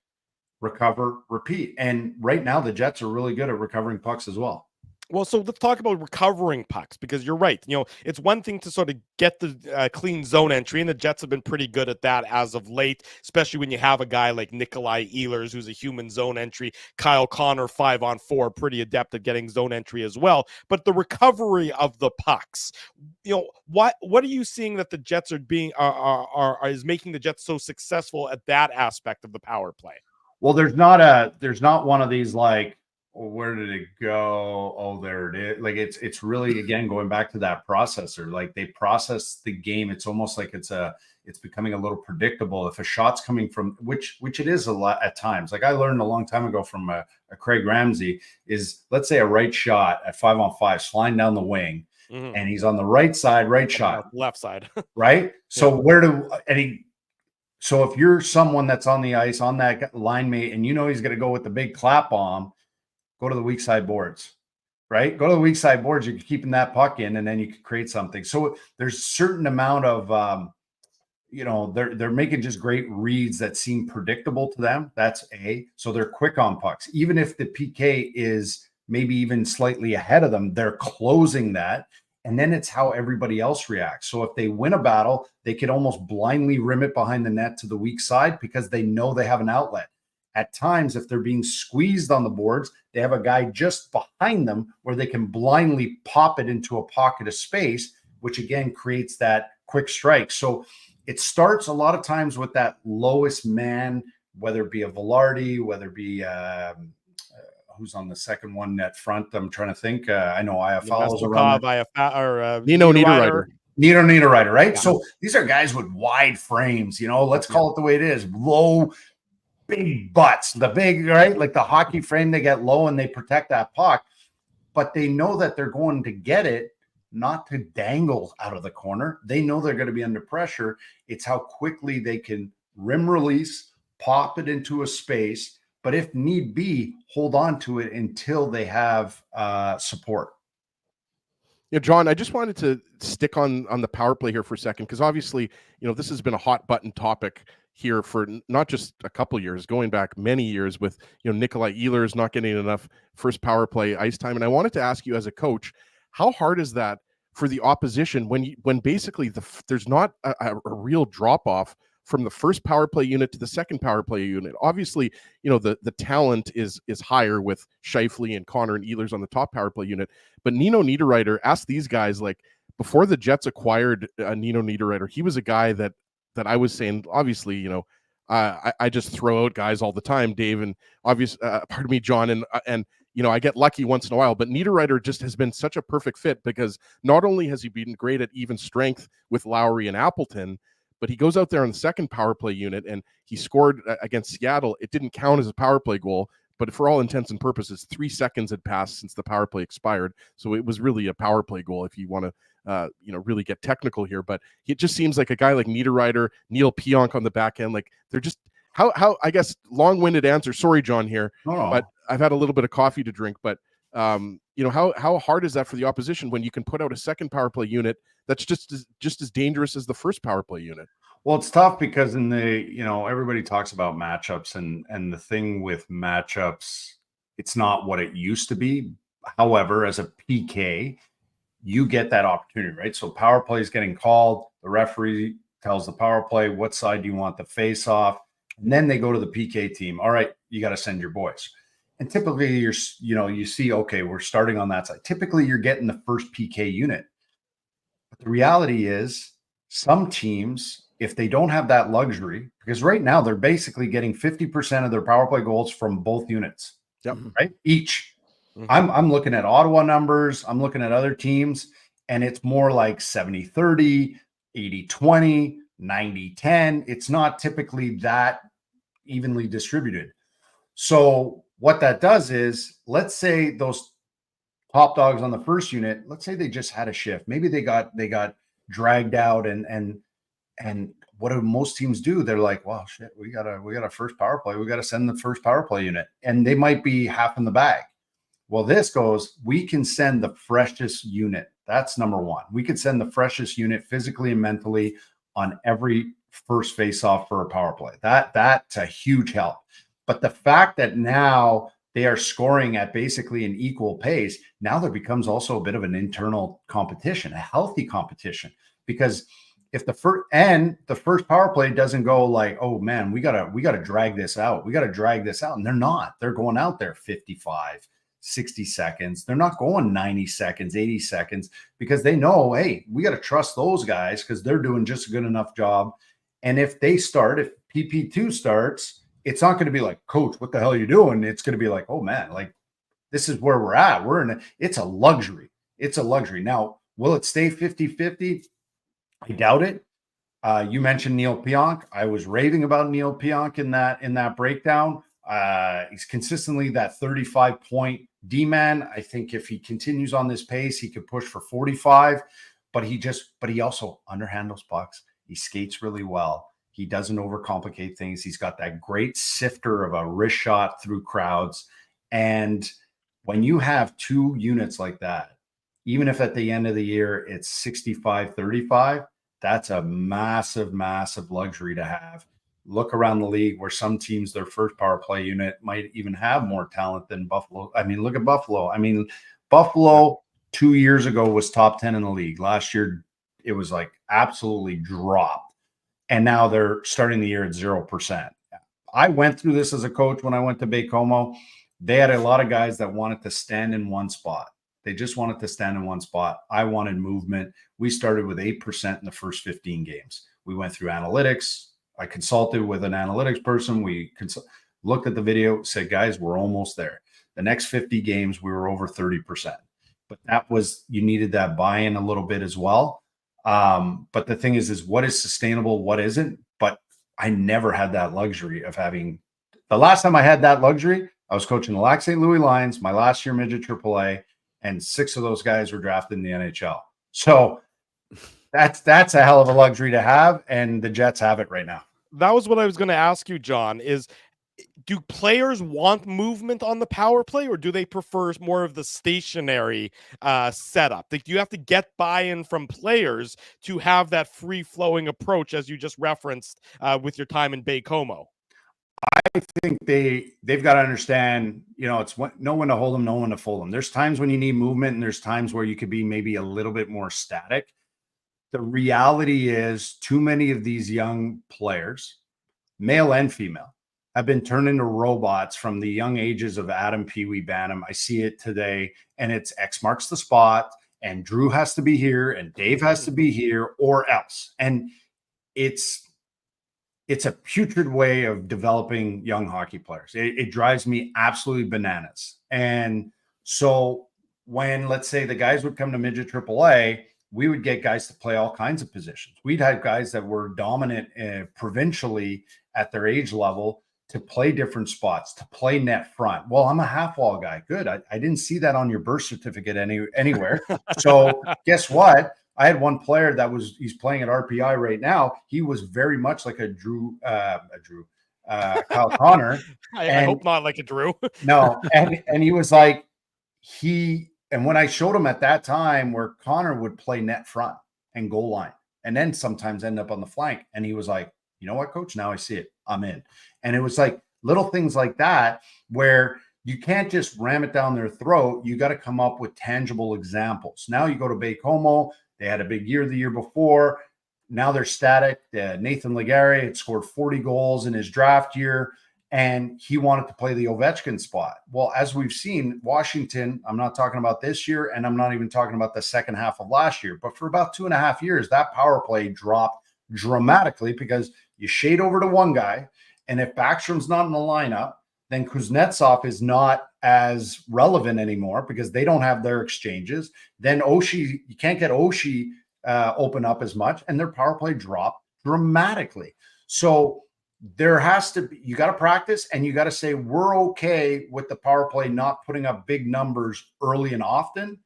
L: recover, repeat. And right now the Jets are really good at recovering pucks as well.
B: Well, so let's talk about recovering pucks, because you're right. It's one thing to sort of get the clean zone entry, and the Jets have been pretty good at that as of late, especially when you have a guy like Nikolai Ehlers, who's a human zone entry. Kyle Connor, 5-on-4, pretty adept at getting zone entry as well. But the recovery of the pucks, what are you seeing that the Jets is making the Jets so successful at that aspect of the power play?
L: Well, there's not one of these like, where did it go? Oh, there it is. Like it's really, again, going back to that processor. Like they process the game. It's almost like it's becoming a little predictable. If a shot's coming from which it is a lot at times. Like I learned a long time ago from a Craig Ramsey is, let's say a right shot at 5-on-5 flying down the wing, and he's on the right side, right shot,
B: left side,
L: right. So so if you're someone that's on the ice on that line mate, and he's going to go with the big clap bomb, go to the weak side boards, right? Go to the weak side boards. You're keeping that puck in, and then you can create something. So there's a certain amount of, they're making just great reads that seem predictable to them. That's so they're quick on pucks. Even if the PK is maybe even slightly ahead of them, they're closing that. And then it's how everybody else reacts. So if they win a battle, they could almost blindly rim it behind the net to the weak side because they know they have an outlet. At times, if they're being squeezed on the boards, they have a guy just behind them where they can blindly pop it into a pocket of space, which again creates that quick strike. So it starts a lot of times with that lowest man, whether it be a Velarde, whether it be who's on the second one net front. I'm trying to think. I know Iafallo's around.
D: Nino Niederreiter.
L: Nino Niederreiter, right? Yeah. So these are guys with wide frames, let's call it the way it is. Low, big butts, the big, right? Like the hockey frame, they get low and they protect that puck, but they know that they're going to get it, not to dangle out of the corner. They know they're going to be under pressure. It's how quickly they can rim release, pop it into a space, but if need be, hold on to it until they have support.
D: Yeah, John, I just wanted to stick on the power play here for a second, because obviously, this has been a hot button topic here for not just a couple years, going back many years with, Nikolai Ehlers not getting enough first power play ice time. And I wanted to ask you as a coach, how hard is that for the opposition when basically there's not a real drop off from the first power play unit to the second power play unit? Obviously, the talent is higher with Scheifele and Connor and Ehlers on the top power play unit. But Nino Niederreiter, asked these guys, like, before the Jets acquired Nino Niederreiter, he was a guy that I was saying, obviously, I just throw out guys all the time, Dave, and pardon me, John, and I get lucky once in a while, but Niederreiter just has been such a perfect fit, because not only has he been great at even strength with Lowry and Appleton, but he goes out there on the second power play unit and he scored against Seattle. It didn't count as a power play goal, but for all intents and purposes, 3 seconds had passed since the power play expired. So it was really a power play goal if you want to, really get technical here. But it just seems like a guy like Niederreiter, Neil Pionk on the back end, like they're just how I guess long-winded answer. Sorry, John, here, but I've had a little bit of coffee to drink. But how hard is that for the opposition when you can put out a second power play unit that's just as dangerous as the first power play unit?
L: Well, it's tough because in the, everybody talks about matchups, and the thing with matchups, it's not what it used to be. However, as a PK, you get that opportunity, right? So power play is getting called. The referee tells the power play, what side do you want the face off? And then they go to the PK team. All right, you got to send your boys. And typically you see, okay, we're starting on that side. Typically you're getting the first PK unit. But the reality is some teams, if they don't have that luxury, because right now they're basically getting 50% of their power play goals from both units.
D: Yep.
L: Right? Each. Mm-hmm. I'm looking at Ottawa numbers. I'm looking at other teams, and it's more like 70-30, 80-20, 90-10. It's not typically that evenly distributed. So what that does is, let's say those top dogs on the first unit, let's say they just had a shift. Maybe they got dragged out, and what do most teams do? They're like, well, shit, we got a first power play. We got to send the first power play unit, and they might be half in the bag. Well, this goes, we can send the freshest unit. That's number one. We could send the freshest unit physically and mentally on every first face-off for a power play. That's a huge help. But the fact that now they are scoring at basically an equal pace, now there becomes also a bit of an internal competition, a healthy competition. Because if the first power play doesn't go like, oh man, we gotta drag this out. We gotta drag this out. And they're not. They're going out there 55, 60 seconds. They're not going 90 seconds, 80 seconds, because they know, hey, we got to trust those guys because they're doing just a good enough job. And if PP2 starts, it's not going to be like, coach, what the hell are you doing? It's going to be like, oh man, like this is where we're at. It's a luxury. It's a luxury. Now, will it stay 50-50? I doubt it. You mentioned Neil Pionk. I was raving about Neil Pionk in that breakdown. He's consistently that 35-point D-man. I think if he continues on this pace, he could push for 45, but he also underhandles pucks. He skates really well. He doesn't overcomplicate things. He's got that great sifter of a wrist shot through crowds. And when you have two units like that, even if at the end of the year it's 65-35, that's a massive, massive luxury to have. Look around the league where some teams, their first power play unit might even have more talent than Buffalo. I mean, look at Buffalo. I mean, Buffalo 2 years ago was top 10 in the league. Last year, it was like absolutely dropped. And now they're starting the year at 0%. I went through this as a coach when I went to Baie-Comeau. They had a lot of guys that wanted to stand in one spot. They just wanted to stand in one spot. I wanted movement. We started with 8% in the first 15 games. We went through analytics. I consulted with an analytics person. We looked at the video, said, guys, we're almost there. The next 50 games, we were over 30%. But you needed that buy-in a little bit as well. But the thing is what is sustainable, what isn't? But I never had that luxury of having – the last time I had that luxury, I was coaching the Lac St. Louis Lions, my last year midget AAA, and 6 of those guys were drafted in the NHL. So that's a hell of a luxury to have, and the Jets have it right now.
B: That was what I was going to ask you, John, is do players want movement on the power play, or do they prefer more of the stationary setup? Like, do you have to get buy-in from players to have that free-flowing approach, as you just referenced with your time in Baie-Comeau?
L: I think they've got to understand, it's know when to hold them, know when to fold them. There's times when you need movement, and there's times where you could be maybe a little bit more static. The reality is, too many of these young players, male and female, have been turned into robots from the young ages of Adam Pee Wee Bantam. I see it today, and it's X marks the spot, and Drew has to be here, and Dave has to be here, or else. And it's a putrid way of developing young hockey players. It drives me absolutely bananas. And so when, let's say, the guys would come to midget AAA, we would get guys to play all kinds of positions. We'd have guys that were dominant provincially at their age level to play different spots, to play net front. Well, I'm a half wall guy. Good. I didn't see that on your birth certificate anywhere. So guess what? I had one player he's playing at RPI right now. He was very much like a Kyle Connor.
B: I hope not like a Drew.
L: No. And he was like, and when I showed him at that time where Connor would play net front and goal line, and then sometimes end up on the flank. And he was like, you know what, coach, now I see it. I'm in. And it was like little things like that where you can't just ram it down their throat. You got to come up with tangible examples. Now you go to Baie-Comeau. They had a big year the year before. Now they're static. Nathan Legare had scored 40 goals in his draft year, and he wanted to play the Ovechkin spot. Well, as we've seen, Washington, I'm not talking about this year, and I'm not even talking about the second half of last year, but for about 2.5 years, that power play dropped dramatically because you shade over to one guy, and if Backstrom's not in the lineup, then Kuznetsov is not as relevant anymore because they don't have their exchanges. Then Oshie, you can't get Oshie open up as much, and their power play dropped dramatically. So there has to be, you got to practice, and you got to say, we're okay with the power play not putting up big numbers early and often.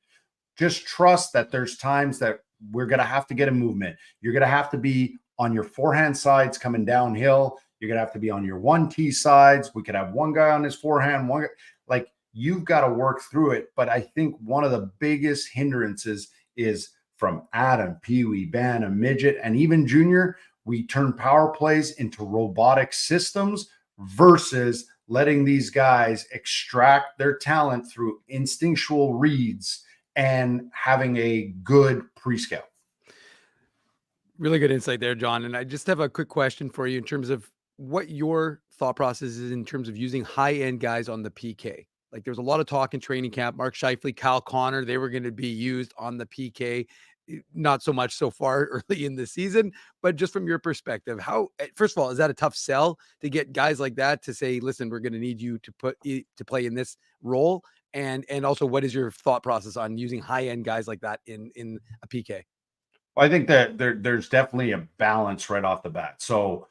L: Just trust that there's times that we're going to have to get a movement. You're going to have to be on your forehand sides coming downhill. You're going to have to be on your 1T sides. We could have one guy on his forehand, one guy, like, you've got to work through it. But I think one of the biggest hindrances is from Adam, Pee Wee, Bantam, midget, and even junior. We turn power plays into robotic systems versus letting these guys extract their talent through instinctual reads and having a good pre-scout.
C: Really good insight there, John. And I just have a quick question for you in terms of what your thought process is in terms of using high-end guys on the PK. Like, there's a lot of talk in training camp, Mark Scheifele, Kyle Connor, they were going to be used on the PK. Not so much so far early in the season, but just from your perspective, how, first of all, is that a tough sell to get guys like that to say, listen, we're going to need you to play in this role? And also, what is your thought process on using high-end guys like that in a PK?
L: Well, I think that there's definitely a balance right off the bat. So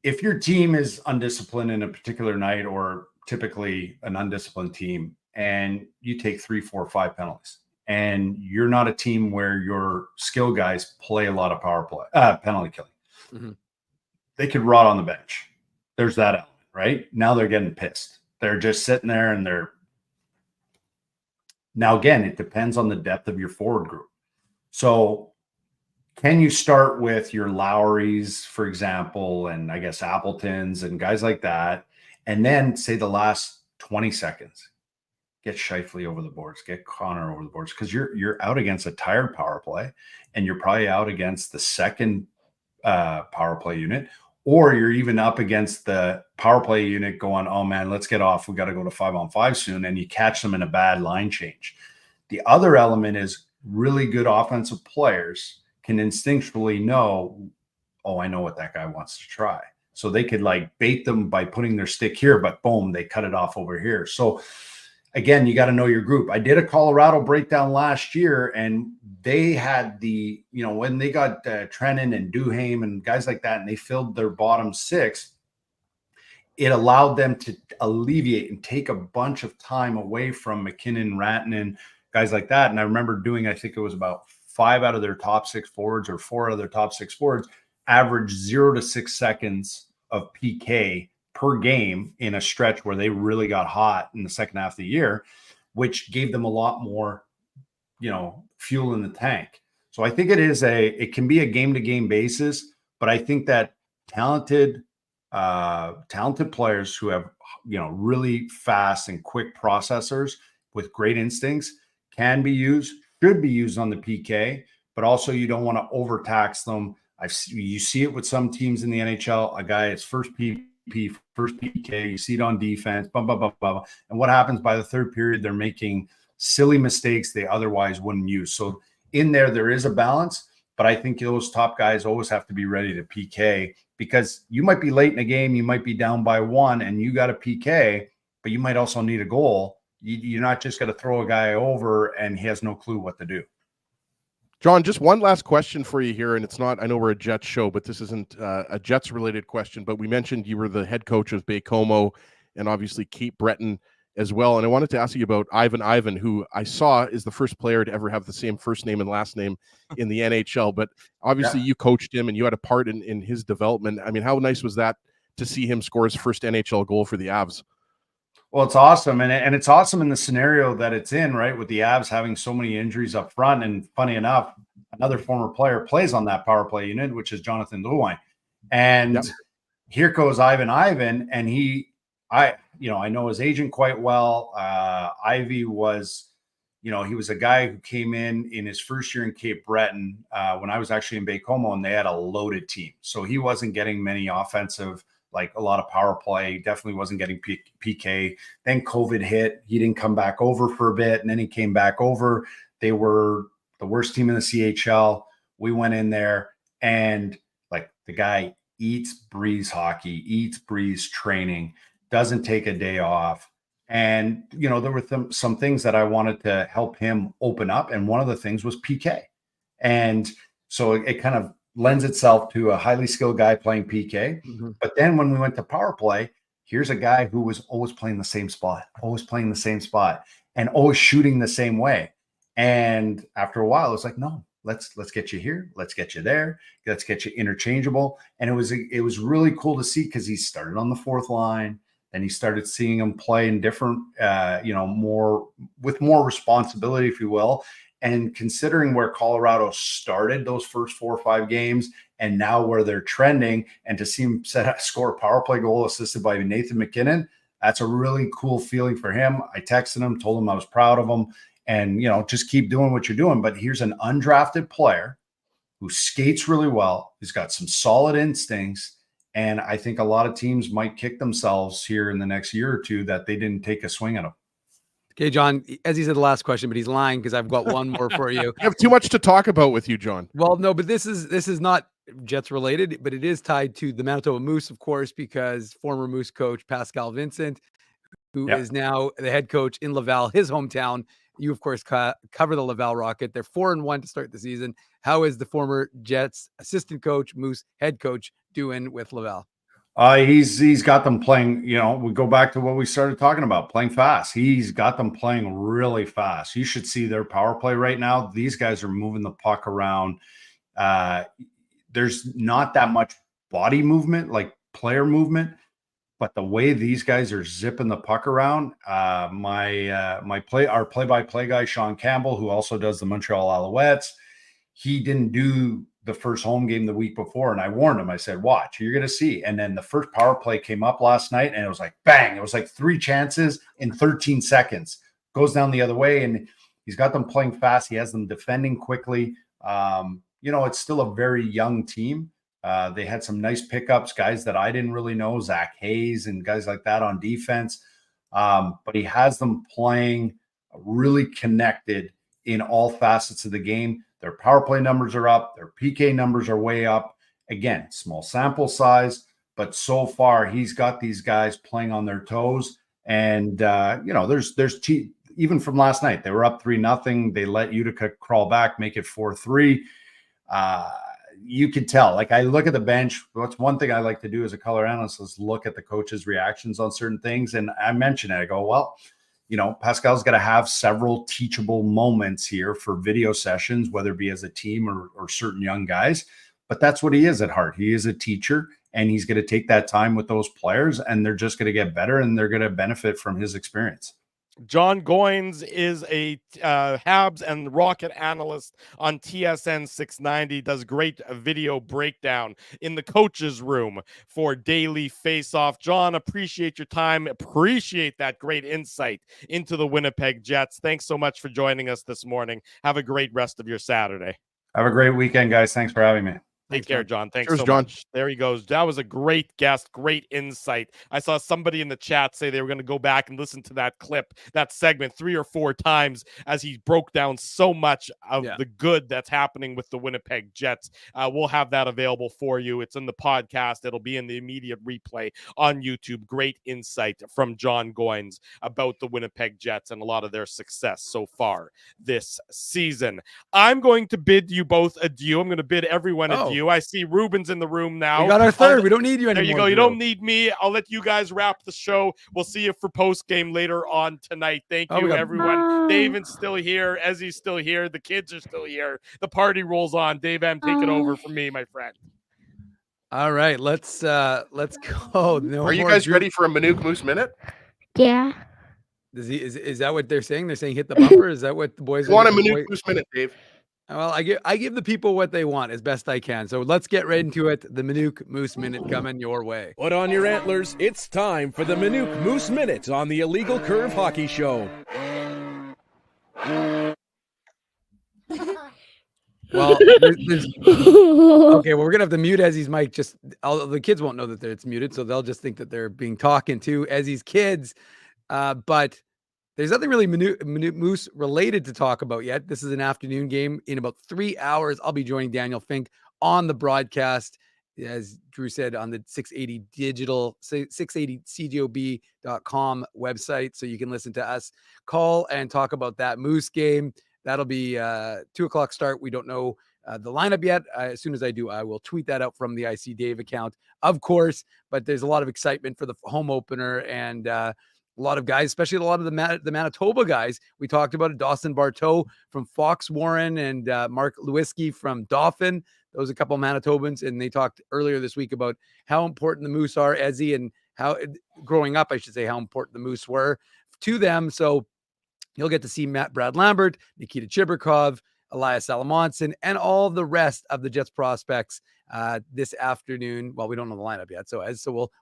L: if your team is undisciplined in a particular night, or typically an undisciplined team, and you take 3, 4, 5 penalties, and you're not a team where your skill guys play a lot of power play, penalty killing, they could rot on the bench. There's that element, right? Now they're getting pissed. They're just sitting there, and now again, it depends on the depth of your forward group. So can you start with your Lowrys, for example, and I guess Appletons and guys like that, and then say the last 20 seconds, get Scheifele over the boards, get Connor over the boards, because you're out against a tired power play, and you're probably out against the second power play unit, or you're even up against the power play unit going, oh man, let's get off. We got to go to 5-on-5 soon, and you catch them in a bad line change. The other element is really good offensive players can instinctually know, oh, I know what that guy wants to try. So they could like bait them by putting their stick here, but boom, they cut it off over here. So again, you got to know your group. I did a Colorado breakdown last year, and they had when they got Trennan and Duhaime and guys like that, and they filled their bottom 6, it allowed them to alleviate and take a bunch of time away from McKinnon, Rantanen, guys like that. And I remember doing, I think it was about 5 out of their top 6 forwards, or 4 out of their top 6 forwards, average 0 to 6 seconds of PK per game in a stretch where they really got hot in the second half of the year, which gave them a lot more, fuel in the tank. So I think it can be a game-to-game basis, but I think that talented players who have, really fast and quick processors with great instincts should be used on the PK, but also you don't want to overtax them. You see it with some teams in the NHL, a guy is first PP, first PK, you see it on defense, blah, blah, blah, blah. And what happens by the third period, they're making silly mistakes they otherwise wouldn't use. So in there is a balance, but I think those top guys always have to be ready to PK, because you might be late in a game, you might be down by 1 and you got a PK, but you might also need a goal. You're not just going to throw a guy over and he has no clue what to do.
D: John, just one last question for you here, and it's not, I know we're a Jets show, but this isn't a Jets-related question, but we mentioned you were the head coach of Baie-Comeau and obviously Cape Breton as well, and I wanted to ask you about Ivan, who I saw is the first player to ever have the same first name and last name in the NHL, but obviously you coached him and you had a part in his development. I mean, how nice was that to see him score his first NHL goal for the Avs?
L: Well, it's awesome. And it's awesome in the scenario that it's in, right? With the Avs having so many injuries up front. And funny enough, another former player plays on that power play unit, which is Jonathan Drouin. And here goes Ivan. And I know his agent quite well. Ivy was, he was a guy who came in his first year in Cape Breton when I was actually in Baie-Comeau, and they had a loaded team. So he wasn't getting many offensive, like a lot of power play, definitely wasn't getting PK. Then COVID hit. He didn't come back over for a bit, and then he came back over. They were the worst team in the CHL. We went in there, and like the guy eats, breathes hockey, eats, breathes training, doesn't take a day off. And, there were some things that I wanted to help him open up, and one of the things was PK. And so it kind of lends itself to a highly skilled guy playing PK. Mm-hmm. But then when we went to power play, here's a guy who was always playing the same spot, and always shooting the same way. And after a while, it was like, no, let's get you here. Let's get you there. Let's get you interchangeable. And it was really cool to see, because he started on the fourth line. And he started seeing him play in different, more responsibility, if you will. And considering where Colorado started those first 4 or 5 games, and now where they're trending, and to see him score a power play goal assisted by Nathan McKinnon, that's a really cool feeling for him. I texted him, told him I was proud of him, and just keep doing what you're doing. But here's an undrafted player who skates really well. He's got some solid instincts. And I think a lot of teams might kick themselves here in the next year or two that they didn't take a swing at him.
C: Okay, John, as he said the last question, but he's lying, because I've got one more for you.
D: I have too much to talk about with you, John.
C: Well, no, but this is not Jets related, but it is tied to the Manitoba Moose, of course, because former Moose coach Pascal Vincent, who is now the head coach in Laval, his hometown. You, of course, cover the Laval Rocket. They're 4-1 to start the season. How is the former Jets assistant coach, Moose head coach, doing with Laval?
L: He's got them playing, we go back to what we started talking about, playing fast. He's got them playing really fast. You should see their power play right now. These guys are moving the puck around. There's not that much body movement, like player movement, but the way these guys are zipping the puck around, our play-by-play guy, Sean Campbell, who also does the Montreal Alouettes, he didn't do the first home game the week before. And I warned him, I said, watch, you're going to see. And then the first power play came up last night, and it was like, bang, it was like 3 chances in 13 seconds, goes down the other way. And he's got them playing fast. He has them defending quickly. It's still a very young team. They had some nice pickups, guys that I didn't really know, Zach Hayes and guys like that on defense. But he has them playing really connected in all facets of the game. Their power play numbers are up. Their PK numbers are way up. Again, small sample size, but so far he's got these guys playing on their toes. And, even from last night, they were up 3-0. They let Utica crawl back, make it 4-3. You could tell. Like, I look at the bench. What's one thing I like to do as a color analyst is look at the coaches' reactions on certain things. And I mentioned it. I go, well, Pascal's got to have several teachable moments here for video sessions, whether it be as a team or certain young guys. But that's what he is at heart. He is a teacher, and he's going to take that time with those players, and they're just going to get better, and they're going to benefit from his experience.
B: John Goins is a Habs and Rocket analyst on TSN 690, does great video breakdown in the coach's room for Daily Face-Off. John, appreciate your time. Appreciate that great insight into the Winnipeg Jets. Thanks so much for joining us this morning. Have a great rest of your Saturday.
L: Have a great weekend, guys. Thanks for having me.
B: Take care, John. Thanks
D: Cheers,
B: so
D: John.
B: much. There he goes. That was a great guest, great insight. I saw somebody in the chat say they were going to go back and listen to that clip, that segment 3 or 4 times as he broke down so much of the good that's happening with the Winnipeg Jets. We'll have that available for you. It's in the podcast. It'll be in the immediate replay on YouTube. Great insight from John Goins about the Winnipeg Jets and a lot of their success so far this season. I'm going to bid you both adieu. I'm going to bid everyone adieu. I see Ruben's in the room now.
C: We got our third. We don't need you anymore.
B: There you go. You don't need me. I'll let you guys wrap the show. We'll see you for post game later on tonight. Thank you, everyone. David's still here. Ezzy's still here. The kids are still here. The party rolls on. Dave M, take it over from me, my friend.
C: All right, let's go. No
D: Are you guys ready for a Minuk Moose Minute?
M: Yeah.
C: Is that what they're saying? They're saying hit the bumper. Is that what the boys
D: want a Minuk Moose Minute, Dave?
C: Well, I give the people what they want as best I can. So let's get right into it. The Minuk Moose Minute coming your way.
N: Put on your antlers. It's time for the Minuk Moose Minute on the Illegal Curve Hockey Show.
C: Well, okay. Well, we're gonna have to mute Ezzy's mic. Just the kids won't know that it's muted, so they'll just think that they're being talking to Ezzy's kids. But there's nothing really Minuk Moose related to talk about yet. This is an afternoon game. In about 3 hours, I'll be joining Daniel Fink on the broadcast, as Drew said, on the 680 digital, 680cgob.com website. So you can listen to us call and talk about that Moose game. That'll be 2 o'clock start. We don't know the lineup yet. As soon as I do, I will tweet that out from the IC Dave account, of course. But there's a lot of excitement for the home opener, and a lot of guys, especially a lot of the Manitoba guys. We talked about it. Dawson Barteau from Fox Warren and Mark Lewinsky from Dauphin. Those are a couple of Manitobans, and they talked earlier this week about how important the Moose are, Ezzy, and how growing up, I should say, how important the Moose were to them. So you'll get to see Brad Lambert, Nikita Chibrikov, Elias Salamonson, and all the rest of the Jets prospects this afternoon. Well, we don't know the lineup yet, so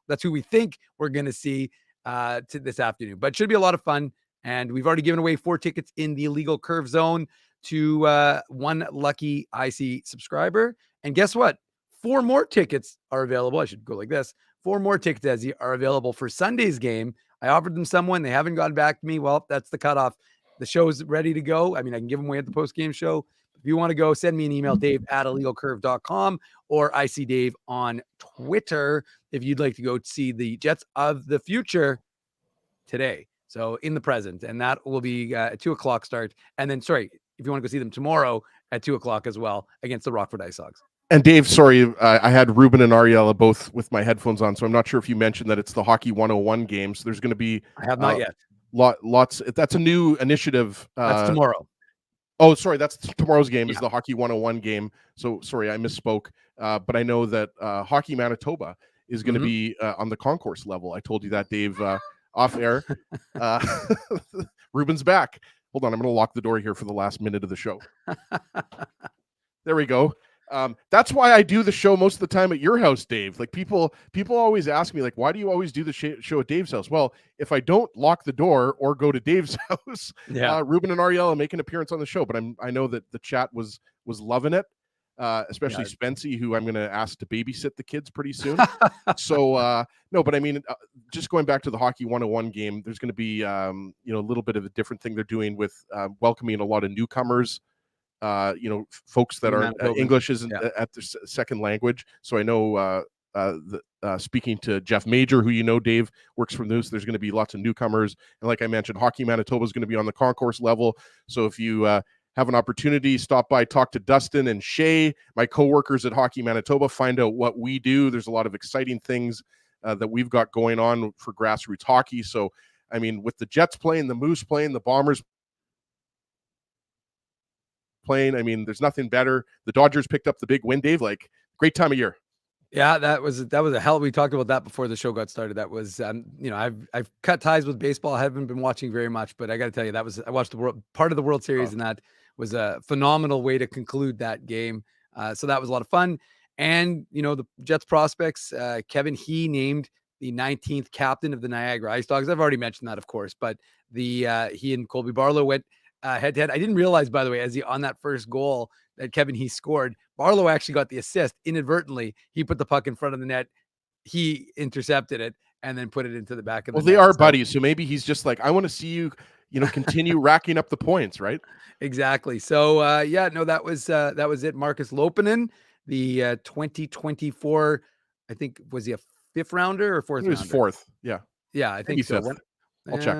C: that's who we think we're going to see to this afternoon. But it should be a lot of fun, and we've already given away 4 tickets in the Illegal Curve Zone to one lucky IC subscriber. And guess what? 4 more tickets are available. I should go like this. 4 more tickets, Ezzy, are available for Sunday's game. I offered them someone. They haven't gotten back to me. Well, that's the cutoff. The show is ready to go. I mean, I can give them away at the post-game show. If you want to go, send me an email, dave@illegalcurve.com, or IC Dave on Twitter if you'd like to go see the Jets of the future today. So in the present. And that will be at 2 o'clock start. And then, if you want to go see them tomorrow at 2 o'clock as well against the Rockford Ice Hogs.
D: And Dave, sorry, I had Ruben and Ariella both with my headphones on, so I'm not sure if you mentioned that it's the Hockey 101 game. So there's going to be
C: I have not yet.
D: Lots. That's a new initiative.
C: That's tomorrow.
D: Oh, sorry, that's tomorrow's game. Is the Hockey 101 game. So sorry, I misspoke. But I know that Hockey Manitoba is going to be on the concourse level. I told you that, Dave, off air. Ruben's back. Hold on, I'm going to lock the door here for the last minute of the show. There we go. That's why I do the show most of the time at your house, Dave. Like people always ask me, like, why do you always do the show at Dave's house? Well, if I don't lock the door or go to Dave's house, Ruben and Ariella make an appearance on the show. But I know that the chat was loving it, especially Spency, who I'm going to ask to babysit the kids pretty soon. So no, but I mean, just going back to the Hockey 101 game, there's going to be a little bit of a different thing they're doing with welcoming a lot of newcomers. Folks that are English isn't at their second language. So I know speaking to Jeff Major, who Dave works for News, there's going to be lots of newcomers. And like I mentioned, Hockey Manitoba is going to be on the concourse level. So if you have an opportunity, stop by, talk to Dustin and Shay, my coworkers at Hockey Manitoba, find out what we do. There's a lot of exciting things that we've got going on for grassroots hockey. So, I mean, with the Jets playing, the Moose playing, the Bombers playing, I mean, there's nothing better. The Dodgers picked up the big win, Dave. Like, great time of year.
C: Yeah, that was a hell. We talked about that before the show got started. That was, I've cut ties with baseball. I haven't been watching very much, but I got to tell you, I watched part of the World Series, and that was a phenomenal way to conclude that game. So that was a lot of fun. And the Jets prospects, Kevin He named the 19th captain of the Niagara Ice Dogs. I've already mentioned that, of course, but he and Colby Barlow went head to head. I didn't realize, by the way, on that first goal that Kevin He scored, Barlow actually got the assist inadvertently. He put the puck in front of the net. He intercepted it and then put it into the back of the net.
D: Well, they are buddies, so maybe he's just like, I want to see you, continue racking up the points, right?
C: Exactly. So, that was it. Marcus Lopinen, the 2024, I think, was he a fifth rounder or fourth?
D: He was
C: rounder?
D: Fourth. Yeah.
C: Yeah, I think so.
D: I'll check.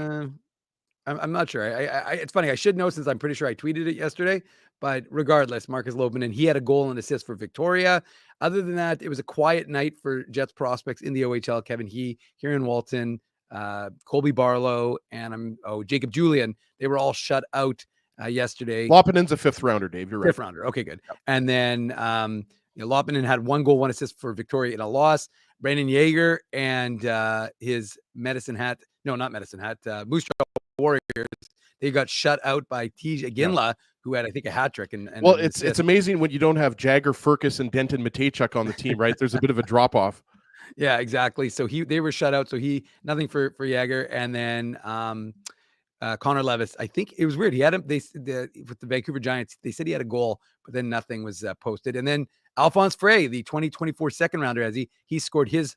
C: I'm not sure. It's funny. I should know since I'm pretty sure I tweeted it yesterday. But regardless, Marcus Lopinen, he had a goal and assist for Victoria. Other than that, it was a quiet night for Jets prospects in the OHL. Kevin He, Kieran Walton, Colby Barlow, and Jacob Julian. They were all shut out yesterday.
D: Lopinen's a fifth rounder, Dave. You're right.
C: Fifth rounder. Okay, good. Yep. And then Lopinen had 1 goal, 1 assist for Victoria in a loss. Brandon Yeager and his Moose Jaw Warriors, they got shut out by Tij Aginla, who had, I think, a hat trick. And
D: well, it's amazing when you don't have Jagger, Furcus, and Denton Matejchuk on the team, right? There's a bit of a drop off.
C: Yeah, exactly. So they were shut out. So nothing for Yeager. And then Connor Levis, I think it was weird. He had him. With the Vancouver Giants, they said he had a goal, but then nothing was posted. And then Alphonse Frey, the 2024 second rounder, as he scored his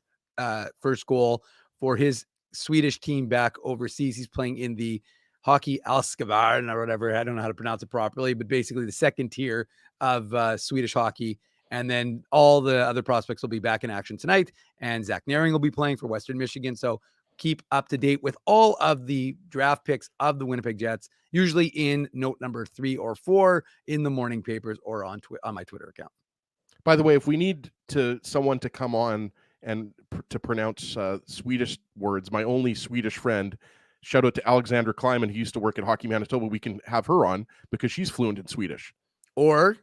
C: first goal for his Swedish team back overseas. He's playing in the Hockey Alskavarn or whatever. I don't know how to pronounce it properly, but basically the second tier of Swedish hockey. And then all the other prospects will be back in action tonight. And Zach Naring will be playing for Western Michigan. So keep up to date with all of the draft picks of the Winnipeg Jets, usually in note number 3 or 4 in the morning papers or on my Twitter account.
D: By the way, if we need someone to come on and to pronounce Swedish words, my only Swedish friend, shout out to Alexander Kleiman, who used to work at Hockey Manitoba. We can have her on because she's fluent in Swedish.
C: Or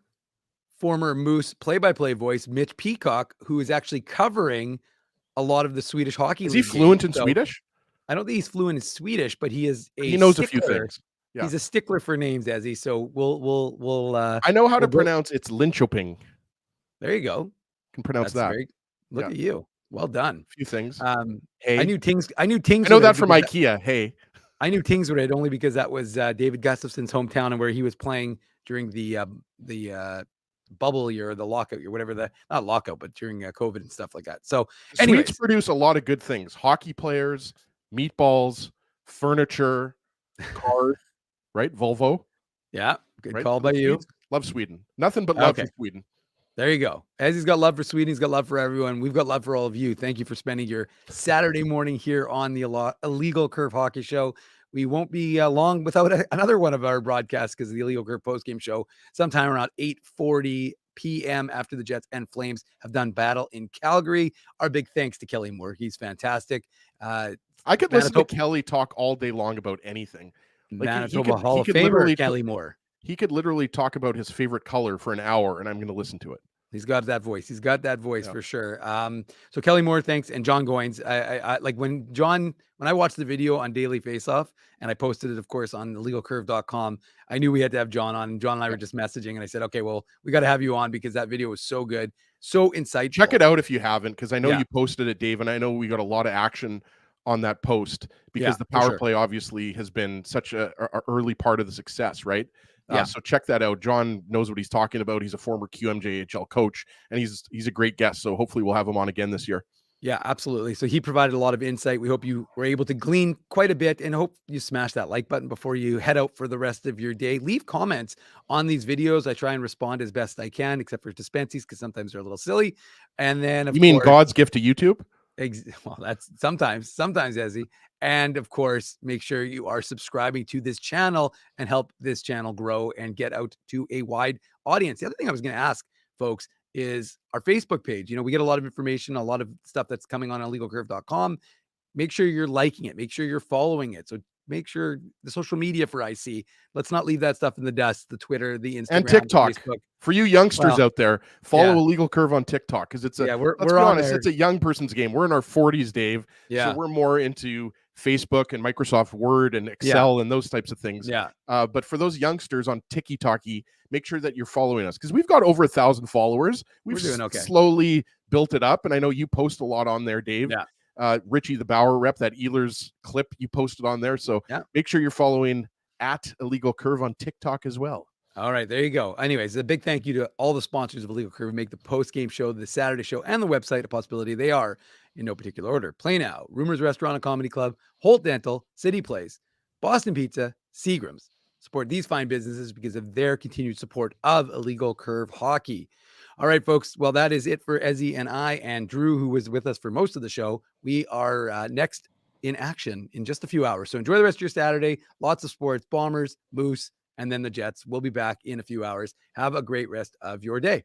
C: former Moose play-by-play voice, Mitch Peacock, who is actually covering a lot of the Swedish hockey.
D: Is he fluent in Swedish?
C: I don't think he's fluent in Swedish, but he
D: knows a few things.
C: Yeah. He's a stickler for names, Ezzy. So we'll
D: I know how to pronounce it's Linköping.
C: There you go.
D: Can pronounce that.
C: Look at you. Well done.
D: A few things.
C: Hey. I knew Tings.
D: I know that from IKEA. Hey.
C: I knew Tingswood only because that was David Gustafson's hometown and where he was playing during the bubble year, or the lockout year, whatever not lockout, but during COVID and stuff like that. So
D: Swedes produce a lot of good things: hockey players, meatballs, furniture, cars, right? Volvo.
C: Yeah, good call by you.
D: Love Sweden. Nothing but love for Sweden.
C: There you go. As he's got love for Sweden, he's got love for everyone. We've got love for all of you. Thank you for spending your Saturday morning here on the Illegal Curve Hockey Show. We won't be long without another one of our broadcasts because the Illegal Curve postgame show sometime around 8:40 p.m. after the Jets and Flames have done battle in Calgary. Our big thanks to Kelly Moore. He's fantastic.
D: I could listen to Kelly talk all day long about anything.
C: Manitoba Hall of Famer Kelly Moore.
D: He could literally talk about his favorite color for an hour, and I'm going to listen to it.
C: He's got that voice. For sure. So Kelly Moore, thanks. And John Goins. I like when I watched the video on Daily Faceoff and I posted it, of course, on illegalcurve.com, I knew we had to have John on. And John and I were just messaging, and I said, okay, well, we got to have you on because that video was so good, so insightful.
D: Check it out if you haven't, because I know you posted it, Dave, and I know we got a lot of action on that post because the power play obviously has been such a early part of the success, right? So check that out. John knows what he's talking about. He's a former QMJHL coach, and he's a great guest. So hopefully we'll have him on again this year.
C: Yeah, absolutely. So he provided a lot of insight. We hope you were able to glean quite a bit, and hope you smash that like button before you head out for the rest of your day. Leave comments on these videos. I try and respond as best I can, except for dispensies, because sometimes they're a little silly. And then,
D: you mean God's gift to YouTube?
C: Well, that's sometimes, Ezzy. And of course, make sure you are subscribing to this channel and help this channel grow and get out to a wide audience. The other thing I was going to ask folks is our Facebook page. We get a lot of information, a lot of stuff that's coming on illegalcurve.com. Make sure you're liking it. Make sure you're following it. So make sure the social media for IC, let's not leave that stuff in the dust, the Twitter, the Instagram,
D: and TikTok.
C: Facebook.
D: For you youngsters out there, follow Illegal Curve on TikTok because it's
C: we're
D: let's be
C: on
D: honest,
C: there.
D: it's a young person's game. We're in our 40s, Dave.
C: Yeah.
D: So we're more into Facebook and Microsoft Word and Excel and those types of things.
C: Yeah.
D: But for those youngsters on TikTok, make sure that you're following us because we've got over 1,000 followers. We've
C: doing okay.
D: slowly built it up, and I know you post a lot on there, Dave.
C: Yeah.
D: Richie the Bauer rep, that Ehlers clip you posted on there. So make sure you're following at Illegal Curve on TikTok as well.
C: All right, there you go. Anyways, a big thank you to all the sponsors of Illegal Curve who make the post-game show, the Saturday show, and the website a possibility. They are, in no particular order, Play Now, Rumors Restaurant and Comedy Club, Holt Dental, City Place, Boston Pizza, Seagram's. Support these fine businesses because of their continued support of Illegal Curve Hockey. All right, folks. Well, that is it for Ezzy and I and Drew, who was with us for most of the show. We are next in action in just a few hours. So enjoy the rest of your Saturday. Lots of sports, Bombers, Moose, and then the Jets. We'll be back in a few hours. Have a great rest of your day.